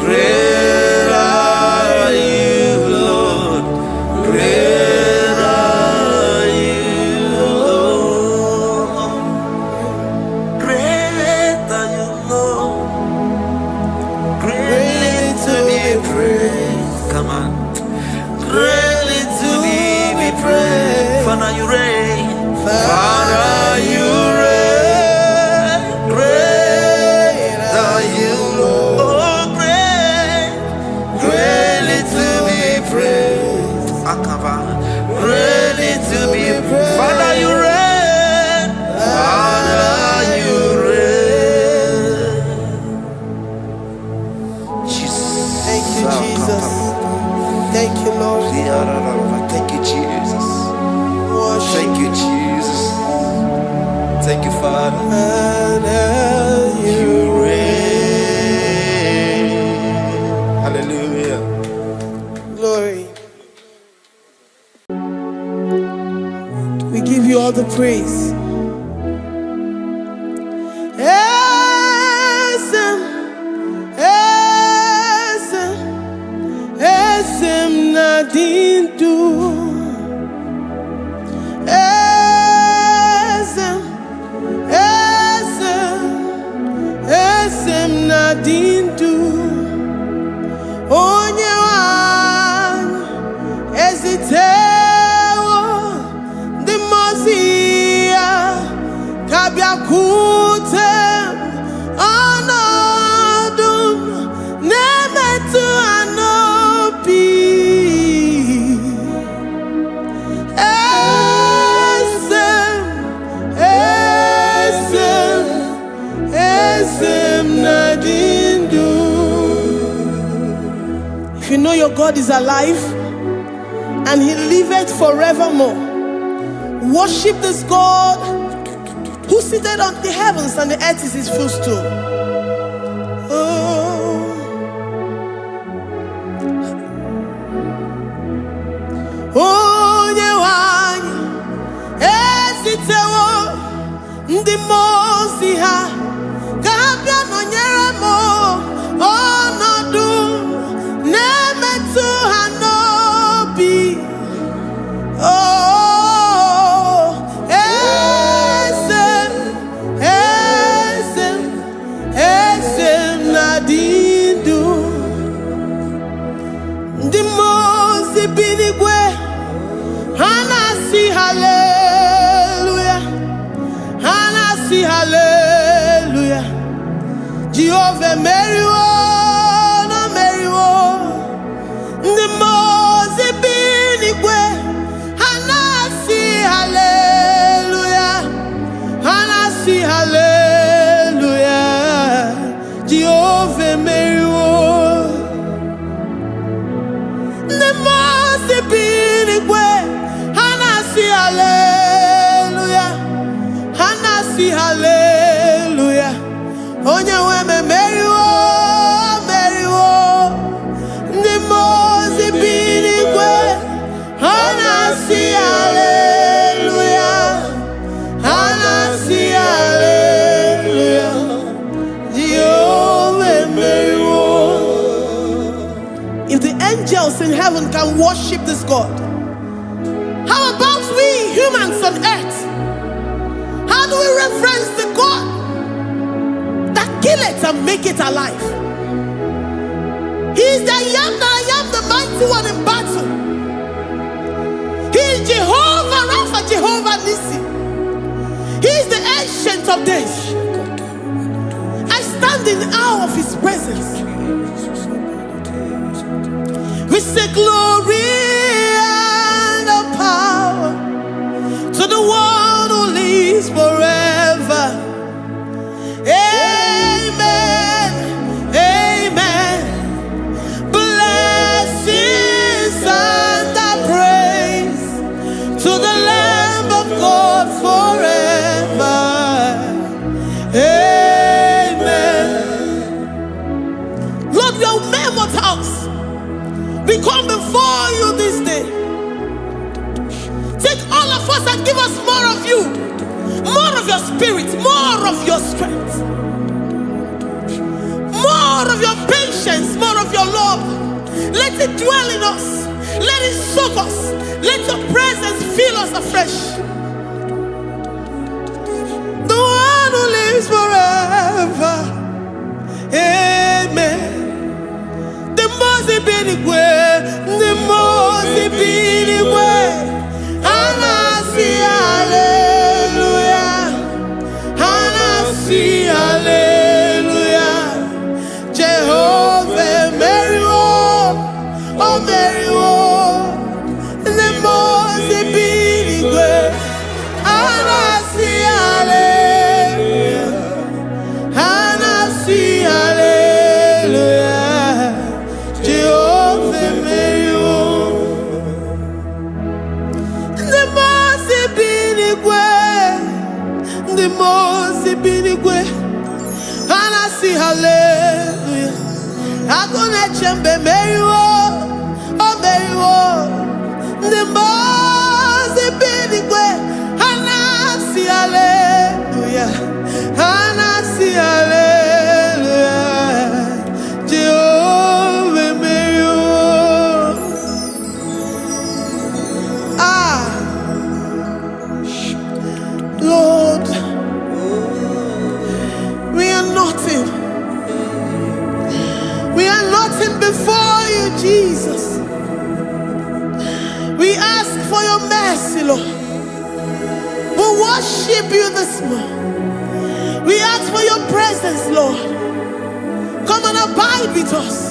Great are you, Lord. Great are you, Lord. Great are you, Lord. Greatly to be praised. Come on. Greatly to be praised. Father, you reign. Father, you reign. Great are you, Lord. Oh, great. Greatly to be praised. Akaba. Greatly to be praised. Father, you reign. Father, you reign. Jesus. Thank you, Jesus. Thank you, Lord. Thank you, Jesus. Worship Thank you, Thank you, Father. And you reign. Hallelujah. Glory. We give you all the praise. Esem nadindu. Esem nadindu. Onyewan ezitewo dimozia kabiakute anadum nemetu anopi esem nadindu. If you know your God is alive and he liveth forevermore, worship this God who seated on the heavens and the earth is his footstool. Oh, Nyewani, esitewo ndi mozi ha, kabia no nyeremo, onodu nemetu hanobi. Oh, esem nadindu. Ndi mozi binigwe, hanasi hallelujah, hanasi hallelujah. Jehovah meriwo, no meriwo. Ndi mozi binigwe, hanasi hallelujah, hanasi hallelujah. Jehovah meriwo. Ndi mozi binigwe, hanasi hallelujah, hanasi hallelujah. Onye weme meriwo, meriwo. Ndi mozi binigwe, hanasi hallelujah, hanasi hallelujah. Jehovah meriwo. If the angels in heaven can worship this God, how about we humans on earth? How do we reference the God that kill it and make it alive? He is the I am, the mighty one in battle. He is Jehovah Rapha, Jehovah Nissi. He is the ancient of days. I stand in awe of his presence. We say glory and the power to the one who lives forever. Amen, amen. Blessings and the praise to the Lamb of God forever. Amen. Lord, your mammoth house, we come before you this day. Take all of us and give us more of you, more of your spirit, more of your strength, more of your patience, more of your love. Let it dwell in us. Let it soak us. Let your presence fill us afresh. The one who lives forever. Amen. The most benigwe, the most benigwe. Hanasi hallelujah, hanasi hallelujah. Jehovah meriwo, oh meriwo. The most benigwe, hanasi hallelujah, hanasi hallelujah. Jehovah meriwo. The the most binigwe. And I see hallelujah. I'm gonna chamber Mary, oh Mary, the most binigwe. And I see hallelujah. And I see hallelujah. Jehovah Mary, Lord, we are nothing. We are nothing before you, Jesus. We ask for your mercy, Lord. We worship you this morning. We ask for your presence, Lord. Come and abide with us.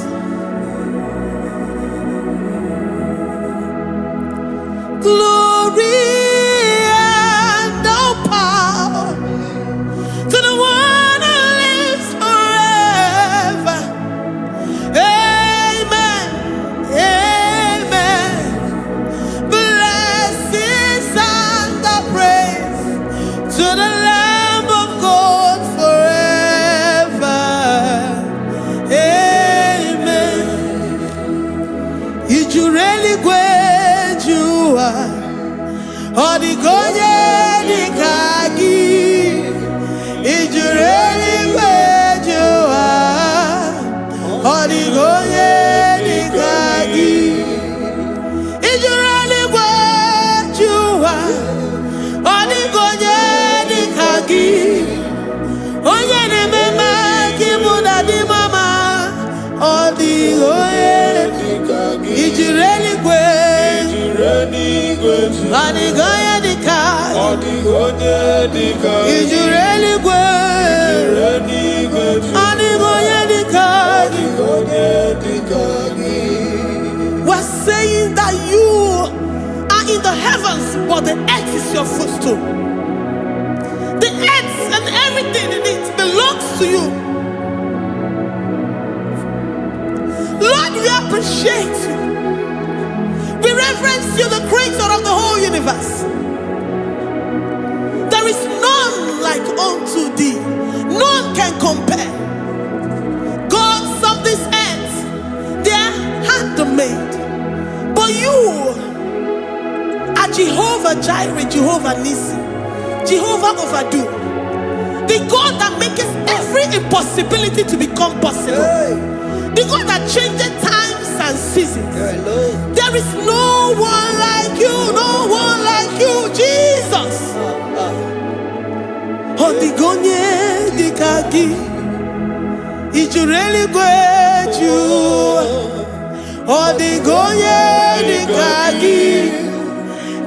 Glory and all power to the one who lives forever. Amen. Amen. Blessings and the praise to the Lamb of God forever. Amen. Did you really go? Odigonye dikagi, ijureli kwejoa. Odigonye dikagi, ijureli kwejoa. Odigonye dikagi, onye ne mema kimuda di mama. Odigonye dikagi, ijureli kwejoa. Odigoye dikagi, odigoye dikagi, ijureli kwejoa. Odigoye dikagi, odigoye dikagi. We're saying that you are in the heavens, but the earth is your footstool. The earth and everything in it belongs to you. Lord, we appreciate you. We reverence you, the creator of the whole universe. There is none like unto thee. None can compare. Gods of this earth, they are handmade. But you are Jehovah Jireh, Jehovah Nissi, Jehovah Overdo. The God that makes every impossibility to become possible. The God that changes times and seasons. There is no one like you, no one like you, Jesus. Odigonye dikagi, ijureli kwejoa. Odigonye dikagi,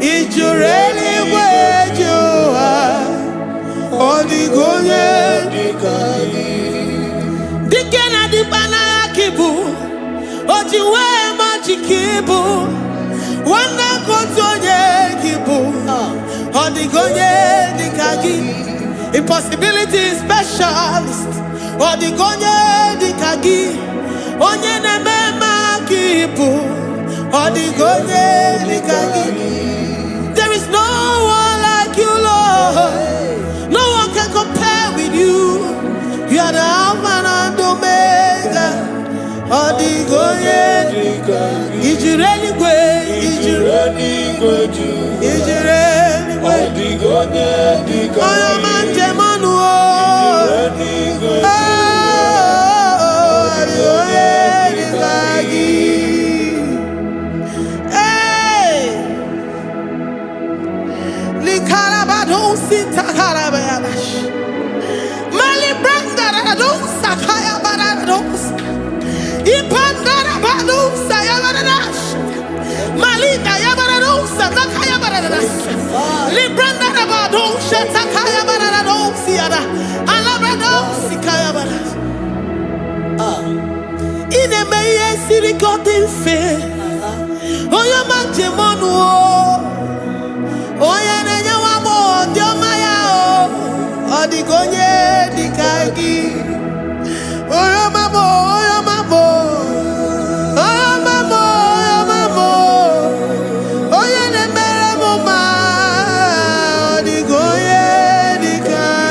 ijureli kwejoa. Odigonye dikagi. Dikena dipana kibu, ojiwe majikibu, wana kotonye kibu. Odigonye dikagi, impossibility specialist. Odigonye dikagi, onye nemema kibu. Odigonye dikagi. There is no one like you, Lord. No one can compare with you. You are the Alpha and Omega. Odigonye dikagi, ijureli kwejoa. Ijureli kwejoa. Odigonye dikagi, oyo manje manu o. Ijureli kwejoa. Odigonye dikagi. Hey, likarabado sitakarabayabash. Mali branda radosa kaya baradosa. Ipandara badosa yabaradosh. Malika yabaradosa takaya baradosa. Libranda rabadosha takaya baradosa yada. Alabradosi kaya baradosa. Ine meye sirikotin fe. Oya manje monu o. Oya nenya wamo diomaya o. Odigonye dikagi. Oya mamo, oya mamo. Oya mamo, oya mamo. Oya nemere moma. Odigonye dikagi.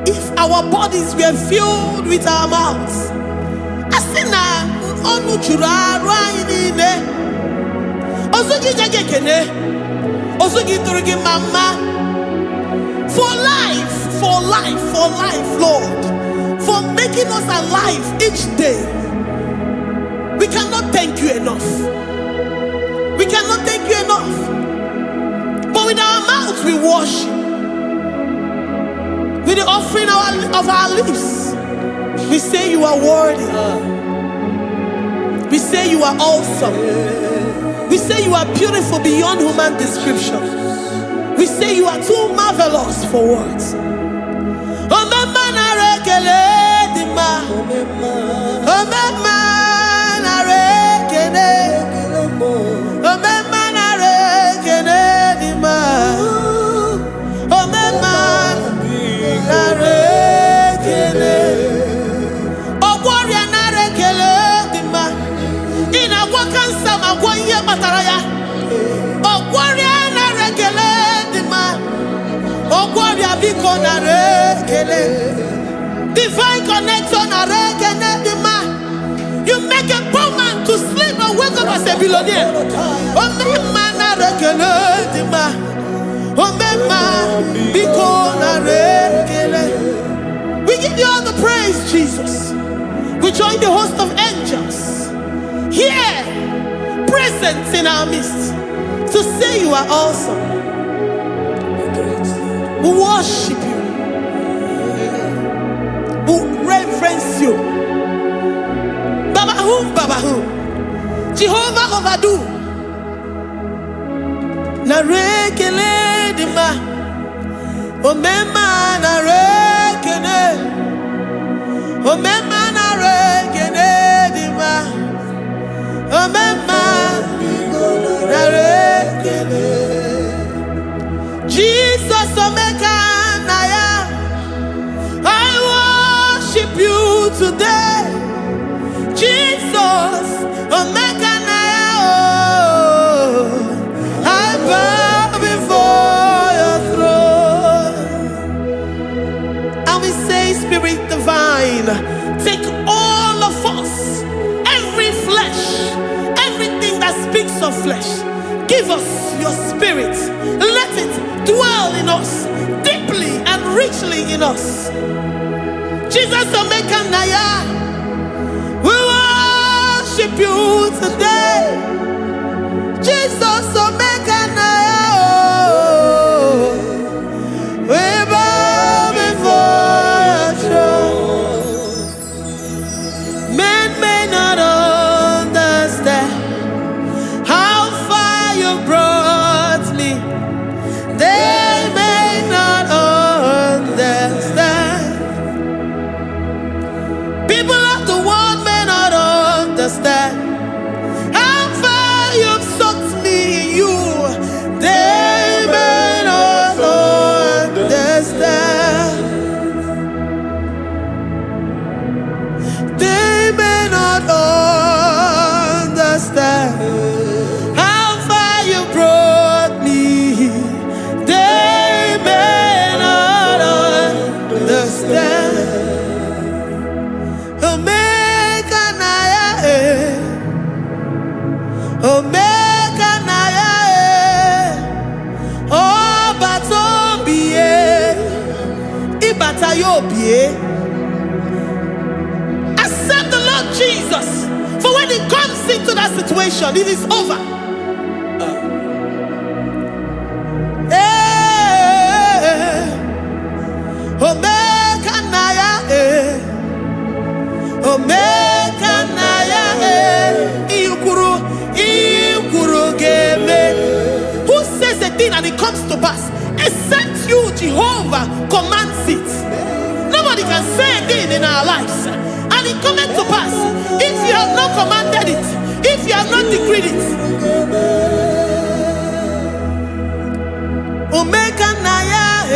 If our bodies were filled with our mouths, asina onu chura rainine osugi jagekene osugi turugi mama for life, Lord, for making us alive each day. We cannot thank you enough. We cannot thank you enough. But with our mouths we worship. With the offering of our lips, we say you are worthy. We say you are awesome. We say you are beautiful beyond human description. We say you are too marvelous for words. Divine connection. You make a poor man to sleep and wake up as a billionaire. We give you all the praise, Jesus. We join the host of angels here, present in our midst, to say you are awesome. We worship you. We reverence you. Babahum, Jehovah overdo. Narekele dima, omema narekele, omema narekele dima, omema narekele. Jesus omeka naya, I worship you today. Jesus, omeka naya, I bow before your throne. And we say, Spirit divine, take all of us, every flesh, everything that speaks of flesh. Give us your spirit. Let it dwell in us, deeply and richly in us. Jesus, omeka naya, we worship you today. Jesus, omeka naya, we bow before your throne. Men may not understand how far you brought me. They may not understand. People of the world may not understand how far Accept the Lord Jesus. For when He comes into that situation, it is over. Omega Naya, Omega Naya, Ikuru Game. Who says a thing and it comes to pass? Except you, Jehovah, commands it. Nobody can say a thing in our lives and it cometh to pass if you have not commanded it, if you have not decreed it. Omega Naya,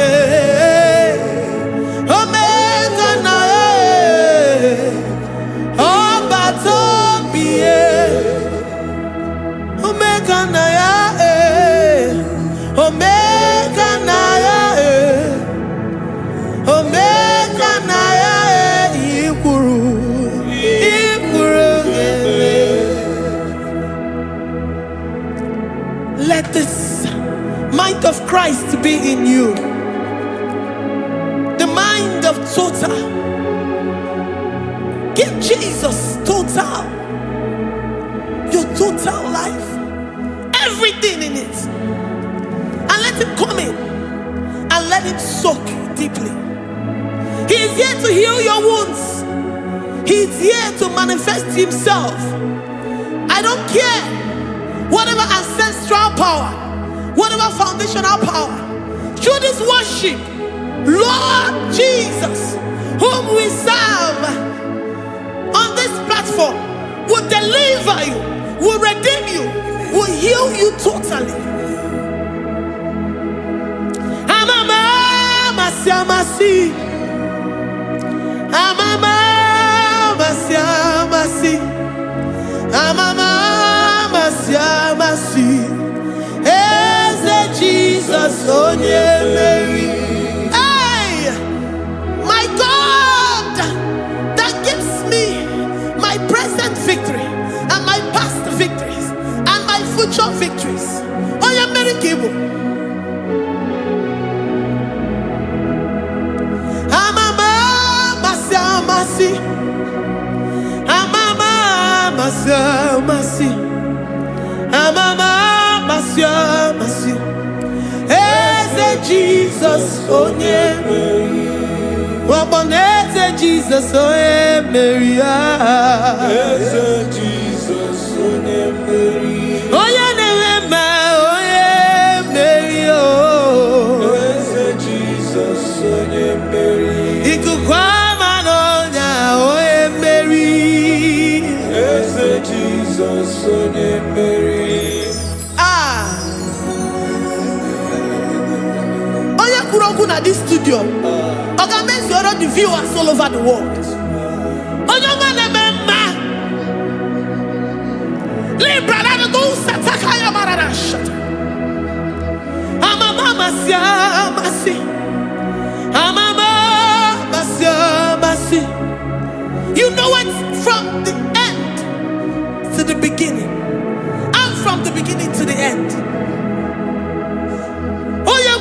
Omega Naya, Obatobie, Omega Naya, Omega Naya, Omega Naya, Ikuru. Let this mind of Christ be in you. The mind of total. Give Jesus total. Your total life. Everything in it. And let Him come in. And let Him soak deeply. He is here to heal your wounds. He is here to manifest Himself. I don't care. Whatever ancestral power, whatever foundational power, through this worship, Lord Jesus, whom we serve on this platform, will deliver you, will redeem you, will heal you totally. Amama Siamasi, Amama Siamasi, Amama Siamasi, Eze Jesus onye Mary. Hey, my God, that gives me my present victory and my past victories and my future victories. Onye Mary Kibu. Amama Siamasi, Amama Siamasi. Amama Masia Masi, Eze Jesus onye Mary, Waboneze Jesus onye Mary, Eze Jesus onye Mary, Oye Nehema onye Mary, Eze Jesus onye Mary, Ikukwama nonya onye Mary, Eze Jesus onye Mary. At this studio, organize the viewers all over the world. You know it from the end to the beginning, and from the beginning to the end.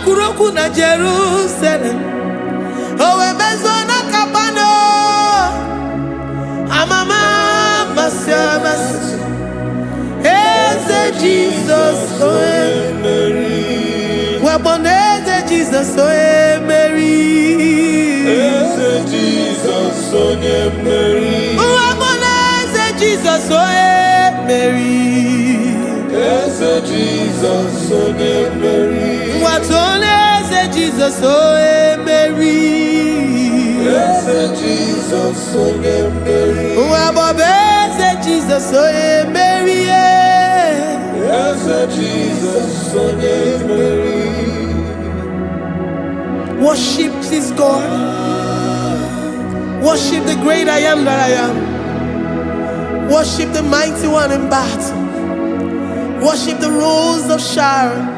Kuroku na Jerusalem, Owebezona Kapano, Amama Masiamas, Eze Jesus oe Mary, Waboneze Jesus oe Mary, Eze Jesus oe Mary, Waboneze Jesus oe Mary, Eze Jesus oe Mary. What only Jesus oh Mary, yes Jesus oh Mary. What Jesus oh Mary, yes Jesus oh Mary. Worship this God. Worship the great I am that I am. Worship the mighty one in battle. Worship the rose of Sharon.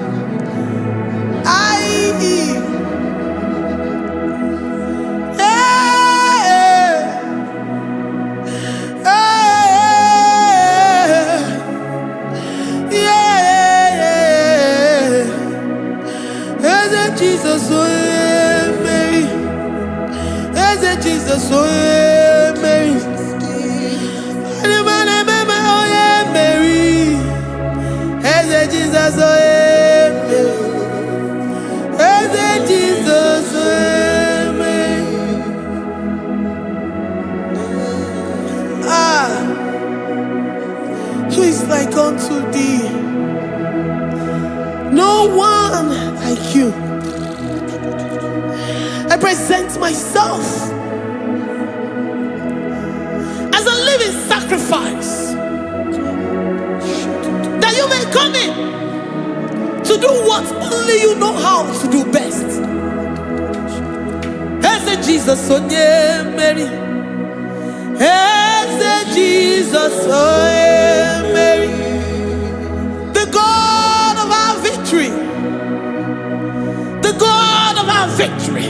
Jesus, oh Mary, Jesus, oh yeah, Mary. Oh yeah, Mary. Hey, Jesus, oh yeah, Mary. Hey, Jesus, oh yeah, Mary. Who is like unto thee? No one like you. I present myself as a living sacrifice, that you may come in to do what only you know how to do best. Hey, Jesus, oh yeah, Mary. Hey, Jesus, oh yeah, Mary. The God of our victory. The God of our victory.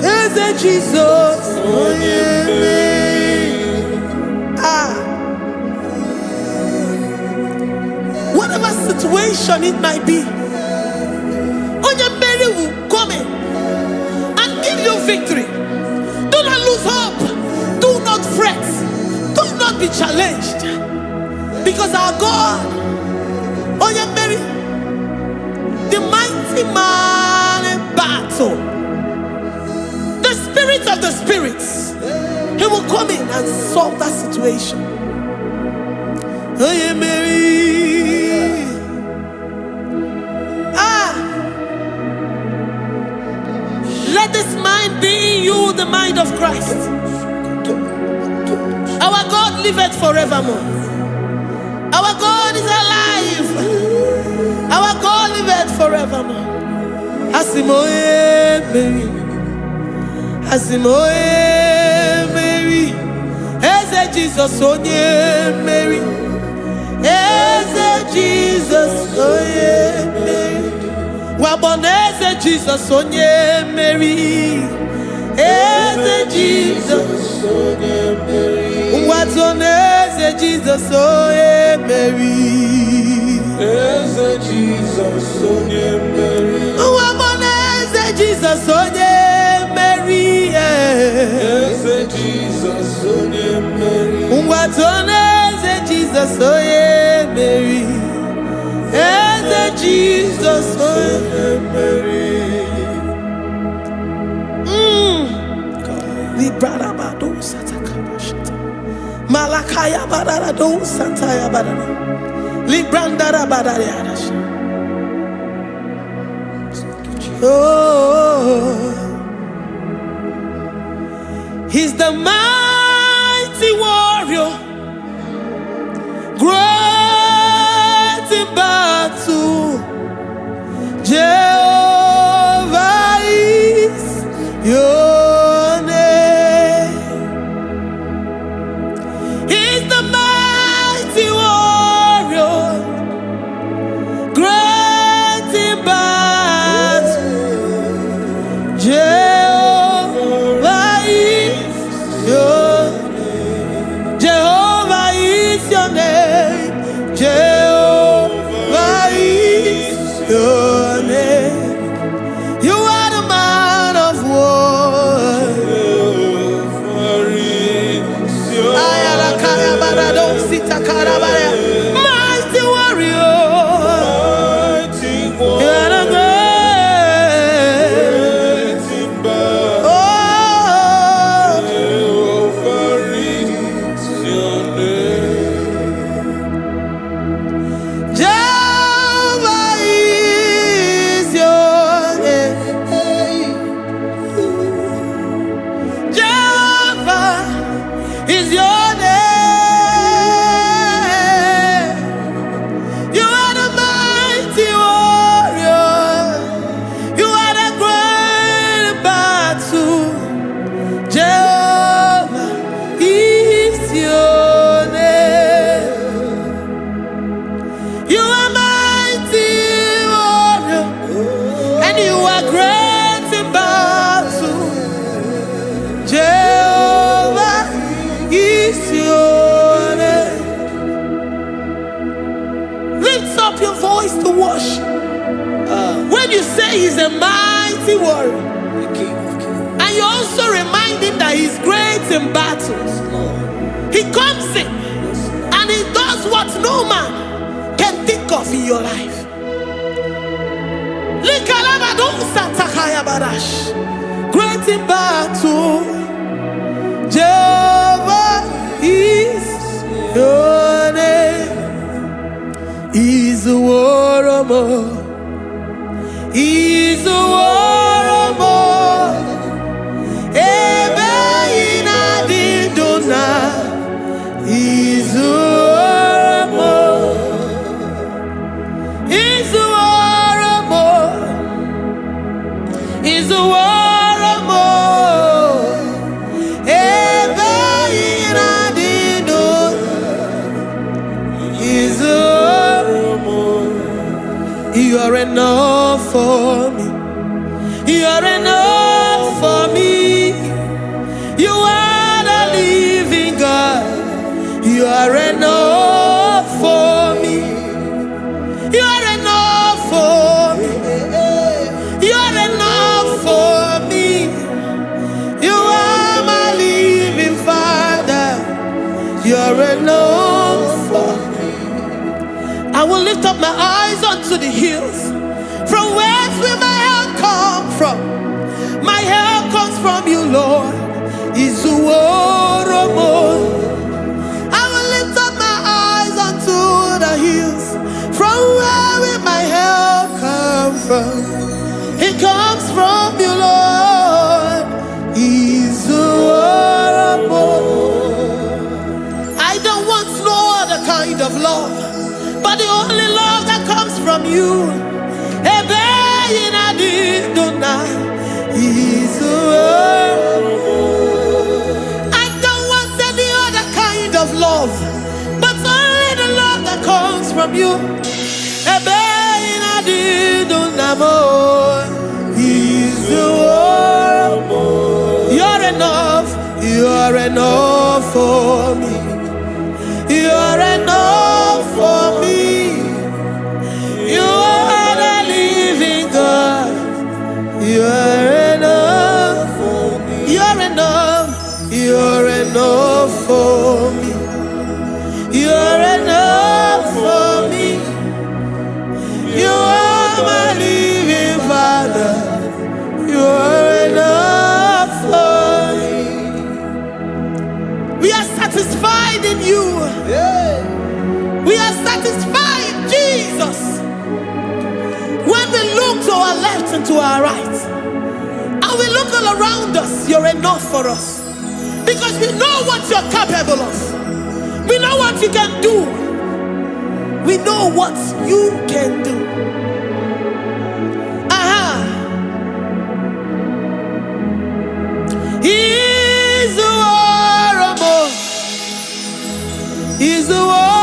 Hey, Jesus, oh yeah, Mary. Whatever situation it might be, Mary will come in and give you victory. Do not lose hope. Do not fret. Do not be challenged. Because our God, Mary, the mighty man in battle, the spirit of the spirits, he will come in and solve that situation. Mary. Let this mind be in you, the mind of Christ. Our God liveth forevermore. Our God is alive. Our God liveth forevermore. Asimoye Mary. Asimoye Mary. Eze Jesus onye Mary. Eze Jesus onye Mary. Waboneze Jesus onye Mary. Eze Jesus onye Mary. Watoneze Jesus onye Mary. Eze Jesus onye Mary. Waboneze Jesus onye Mary. Eze Jesus onye Mary. Watoneze Jesus onye Mary. Eze Jesus onye Mary. Librada bado satakabashita. Malakaya badara do sataya badara. Librandara badara yadash. Oh, he's the mighty warrior, great in battle. Jehovah is your name. He's the mighty warrior, great in battle. Jehovah is your name. Jehovah is your name. Jehovah is your name. You are the man of war. Mighty warrior. You are the great. Oh, Jehovah is your name. Jehovah is your name. You are the mighty warrior. You are the great battle. Jehovah is your name. You are mighty warrior, and you are great in battle. Jehovah is love in your life. Great in battle, Jehovah is your name. He's a warrior, he's a warrior. Ebe ina didona, he's a warrior, he's a warrior, he's a warrior. You are enough for me. You are enough for me. You are the living God. You are enough for me. You are enough for me. You are enough for me. You are my living Father. You are enough for me. I will lift up my eyes unto the hills. From whence will my help come from? My help comes from you, Lord. Is the word of God. I will lift up my eyes unto the hills. From where will my help come from? It comes from you, Lord. Is the word of God. I don't want no other kind of love, but the only love that comes from you. I don't want any other kind of love, but only the love that comes from you. You're enough, you're enough for me. You're enough for me. You are the living God. You're enough for me. You're enough. You're enough for me. You're enough for me. You are my living Father. You're enough for me. We are satisfied in you. We are satisfied, Jesus. When we look to our left and to our right, and we look all around us, you're enough for us. Because we know what you're capable of. We know what you can do. We know what you can do. He's the warrior. He's the warrior.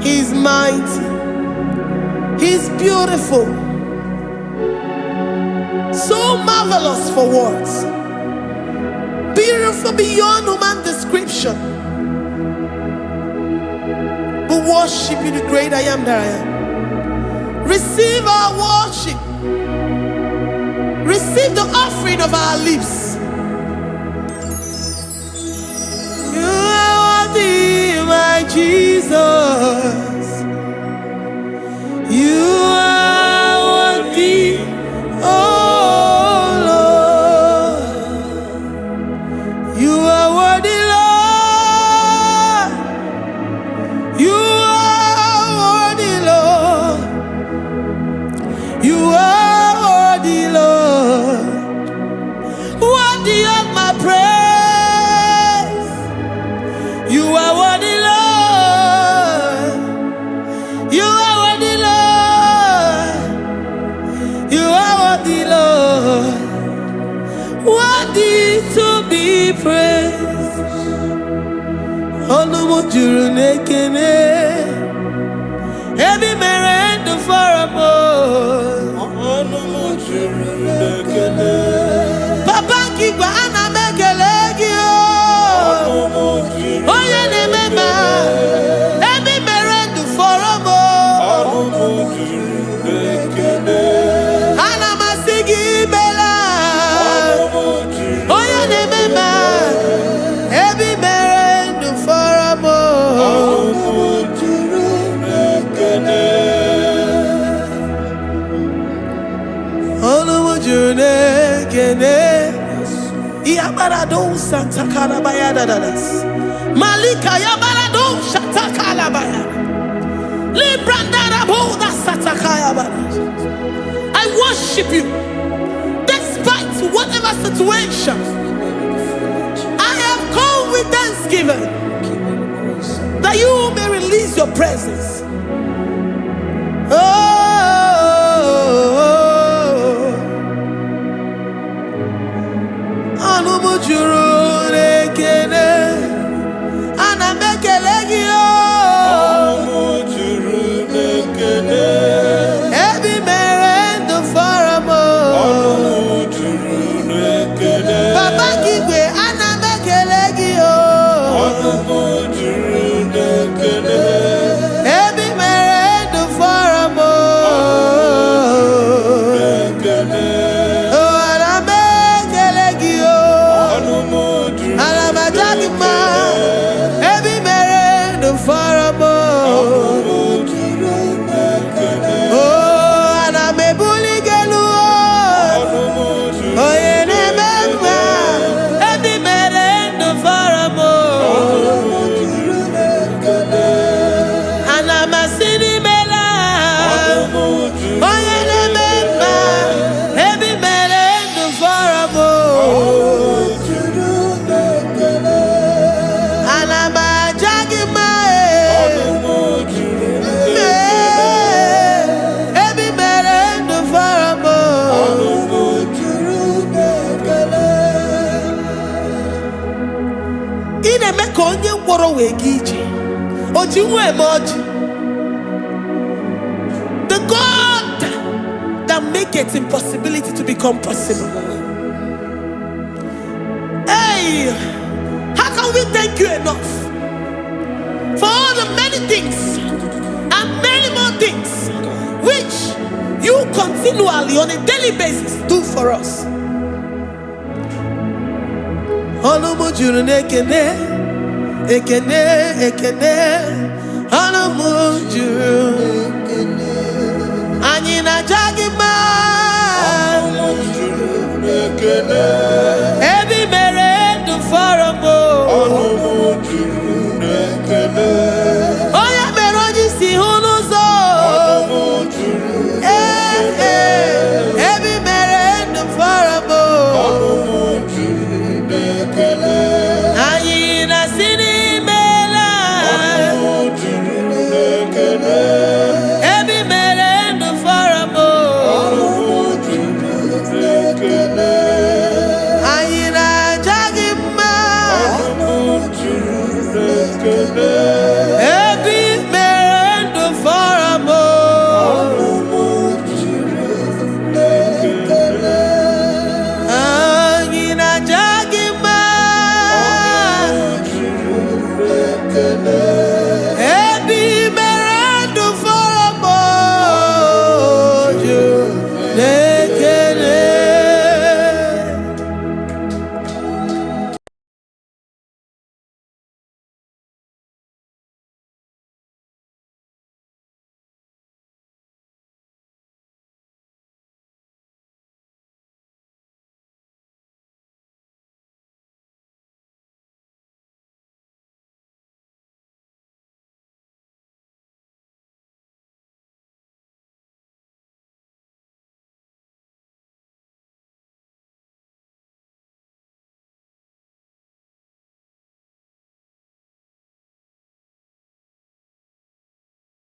He's mighty. He's beautiful. So marvelous for words. Beautiful beyond human description. We worship you, the great I am that I am. Receive our worship. Receive the offering of our lips. You are worthy, my Jesus. You are worthy, oh Lord. You are worthy, Lord. You are worthy, Lord. You are Onumu juru nekene. Ebi mere ndu foramo. Onumu juru nekene. Papa kigwa ana mekele gi o. Onumu juru. Oye ne mema. Ebi mere ndu foramo. Onumu juru nekene. Ana masigi bela. Onumu juru. Oye ne mema. Ebi mere ndu foramo. Onumu juru nekene. Onumu juru nekene. Yabarado Santa Calabaya dadas. Malika Yabarado Shatakalabaya. Librandara Boda Satakaya badas. I worship you despite whatever situation. I have come with thanksgiving that you may release your presence. Onumu juru nekene. Ana mekele gi o. Onumu juru nekene. Ebi mere ndu foramo. Onumu juru nekene. Baba kigwe ana mekele gi o. Onumu juru nekene. Ebi mere ndu foramo. Onumu nekene. The God that makes impossibility to become possible. Hey, how can we thank you enough for all the many things and many more things which you continually on a daily basis do for us? Onumu juru nekene. Ekene, ekene.